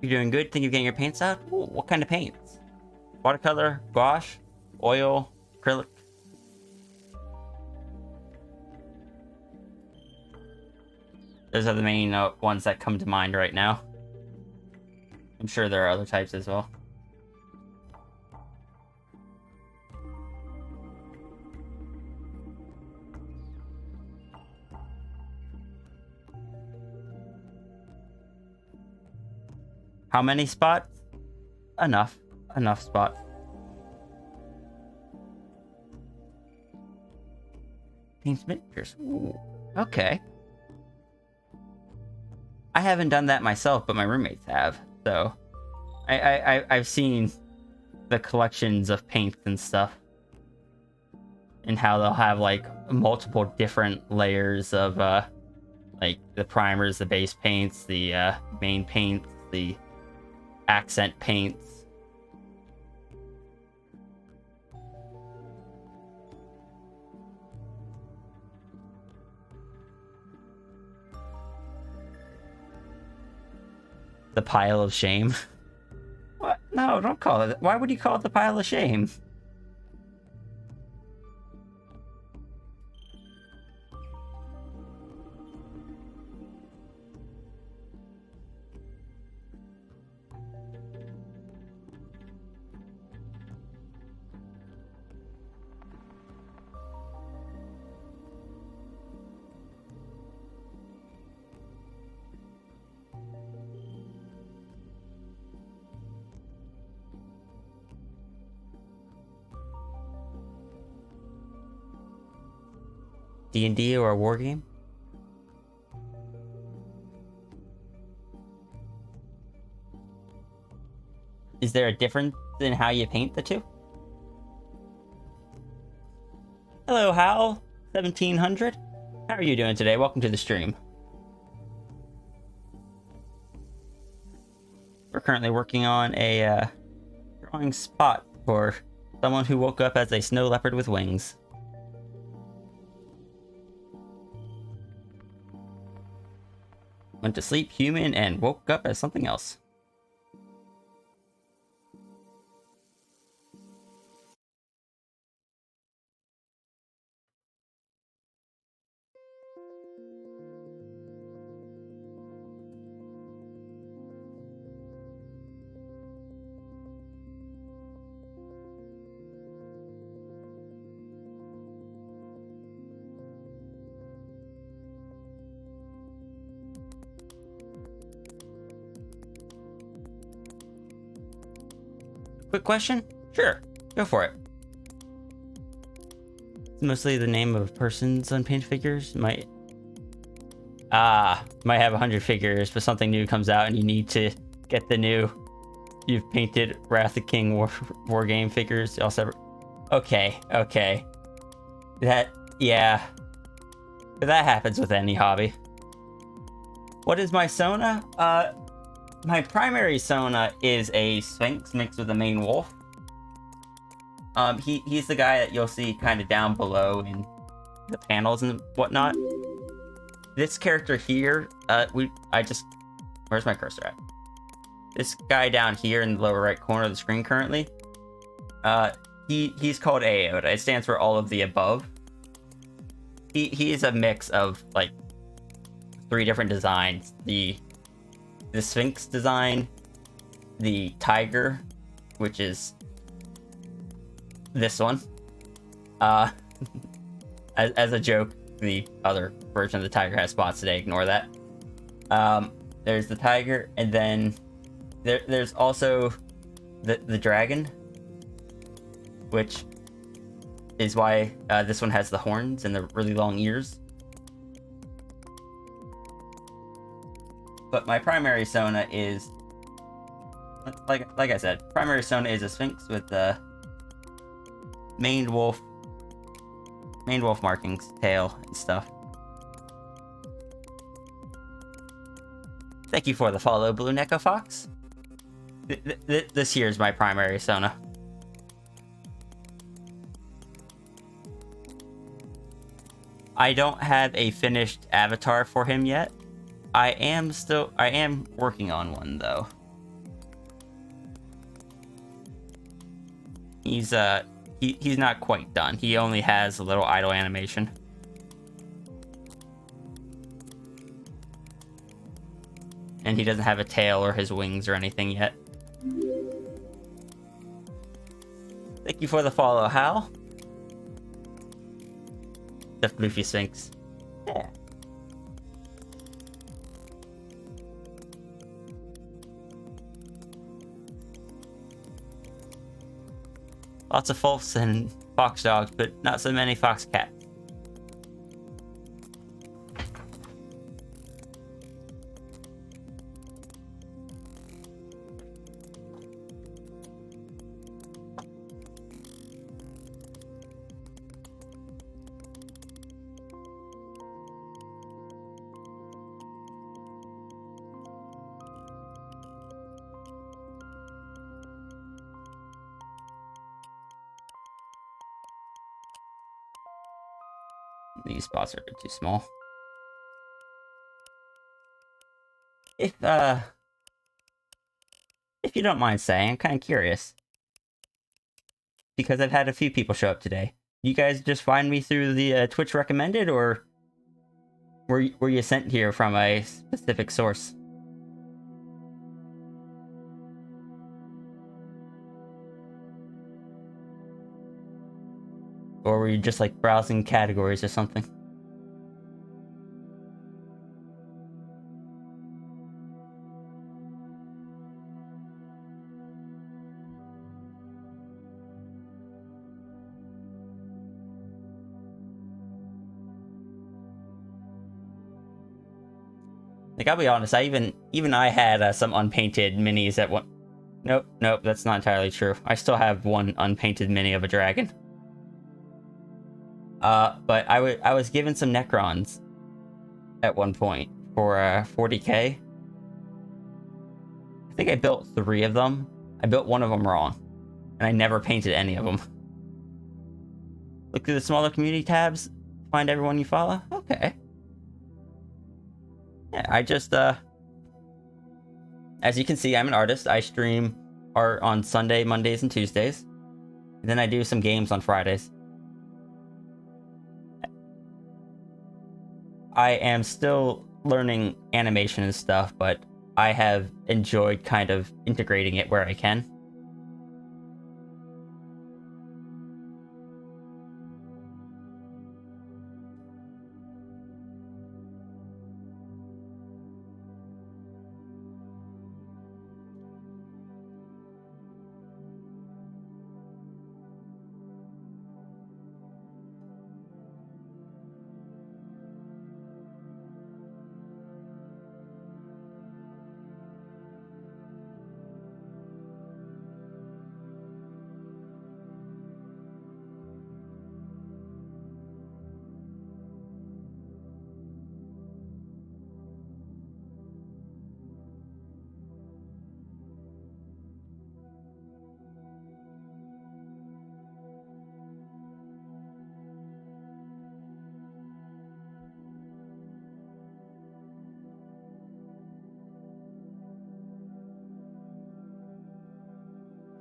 B: You're doing good? Think of getting your paints out? Ooh, what kind of paints? Watercolor, gouache, oil, acrylic? Those are the main ones that come to mind right now. I'm sure there are other types as well. How many spots? Enough. Enough spots. Paint miniatures. Ooh, okay. I haven't done that myself, but my roommates have. So, I've seen the collections of paints and stuff, and how they'll have like multiple different layers of like the primers, the base paints, the main paints, the accent paints. The pile of shame. What? No, don't call it. Why would you call it the pile of shame? D&D or a war game? Is there a difference in how you paint the two? Hello, Hal. 1700. How are you doing today? Welcome to the stream. We're currently working on a drawing spot for someone who woke up as a snow leopard with wings. Went to sleep human and woke up as something else. Quick question? Sure, go for it. It's mostly the name of persons on paint figures. Might have 100 figures, but something new comes out and you need to get the new. You've painted Wrath of King war game figures. Also, okay. Yeah. But that happens with any hobby. What is my Sona? My primary Sona is a Sphinx mixed with a main wolf. He's the guy that you'll see kind of down below in the panels and whatnot. This character here, where's my cursor at? This guy down here in the lower right corner of the screen currently, he's called Aoda. It stands for all of the above. He is a mix of like 3 different designs. The Sphinx design, the tiger, which is this one. As a joke, the other version of the tiger has spots today. Ignore that. There's the tiger, and then there's also the dragon, which is why this one has the horns and the really long ears. But my primary Sona is like I said, primary Sona is a Sphinx with the maned wolf markings, tail, and stuff. Thank you for the follow, Blue Neko Fox. This here is my primary Sona. I don't have a finished avatar for him yet. I am working on one though. He's not quite done. He only has a little idle animation. And he doesn't have a tail or his wings or anything yet. Thank you for the follow, Hal. The Floofy Sphinx. Yeah. Lots of wolves and fox dogs, but not so many fox cats. These spots are too small. If you don't mind saying, I'm kind of curious. Because I've had a few people show up today. You guys just find me through the Twitch recommended, or were you sent here from a specific source? Or were you just like browsing categories or something? Like, I'll be honest, even I had some unpainted minis at one. Nope, that's not entirely true. I still have one unpainted mini of a dragon. But I was given some Necrons at one point for 40k. I think I built 3 of them. I built one of them wrong, and I never painted any of them. Look through the smaller community tabs, find everyone you follow. Okay. Yeah, I just as you can see, I'm an artist. I stream art on Sunday, Mondays, and Tuesdays. And then I do some games on Fridays. I am still learning animation and stuff, but I have enjoyed kind of integrating it where I can.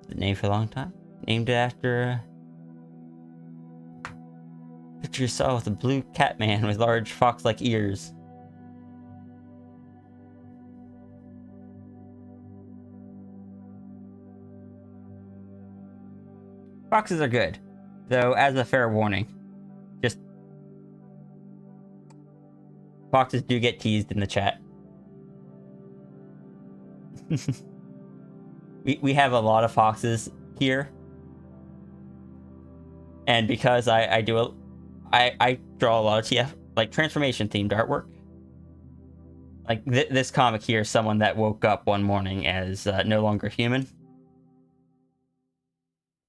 B: The name for a long time. Named it after picture yourself with a blue cat man with large fox-like ears. Foxes are good, though, as a fair warning. Just foxes do get teased in the chat. We have a lot of foxes here, and because I draw a lot of TF, like, transformation themed artwork. Like this comic here, someone that woke up one morning as no longer human.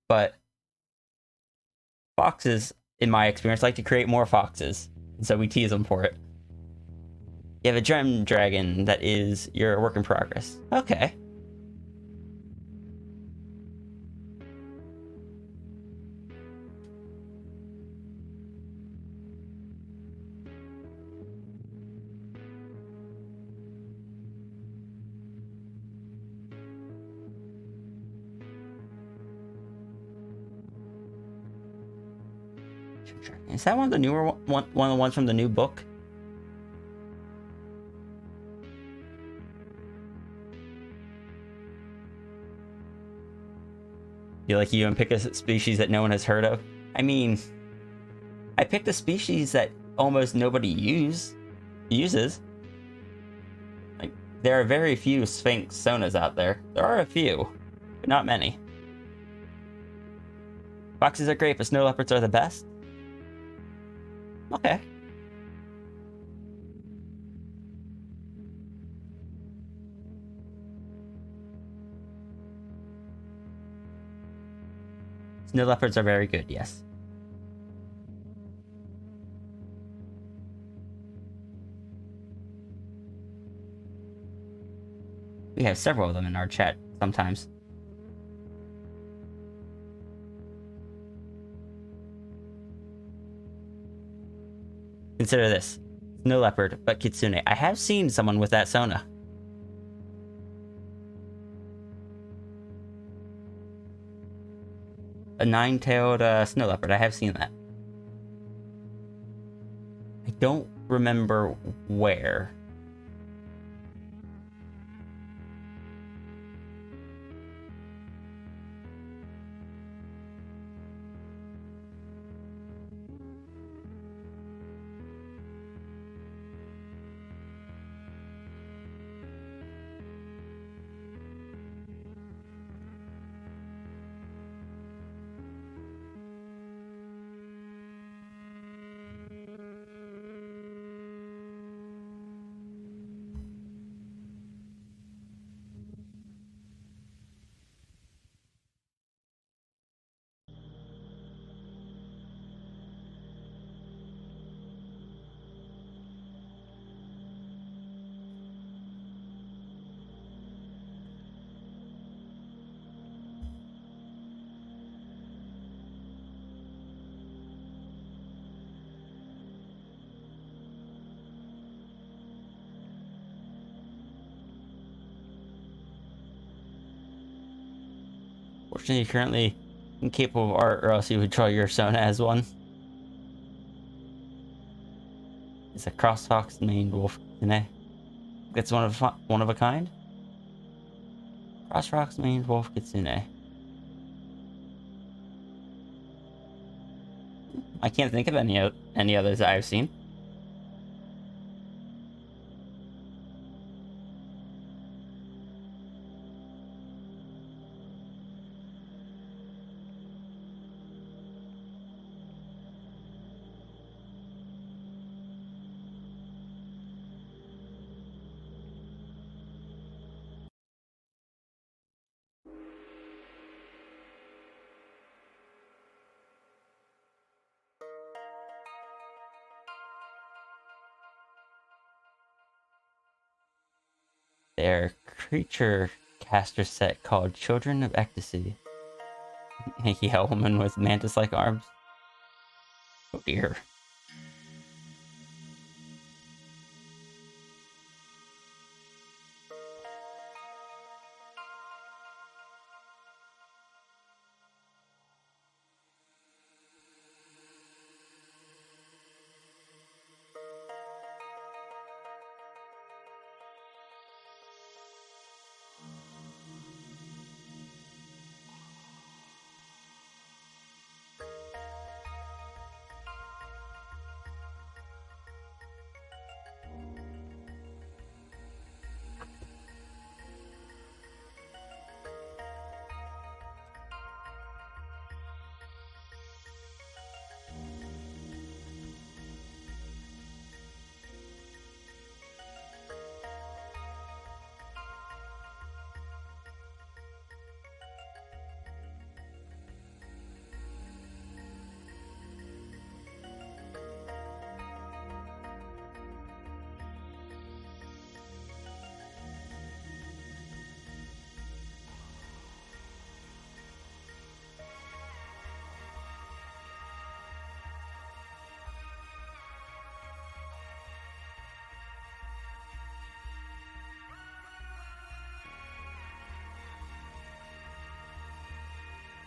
B: But foxes, in my experience, like to create more foxes, and so we tease them for it. You have a gem dragon that is your work in progress. Okay. Is that one of the newer one of the ones from the new book? You like you and pick a species that no one has heard of? I mean, I picked a species that almost nobody uses. Like, there are very few Sphinx Sonas out there. There are a few, but not many. Foxes are great, but snow leopards are the best? Okay. Snow leopards are very good, yes. We have several of them in our chat sometimes. Consider this. Snow leopard, but kitsune. I have seen someone with that Sona. A nine-tailed snow leopard. I have seen that. I don't remember where. Fortunately, you're currently incapable of art, or else you would draw your Sona as one. It's a crossfox maned wolf kitsune. That's one of a kind. Crossfox maned wolf kitsune. I can't think of any others that I've seen. Their creature caster set called Children of Ecstasy. Making a woman with mantis-like arms. Oh dear.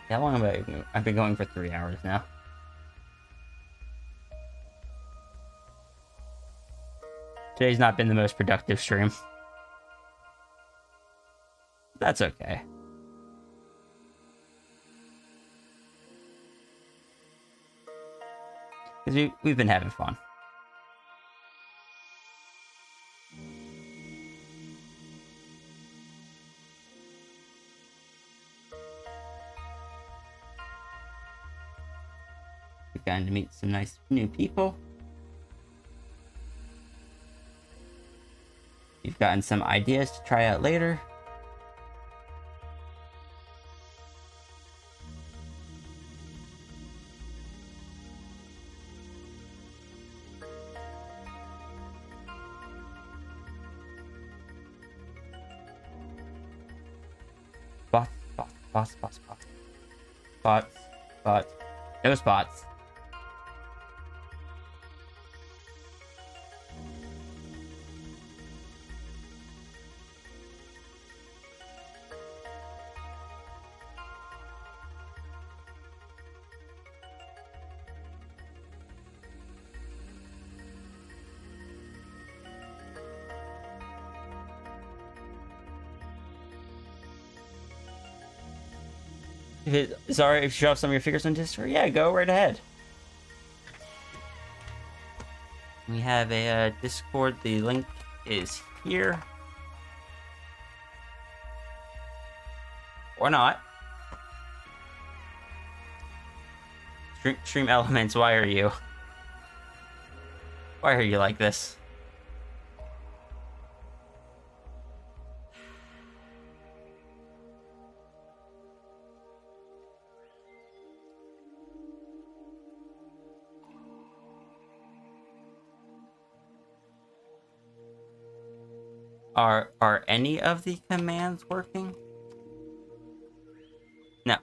B: How long have I been? I've been going for 3 hours now. Today's not been the most productive stream. That's okay. Because we've been having fun. We've gotten to meet some nice new people. You've gotten some ideas to try out later. Bots. No spots. Sorry, if you show off some of your figures on Discord, yeah, go right ahead. We have a Discord. The link is here. Or not. Stream Elements, why are you? Why are you like this? Are any of the commands working? No.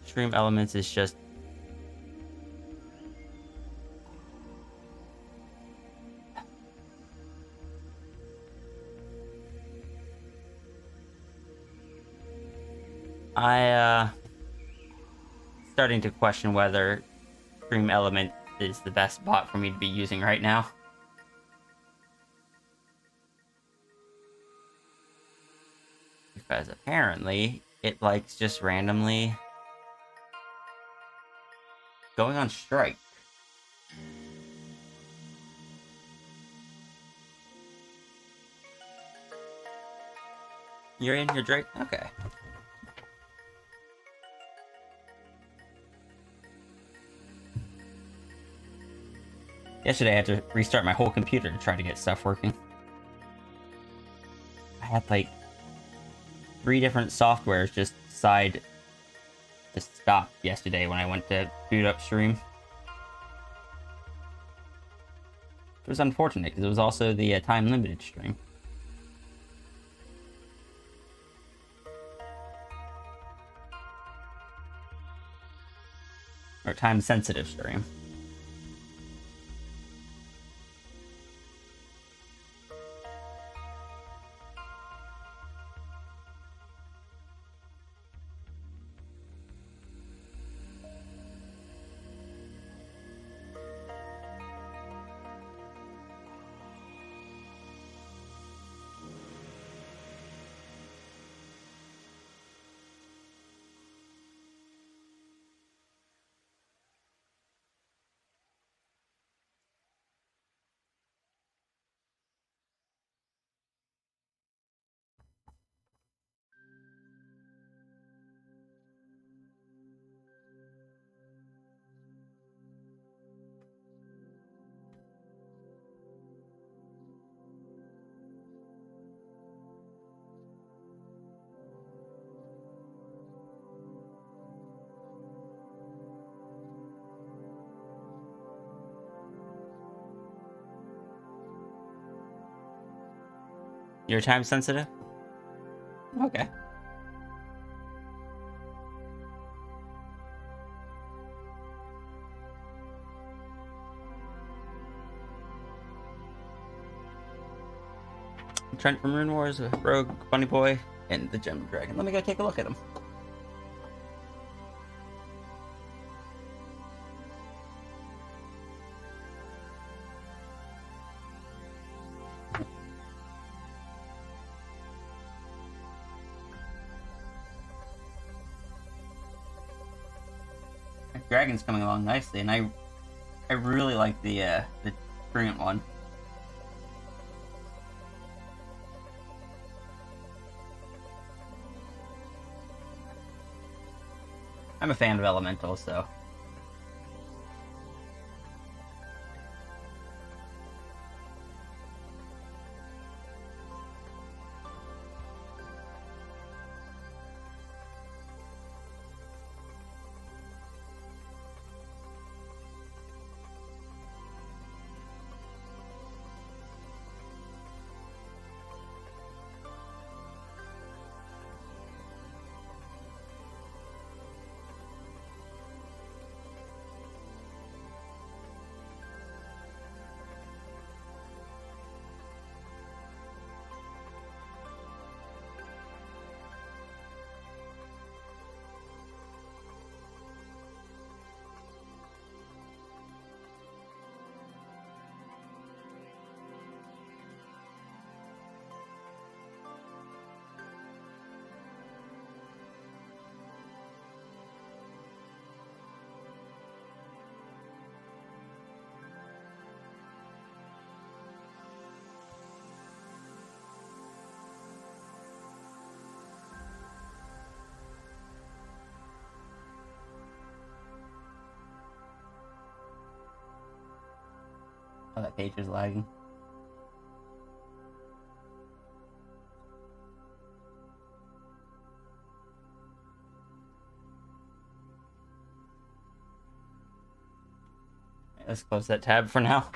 B: Stream Elements is just starting to question whether Stream Element is the best bot for me to be using right now. Because apparently it likes just randomly going on strike. You're in here, Drake? Okay. Yesterday I had to restart my whole computer to try to get stuff working. I had like 3 different softwares just decide to stop yesterday when I went to boot up stream. It was unfortunate because it was also the time-limited stream. Or time-sensitive stream. You're time sensitive? Okay. Trent from Rune Wars, Rogue, Bunny Boy, and the Gem Dragon. Let me go take a look at him. Dragon's coming along nicely, and I really like the Treant one. I'm a fan of Elemental, so. Oh, that page is lagging. Let's close that tab for now.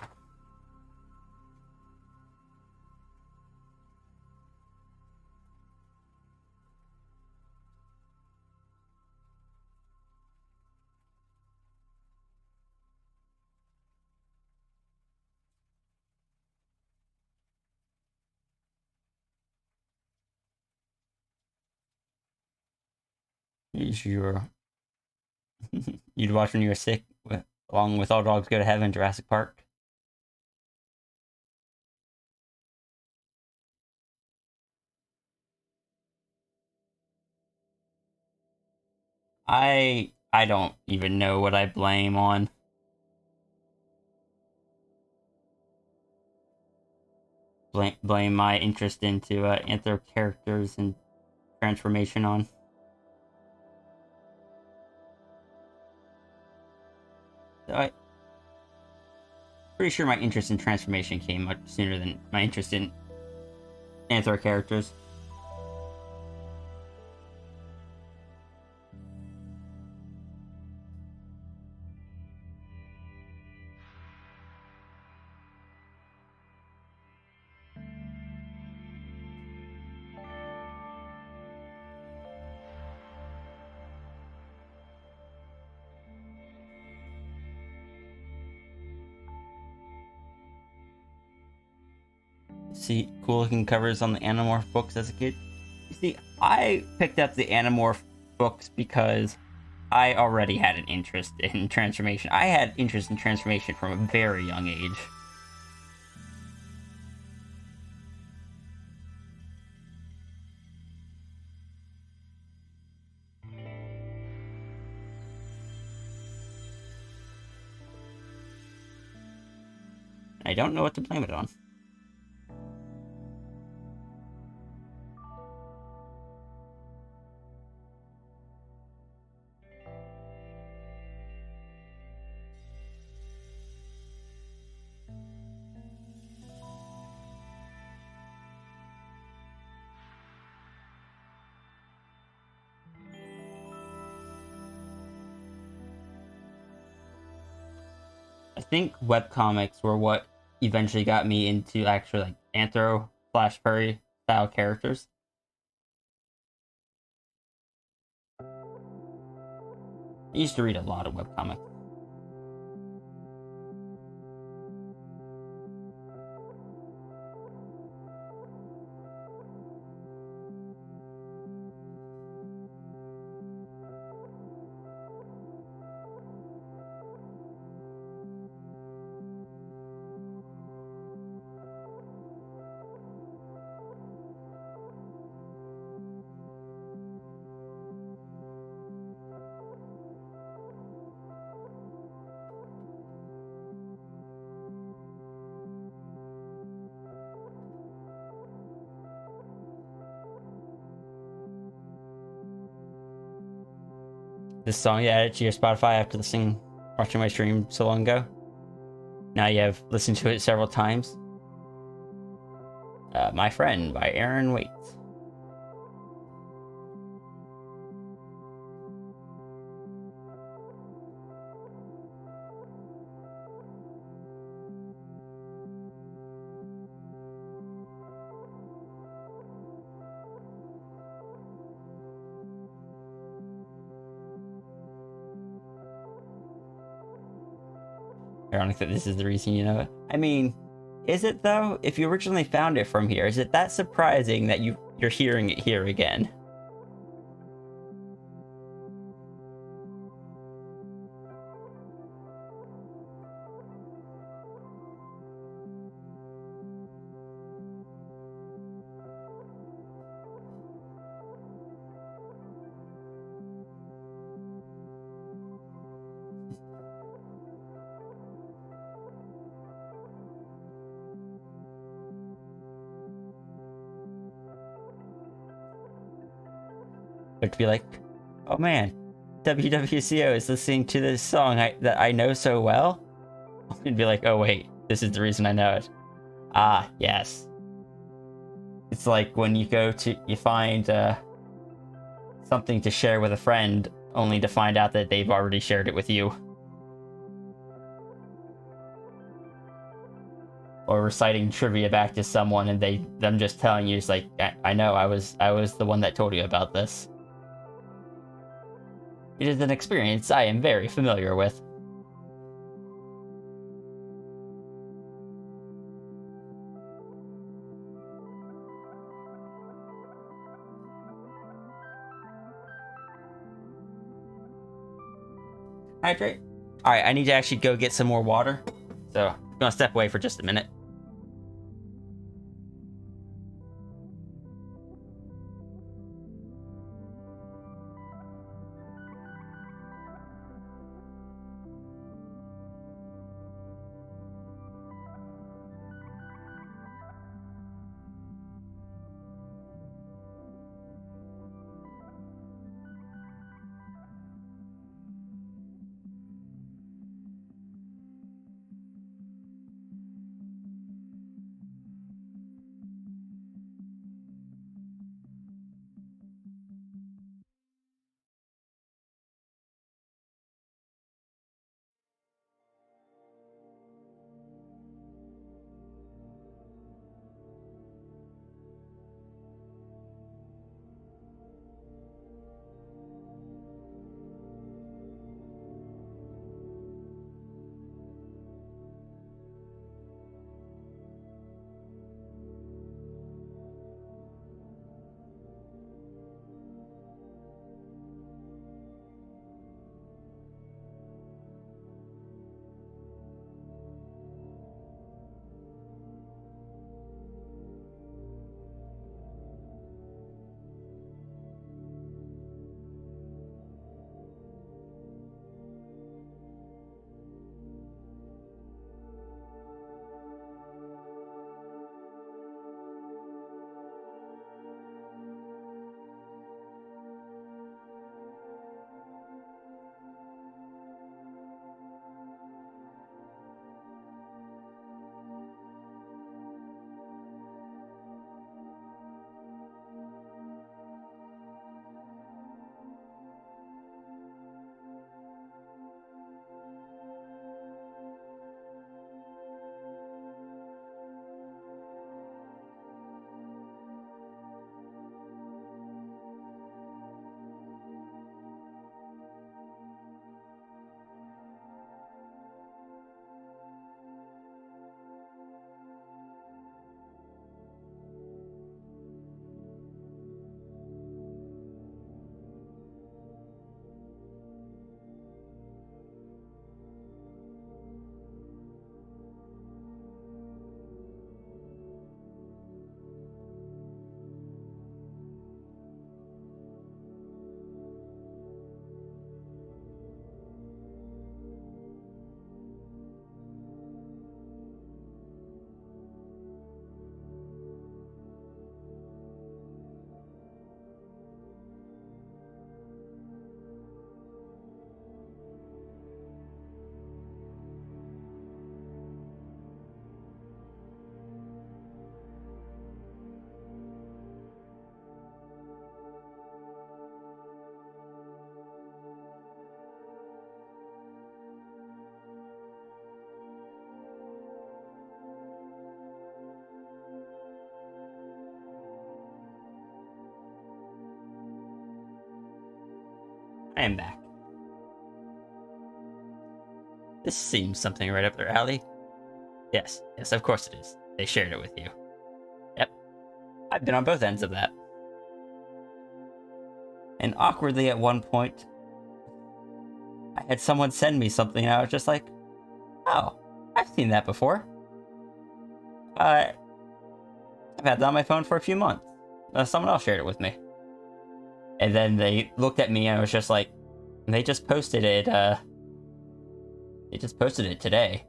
B: You'd watch when you were sick, along with All Dogs Go to Heaven, Jurassic Park. I don't even know what I blame on. Blame my interest into Anthro characters and transformation on. So I pretty sure my interest in transformation came much sooner than my interest in Anthro characters. See cool looking covers on the Animorph books as a kid. You see, I picked up the Animorph books because I already had an interest in transformation. I had interest in transformation from a very young age. I don't know what to blame it on. I think webcomics were what eventually got me into actually like Anthro Flash Furry style characters. I used to read a lot of webcomics. this song you added to your Spotify after watching my stream so long ago. Now you have listened to it several times. My Friend by Aaron Waits. Ironic that this is the reason you know it. I mean, is it though? If you originally found it from here, is it that surprising that you're hearing it here again? But to be like, oh man, WWCO is listening to this song that I know so well? And be like, oh wait, this is the reason I know it. Ah, yes. It's like when you find something to share with a friend, only to find out that they've already shared it with you. Or reciting trivia back to someone and them just telling you, it's like, I know, I was the one that told you about this. It is an experience I am very familiar with. Hydrate. Alright, I need to actually go get some more water. So, I'm gonna step away for just a minute. I am back. This seems something right up their alley. Yes, of course it is. They shared it with you. Yep. I've been on both ends of that. And awkwardly at one point, I had someone send me something and I was just like, oh, I've seen that before. I've had that on my phone for a few months. Someone else shared it with me. And then they looked at me and I was just like, they just posted it, today.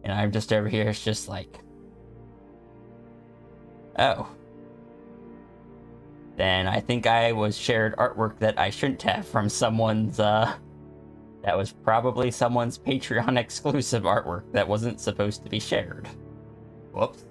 B: And I'm just over here, it's just like, oh. Then I think I was shared artwork that I shouldn't have from someone's, that was probably someone's Patreon exclusive artwork that wasn't supposed to be shared. Whoops.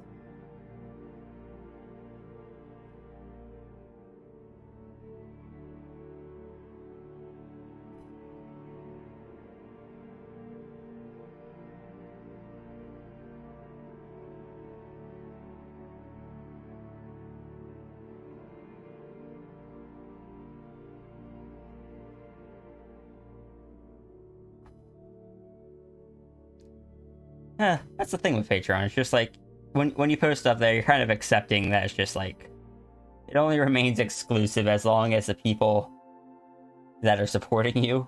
B: That's the thing with Patreon. It's just like when you post stuff there, you're kind of accepting that it's just like it only remains exclusive as long as the people that are supporting you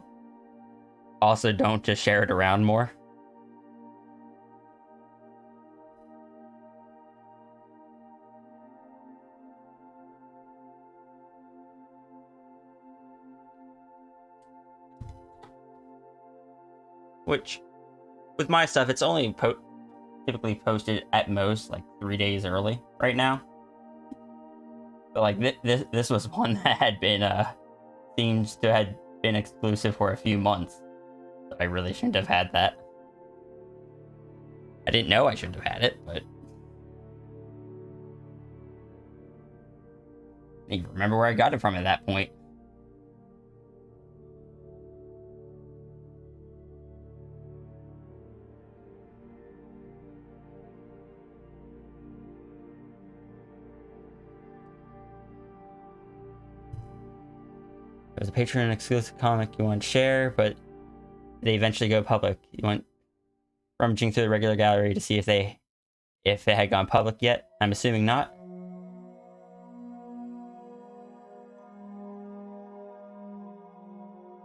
B: also don't just share it around more. Which, with my stuff, it's only typically posted at most like 3 days early right now. But like this was one that had been seems to have been exclusive for a few months. So I really shouldn't have had that. I didn't know I shouldn't have had it, but I don't even remember where I got it from at that point. There's a Patreon exclusive comic you want to share, but they eventually go public. You went rummaging through the regular gallery to see if it had gone public yet. I'm assuming not.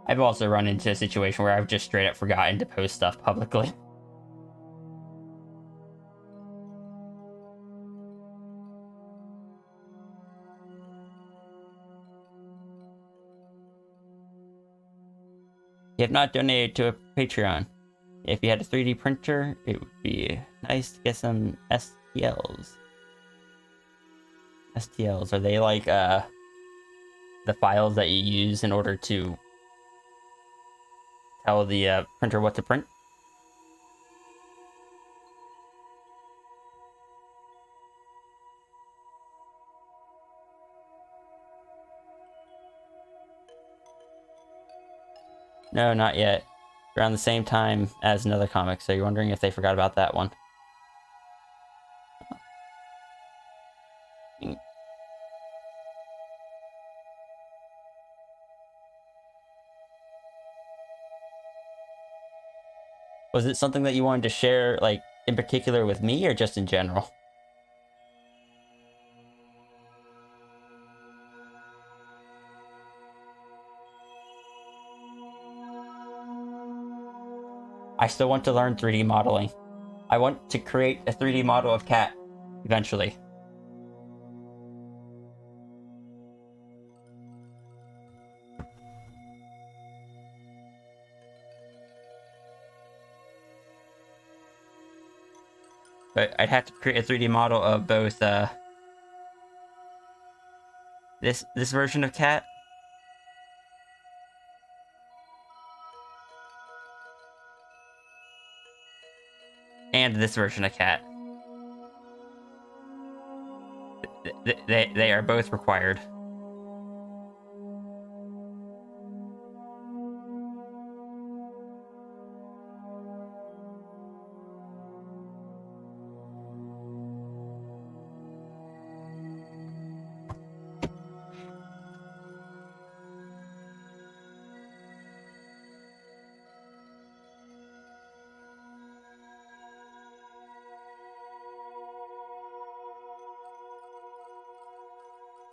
B: I've also run into a situation where I've just straight up forgotten to post stuff publicly. You have not donated to a Patreon. If you had a 3D printer, it would be nice to get some STLs. STLs, are they like the files that you use in order to tell the printer what to print? No, not yet. Around the same time as another comic, so you're wondering if they forgot about that one. Was it something that you wanted to share, like, in particular with me, or just in general? I still want to learn 3D modeling. I want to create a 3D model of Cat, eventually. But I'd have to create a 3D model of both, this version of Cat and this version of Cat. They are both required.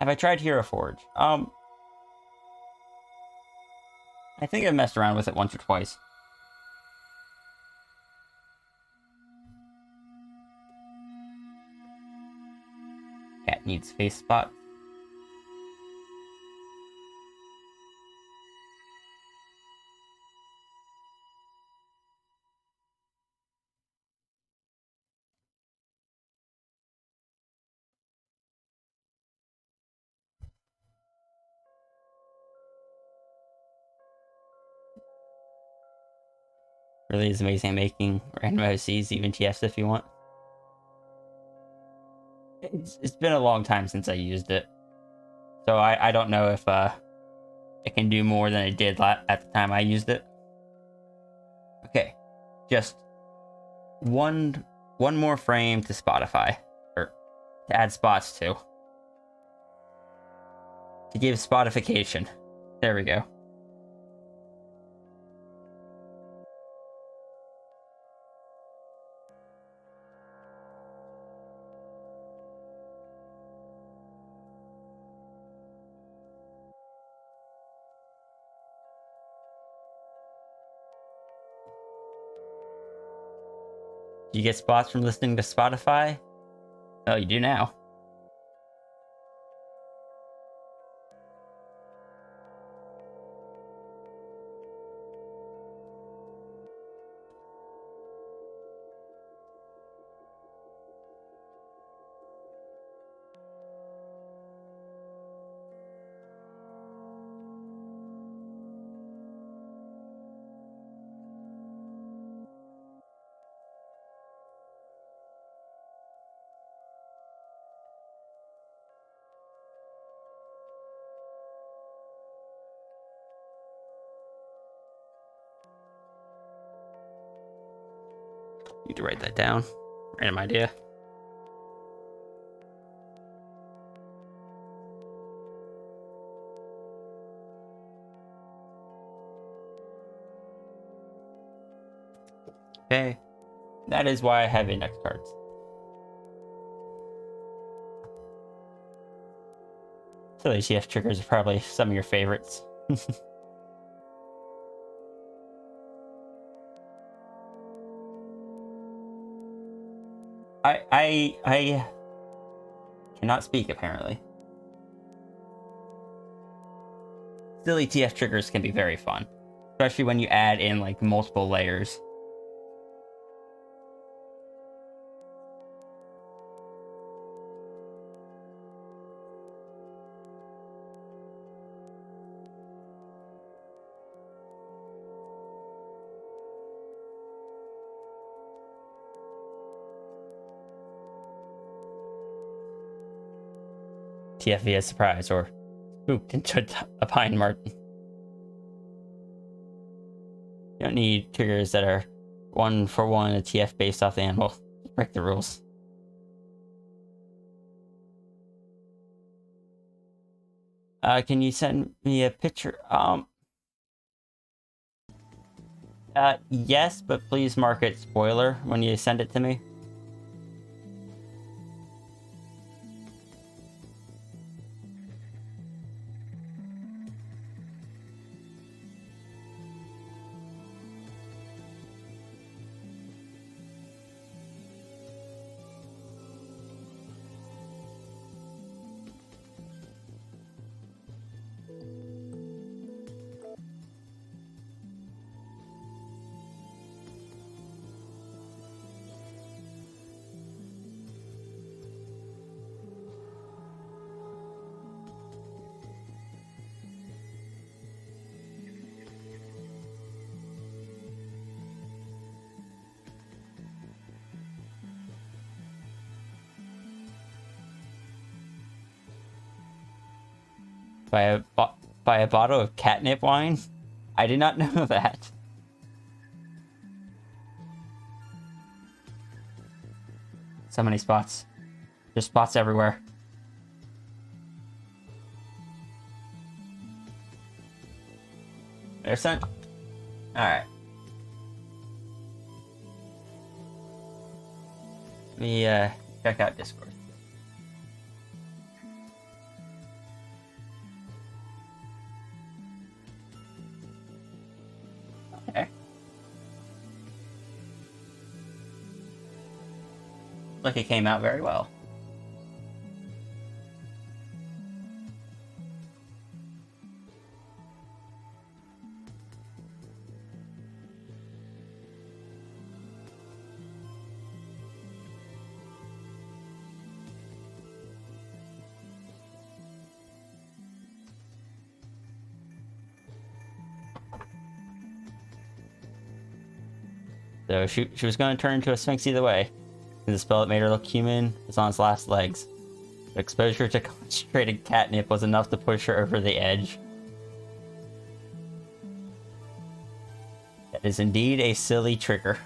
B: Have I tried Hero Forge? I think I've messed around with it once or twice. Cat needs face spots. Really is amazing at making random OCs, even TFs if you want. It's been a long time since I used it. So I don't know if it can do more than it did at the time I used it. Okay. Just one more frame to Spotify. Or to add spots to. To give spotification. There we go. Do you get spots from listening to Spotify? Oh, you do now. Need to write that down. Random idea. Okay. That is why I have index cards. So these TF triggers are probably some of your favorites. I cannot speak apparently. Silly TF triggers can be very fun, especially when you add in like multiple layers. TF via surprise or spooked into a pine marten. You don't need triggers that are 1-for-1 a TF based off the animal. Just break the rules. Can you send me a picture? Yes, but please mark it spoiler when you send it to me. Buy a bottle of catnip wine? I did not know that. So many spots. There's spots everywhere. There's some. Alright. Let me check out Discord.
A: Like it came out very well. So she was going to turn into a sphinx either way. The spell that made her look human was on its last legs. But exposure to concentrated catnip was enough to push her over the edge. That is indeed a silly trigger.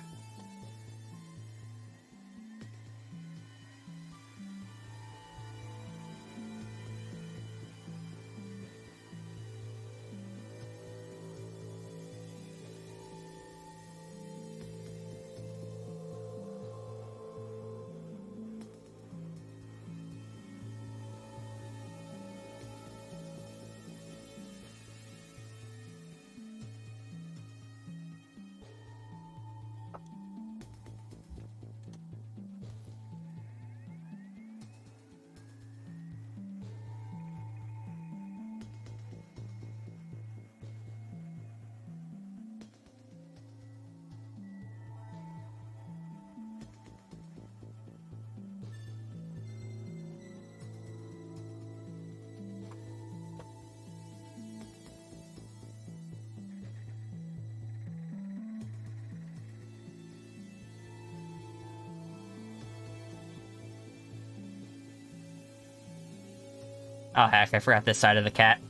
A: Oh heck, I forgot this side of the cat.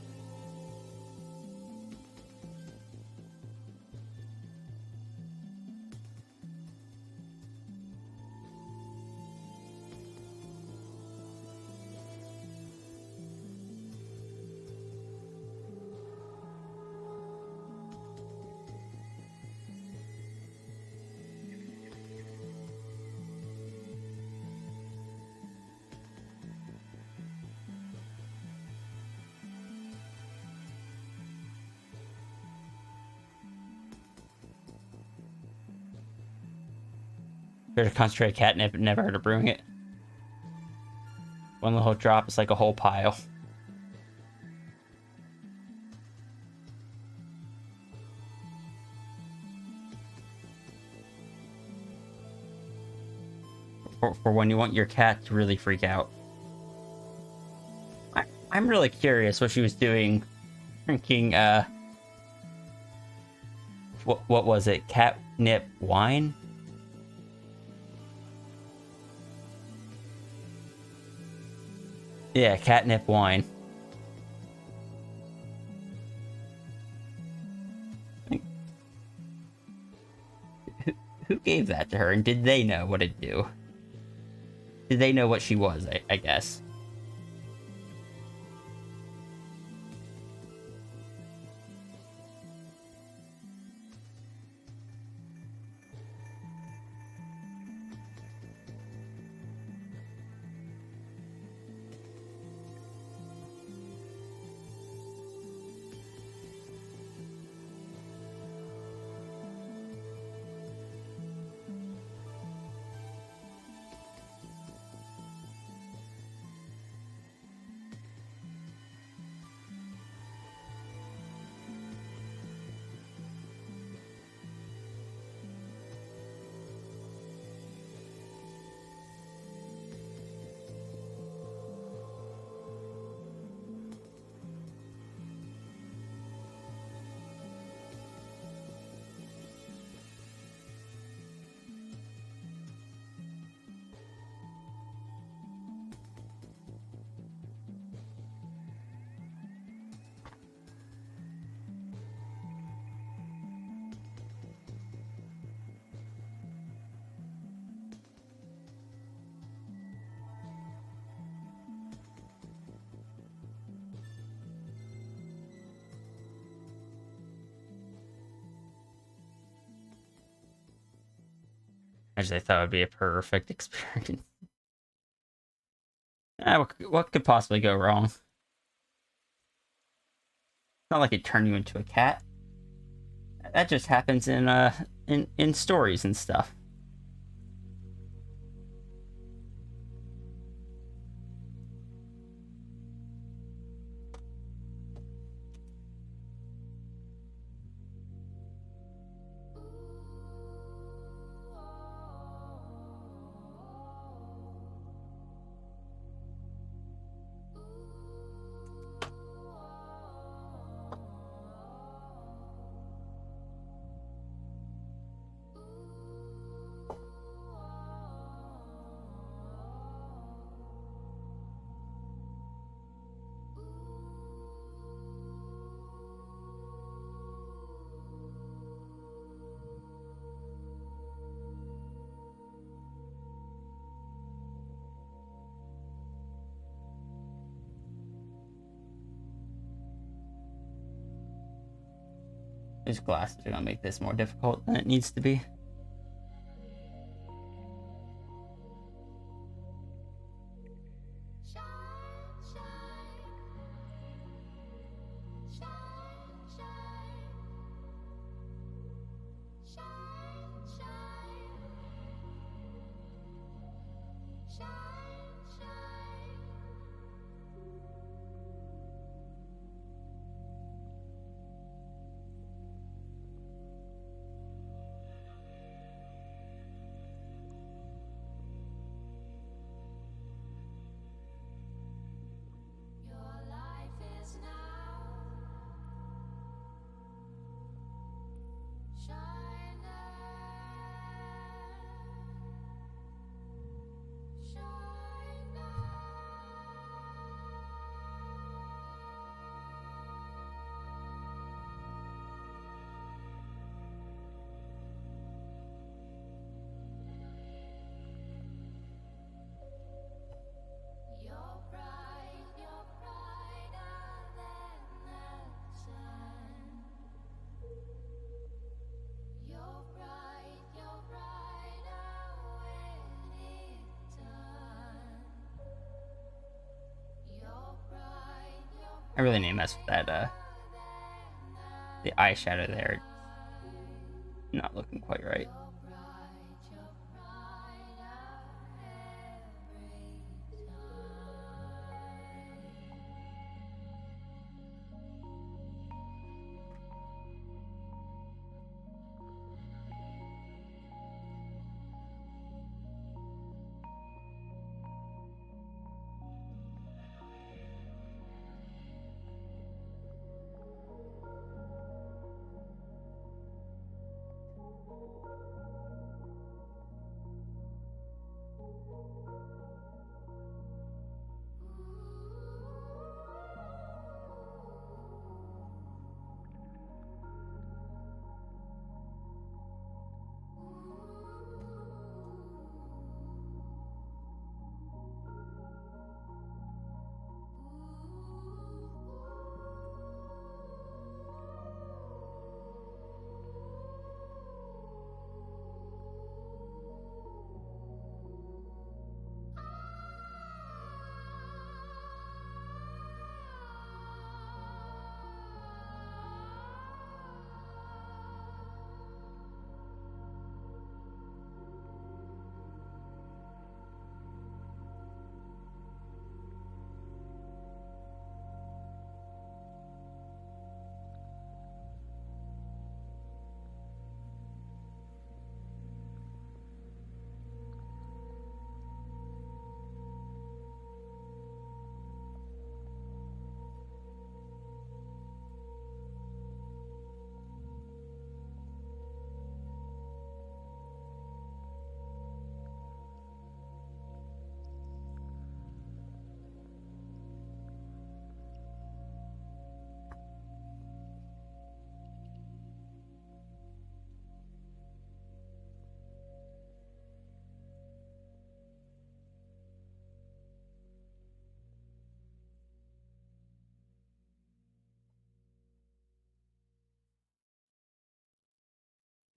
A: There's a concentrated catnip, never heard of brewing it. One little drop is like a whole pile. For when you want your cat to really freak out. I'm really curious what she was doing, drinking, what was it? Catnip wine? Yeah, catnip wine. Who gave that to her, and did they know what it'd do? Did they know what she was, I guess? I thought it would be a perfect experience. What could possibly go wrong? It's not like it turned you into a cat. That just happens in stories and stuff.
B: His glasses are gonna make this more difficult than it needs to be. I really need to mess with that, the eyeshadow there. Not looking quite right.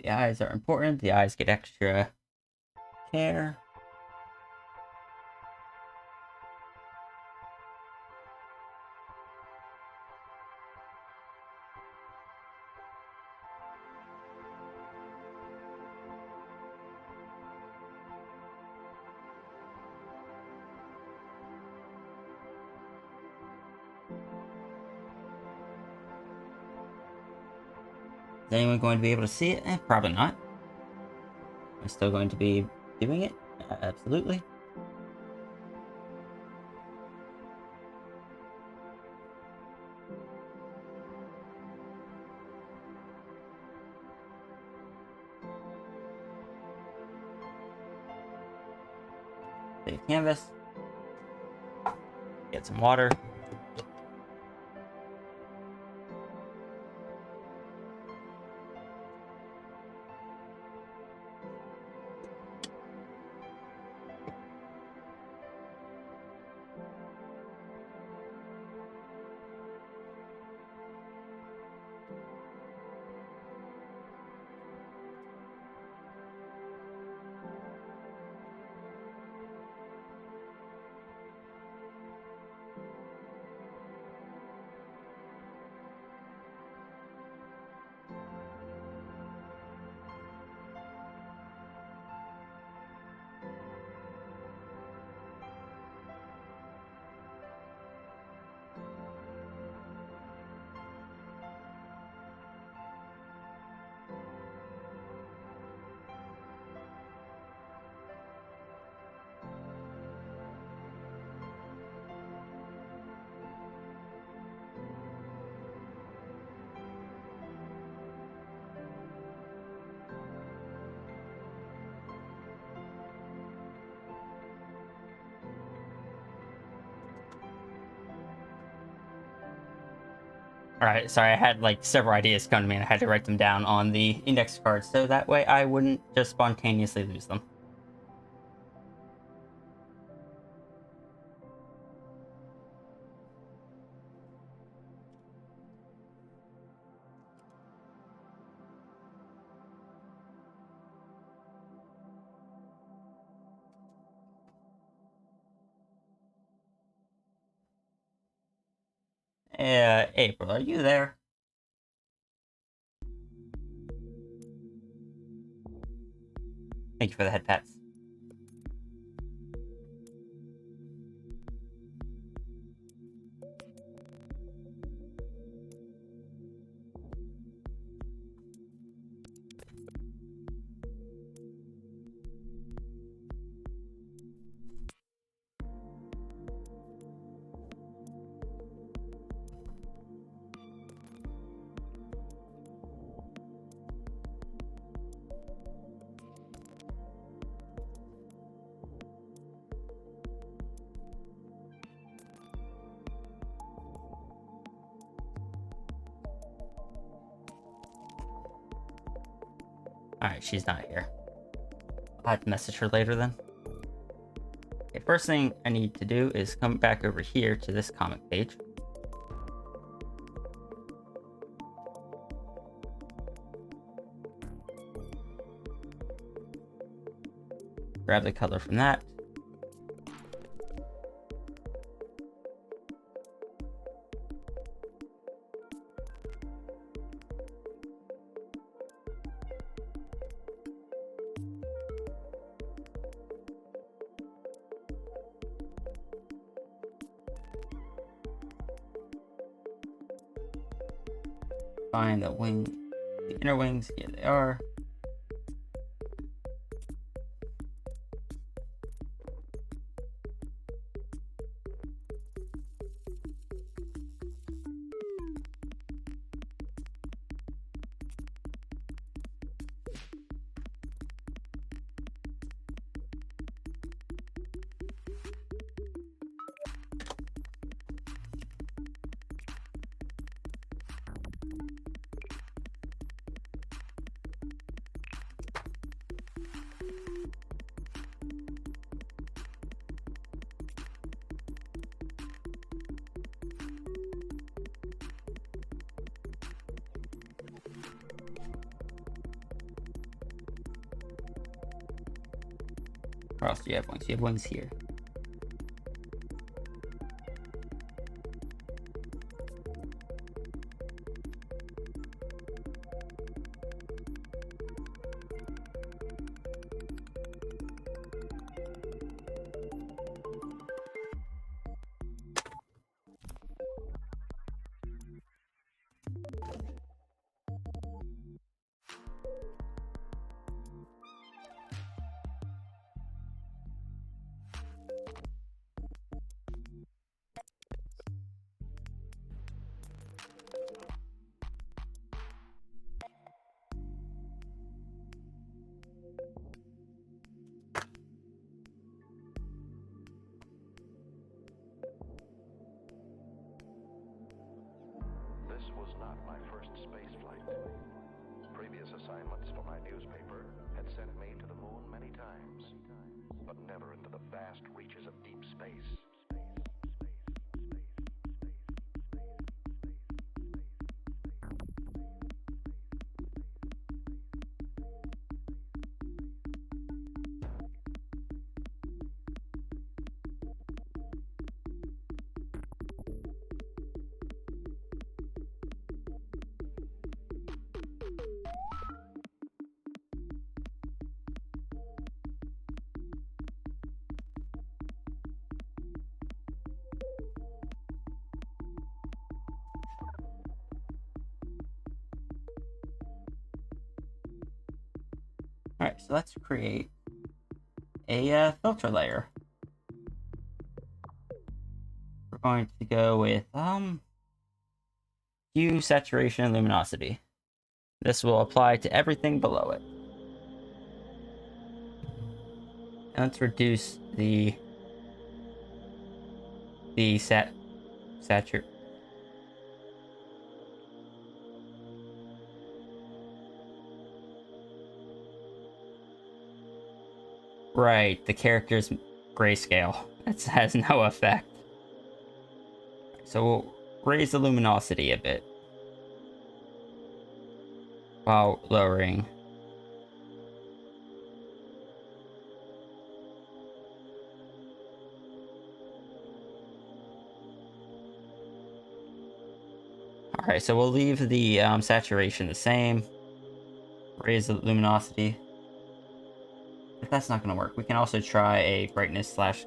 B: The eyes are important. The eyes get extra care. Is anyone going to be able to see it? Probably not. I'm still going to be doing it. Absolutely. Save canvas. Get some water. Alright, sorry, I had like several ideas come to me and I had to write them down on the index card so that way I wouldn't just spontaneously lose them. April, are you there? Thank you for the head pats. Alright, she's not here. I'll have to message her later then. Okay, first thing I need to do is come back over here to this comic page. Grab the color from that. Find the wing, the inner wings. Here they are. Where else do you have wings? You have wings here.
C: This was not my first space flight. Previous assignments for my newspaper had sent me to the moon many times, but never into the vast reaches of deep space.
A: Alright, so let's create a filter layer. We're going to go with hue, saturation, and luminosity. This will apply to everything below it. And let's reduce the
B: Right, the character's grayscale. That has no effect. So we'll raise the luminosity a bit while lowering. Alright, so we'll leave the saturation the same. Raise the luminosity. If that's not going to work, we can also try a brightness slash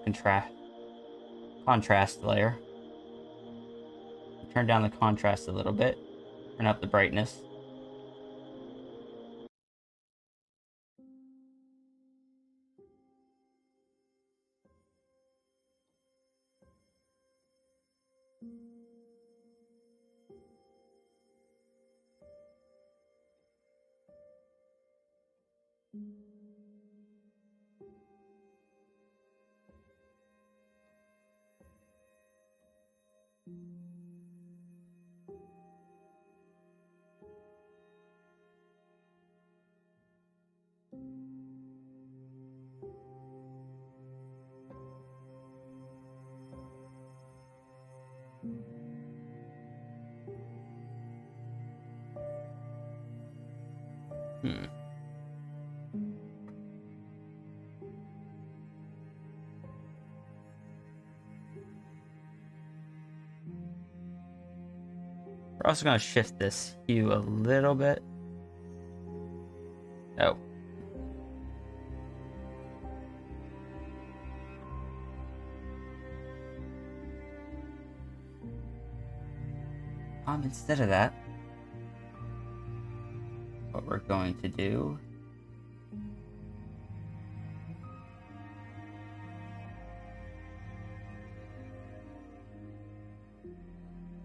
B: contrast layer. Turn down the contrast a little bit. Turn up the brightness. Hmm. We're also going to shift this hue a little bit. Oh. Instead of that, what we're going to do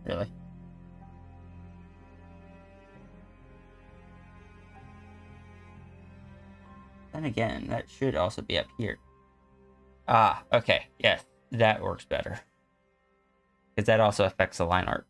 B: really. Then again, that should also be up here. Ah, okay. Yes, that works better. Because that also affects the line art.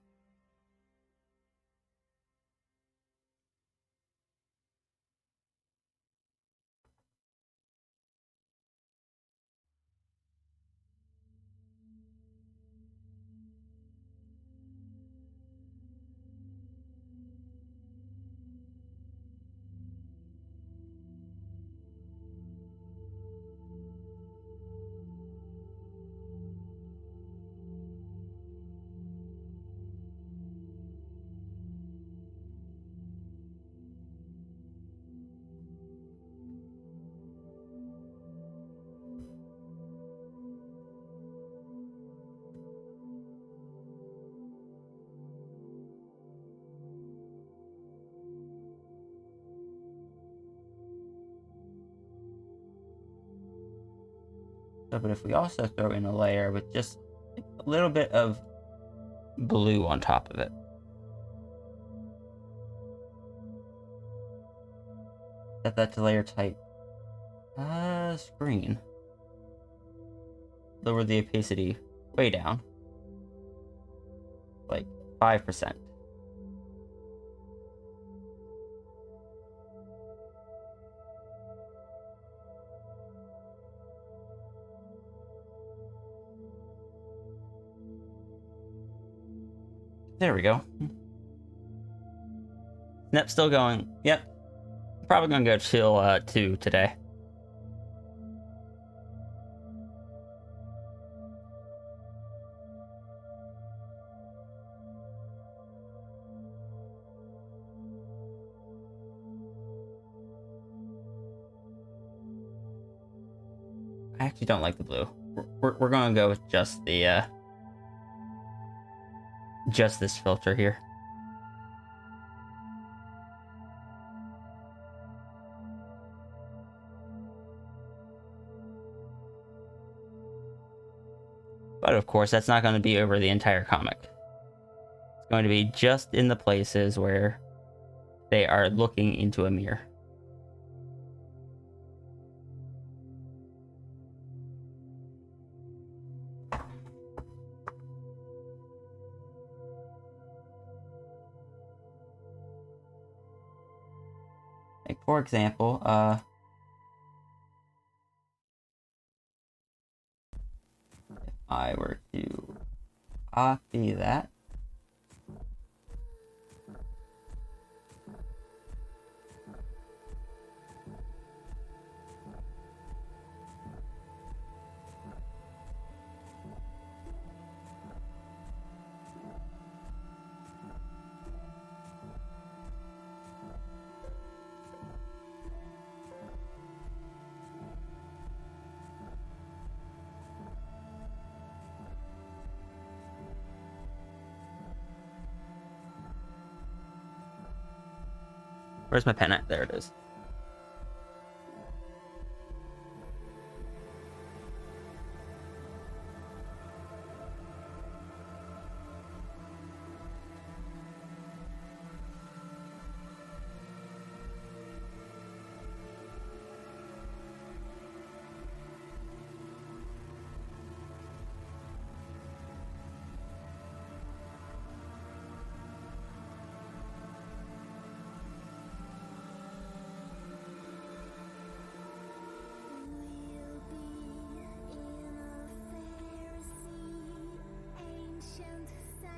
B: So, but if we also throw in a layer with just a little bit of blue on top of it. Set that to layer type. Screen. Lower the opacity way down. Like 5%. There we go. Snap's still going. Yep. Probably gonna go till 2 today. I actually don't like the blue. We're gonna go with just the just this filter here. But of course, that's not going to be over the entire comic. It's going to be just in the places where they are looking into a mirror. Like, for example,
A: I were to copy that.
B: Where's my pen at? There it is.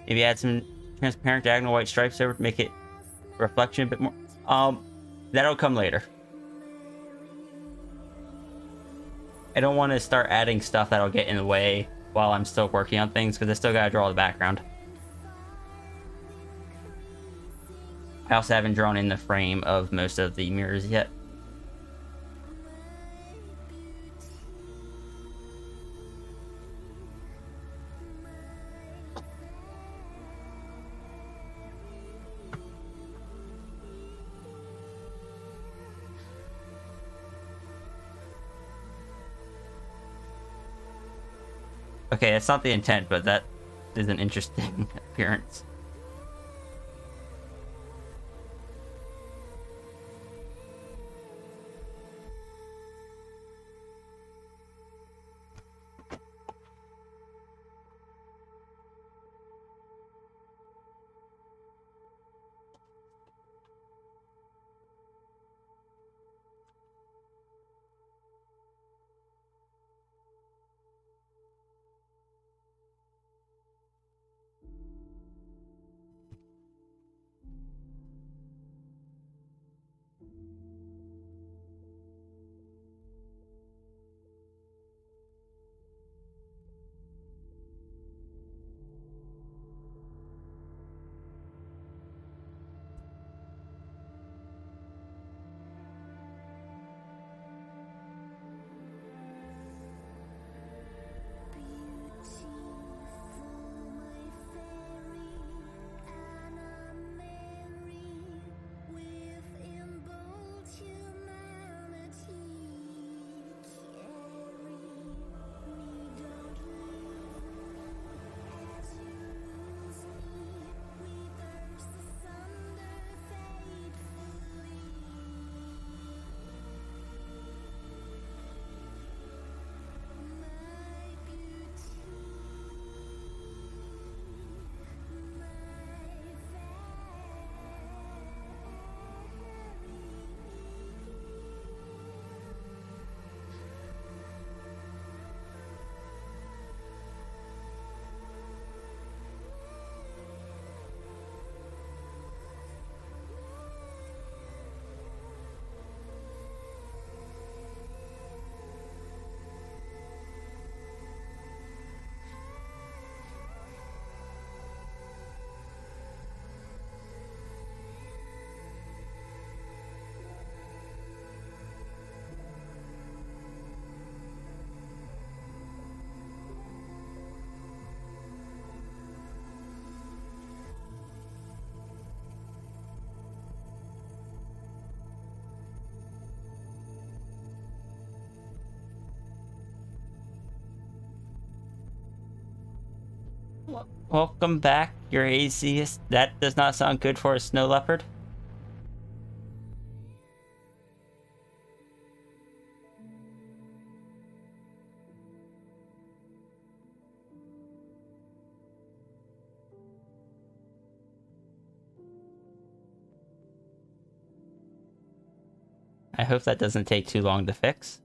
B: Maybe add some transparent diagonal white stripes over to make it reflection a bit more. That'll come later. I don't want to start adding stuff that'll get in the way while I'm still working on things, because I still gotta draw the background. I also haven't drawn in the frame of most of the mirrors yet. Okay, that's not the intent, but that is an interesting appearance. Welcome back, your atheist. That does not sound good for a snow leopard. I hope that doesn't take too long to fix.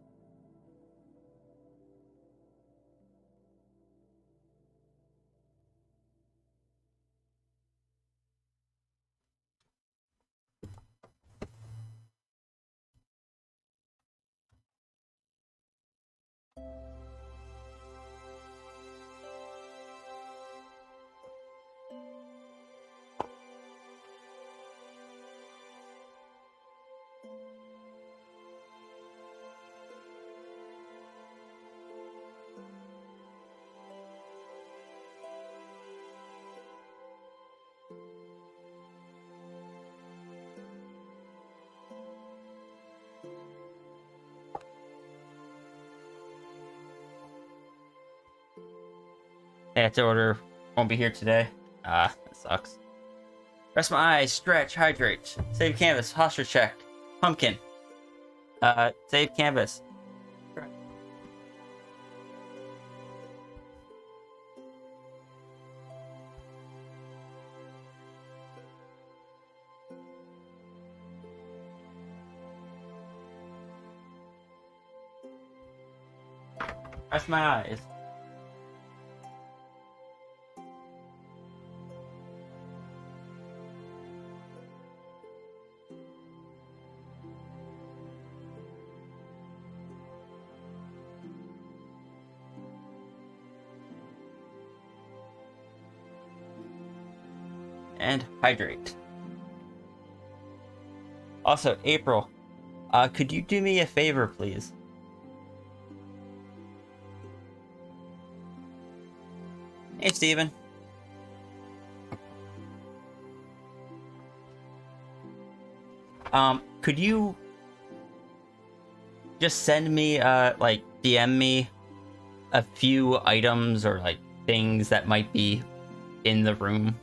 B: I had to order. Won't be here today. Ah, that sucks. Rest my eyes, stretch, hydrate. Save canvas, posture check. Pumpkin. Save canvas. Rest my eyes. And hydrate. Also, April, could you do me a favor, please? Hey, Steven. Could you just send me, like, DM me a few items or, like, things that might be in the room?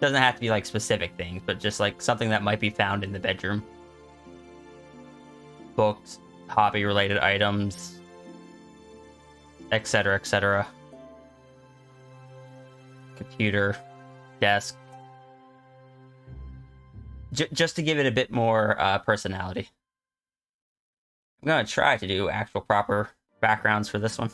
B: Doesn't have to be, like, specific things, but just, like, something that might be found in the bedroom. Books, hobby-related items, etc., etc. Computer, desk. Just to give it a bit more personality. I'm gonna try to do actual proper backgrounds for this one.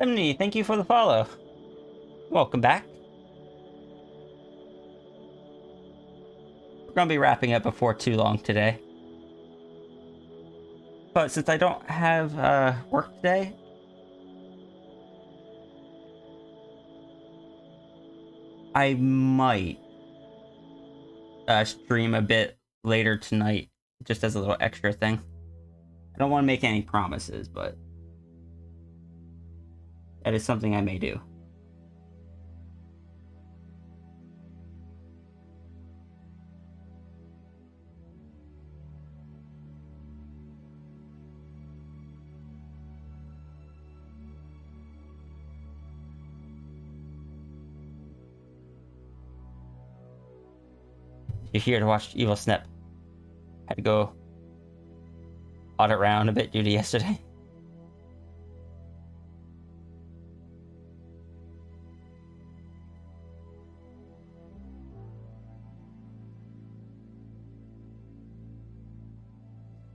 B: Emily, thank you for the follow. Welcome back. We're gonna be wrapping up before too long today. But since I don't have work today, I might stream a bit later tonight, just as a little extra thing. I don't want to make any promises, but that is something I may do. You're here to watch Evil Snip. Had to go audit around a bit due to yesterday.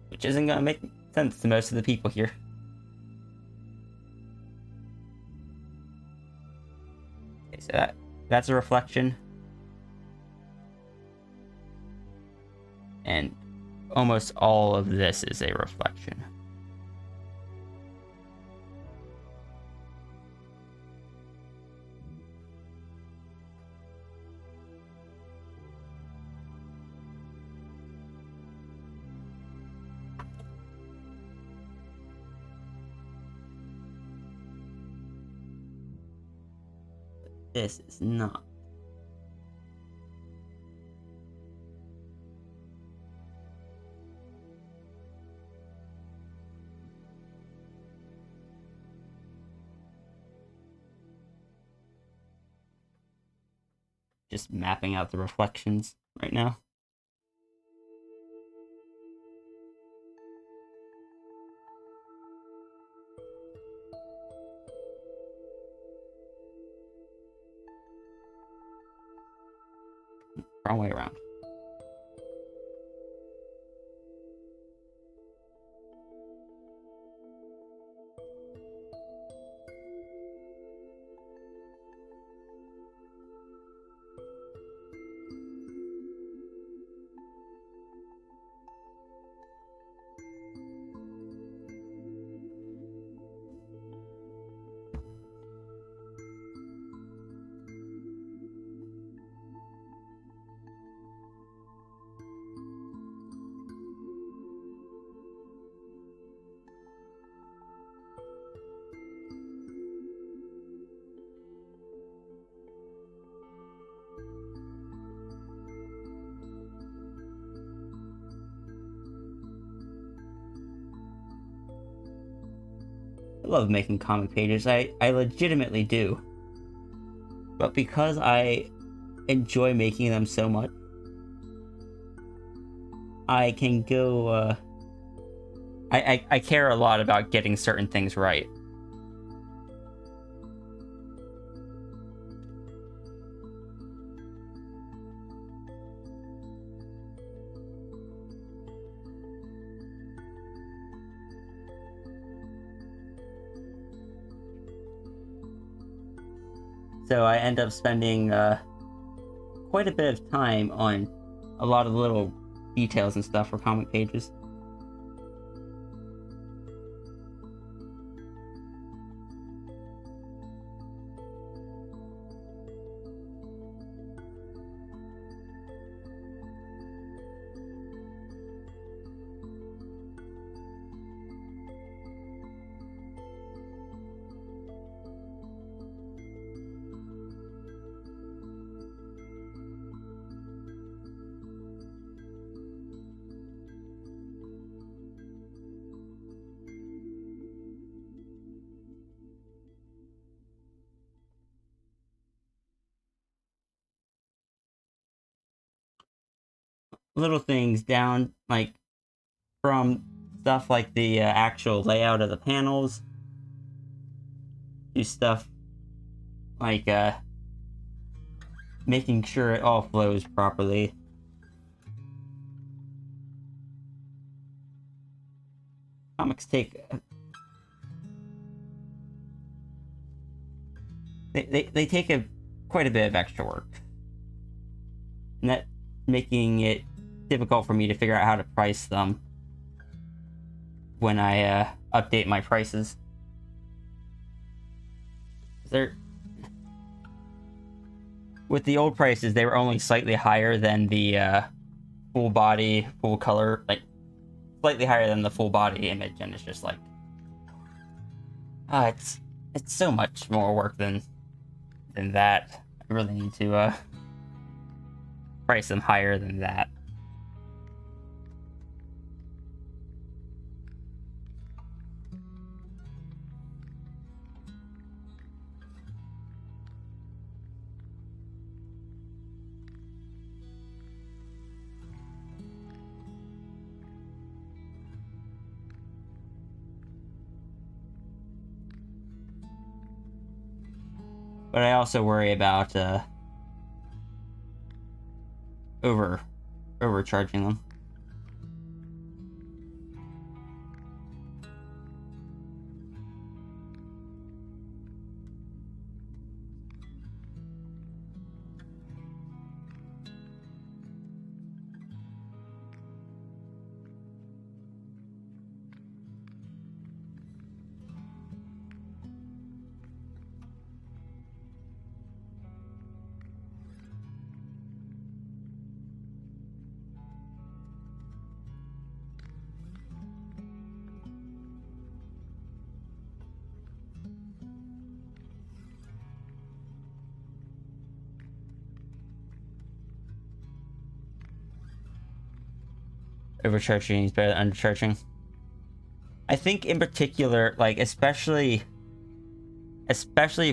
B: Which isn't gonna make sense to most of the people here. Okay, so that's a reflection. And almost all of this is a reflection. This is not. Just mapping out the reflections right now. Wrong way around. I love making comic pages. I legitimately do. But because I enjoy making them so much, I can go, I care a lot about getting certain things right. So I end up spending quite a bit of time on a lot of little details and stuff for comic pages. Little things down, like from stuff like the actual layout of the panels to stuff like making sure it all flows properly. Comics take they take quite a bit of extra work, and that making it difficult for me to figure out how to price them when I update my prices. They're with the old prices, they were only slightly higher than the full body, full color, like slightly higher than the full body image, and it's just like, it's so much more work than that. I really need to price them higher than that. But I also worry about overcharging them. Overcharging is better than undercharging. I think in particular, like especially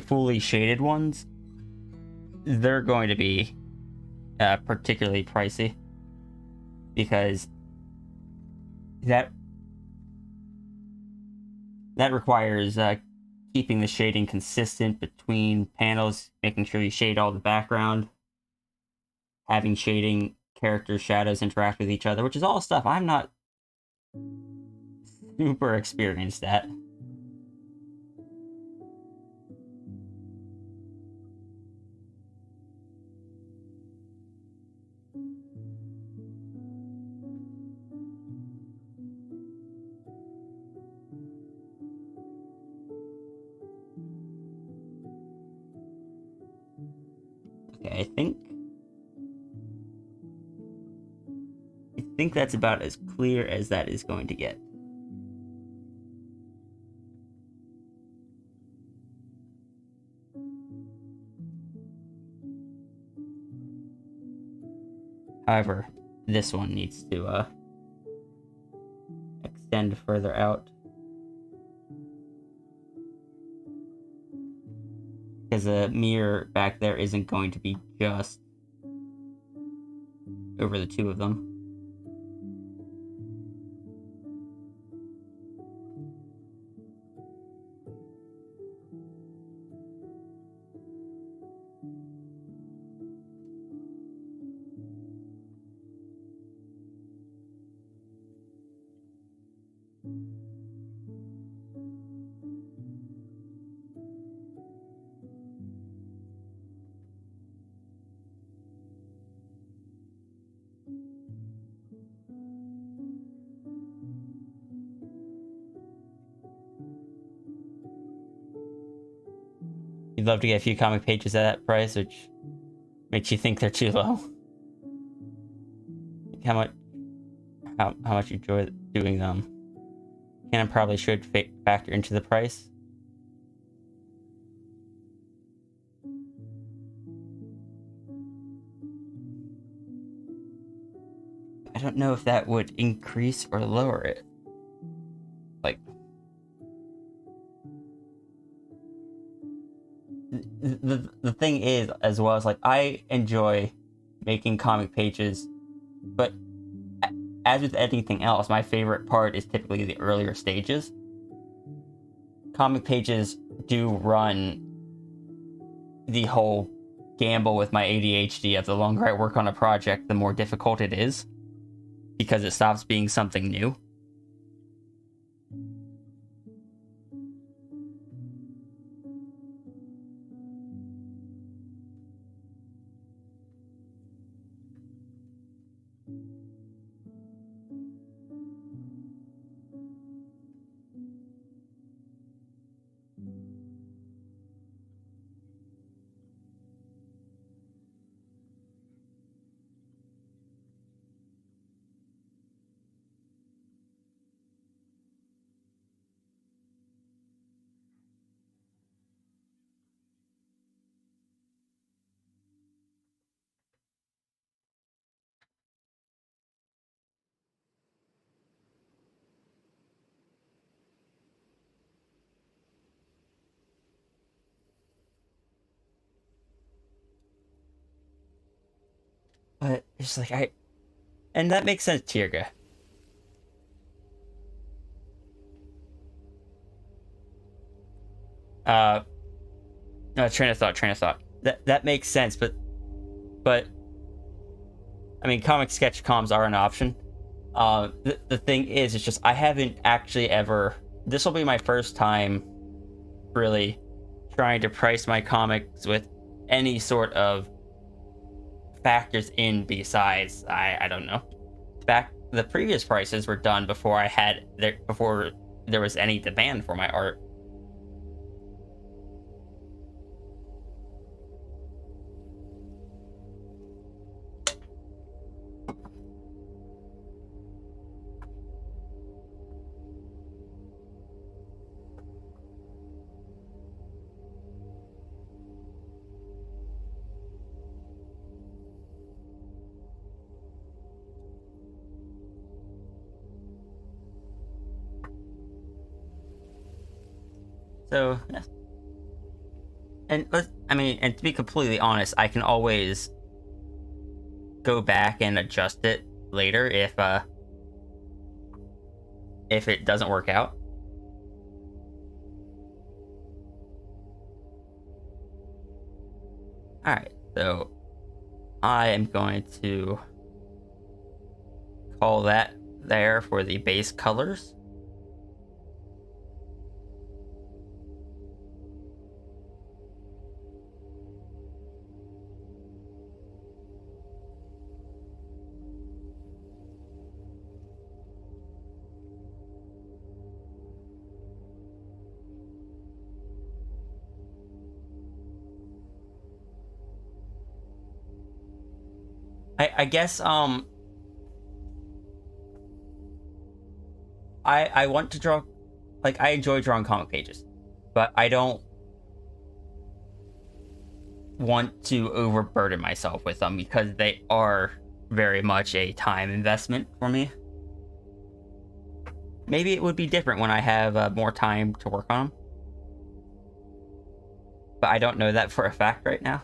B: fully shaded ones, they're going to be particularly pricey because that requires keeping the shading consistent between panels, making sure you shade all the background, having shading characters' shadows interact with each other, which is all stuff I'm not super experienced at. Okay, I think that's about as clear as that is going to get. However, this one needs to extend further out. Because a mirror back there isn't going to be just over the two of them. You'd love to get a few comic pages at that price, which makes you think they're too low. How much you enjoy doing them. Canon probably should factor into the price. I don't know if that would increase or lower it. Like, the thing is, as well as like, I enjoy making comic pages, but as with anything else, my favorite part is typically the earlier stages. Comic pages do run the whole gamble with my ADHD of the longer I work on a project, the more difficult it is, because it stops being something new. But it's like and that makes sense, Tirga. No, train of thought. That makes sense, but I mean, comic sketch comms are an option. The thing is, it's just I haven't actually ever. This will be my first time, really, trying to price my comics with any sort of factors in besides I don't know. Back the previous prices were done before before there was any demand for my art. So, yeah. And to be completely honest, I can always go back and adjust it later if it doesn't work out. All right, so I am going to call that there for the base colors. I guess I want to draw, like, I enjoy drawing comic pages, but I don't want to overburden myself with them because they are very much a time investment for me. Maybe it would be different when I have more time to work on them, but I don't know that for a fact right now.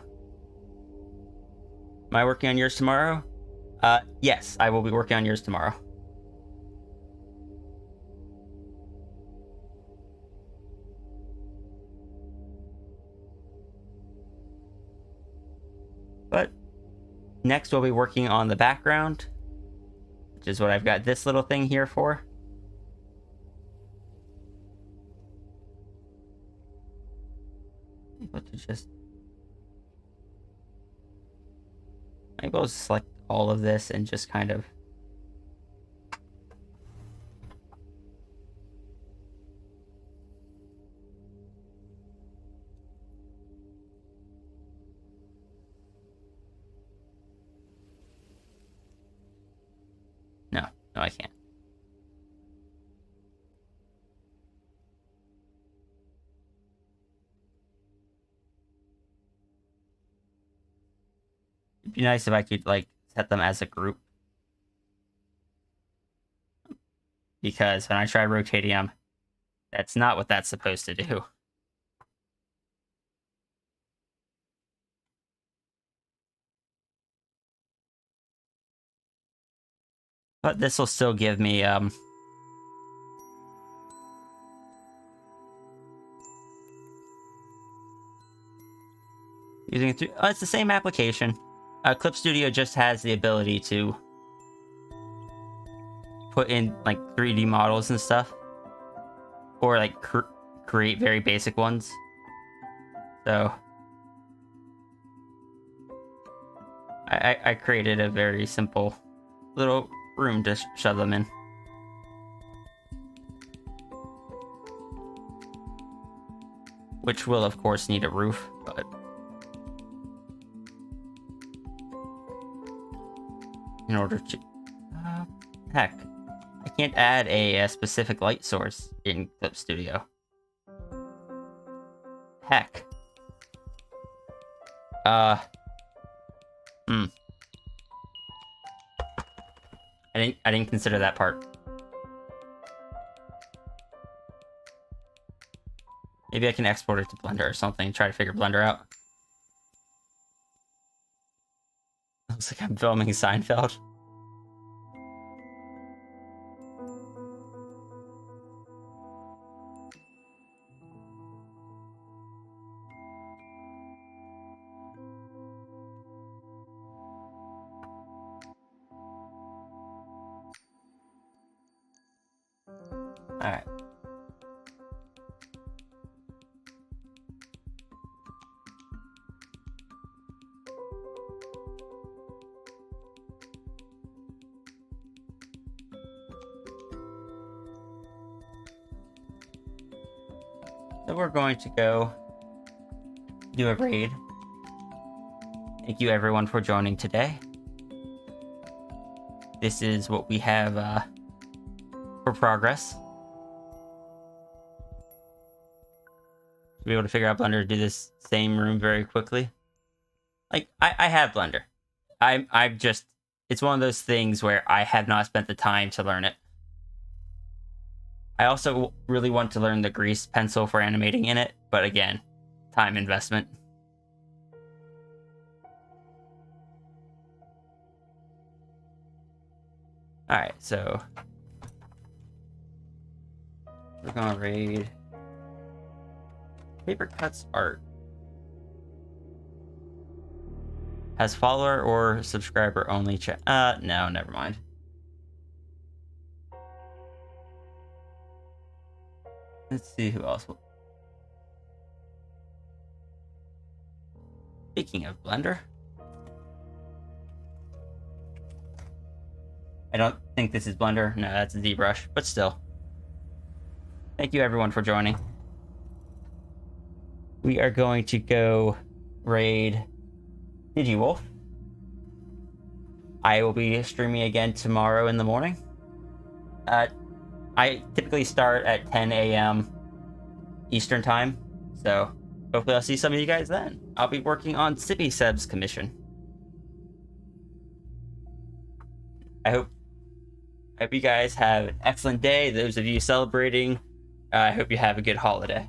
B: Am I working on yours tomorrow? Yes, I will be working on yours tomorrow. But next we'll be working on the background, which is what I've got this little thing here for. Able to just maybe I'll select all of this and just kind of no, I can't. It'd be nice if I could like set them as a group, because when I try rotating them, that's not what that's supposed to do. But this will still give me using it through. Oh, it's the same application. Clip Studio just has the ability to put in like 3D models and stuff, or like create very basic ones. So I created a very simple little room to shove them in. Which will, of course, need a roof, but in order to... heck. I can't add a specific light source in Clip Studio. Heck. I didn't consider that part. Maybe I can export it to Blender or something, try to figure Blender out. Looks like I'm filming Seinfeld.
A: Alright. So we're going to go do a raid. Thank you everyone for joining today. This is what we have for progress. Be able to figure out Blender to do this same room very quickly. Like, I have Blender. I'm just, it's one of those things where I have not spent the time to learn it. I also really want to learn the grease pencil for animating in it, but again, time investment. Alright, so we're gonna raid Paper Cuts Art. Has follower or subscriber only chat. No, never mind. Let's see who else will. Speaking of Blender, I don't think this is Blender. No, that's a ZBrush, but still. Thank you everyone for joining. We are going to go raid DigiWolf. I will be streaming again tomorrow in the morning. I typically start at 10 a.m. Eastern time, so hopefully I'll see some of you guys then. I'll be working on Sippy Seb's commission. I hope you guys have an excellent day. Those of you celebrating, I hope you have a good holiday.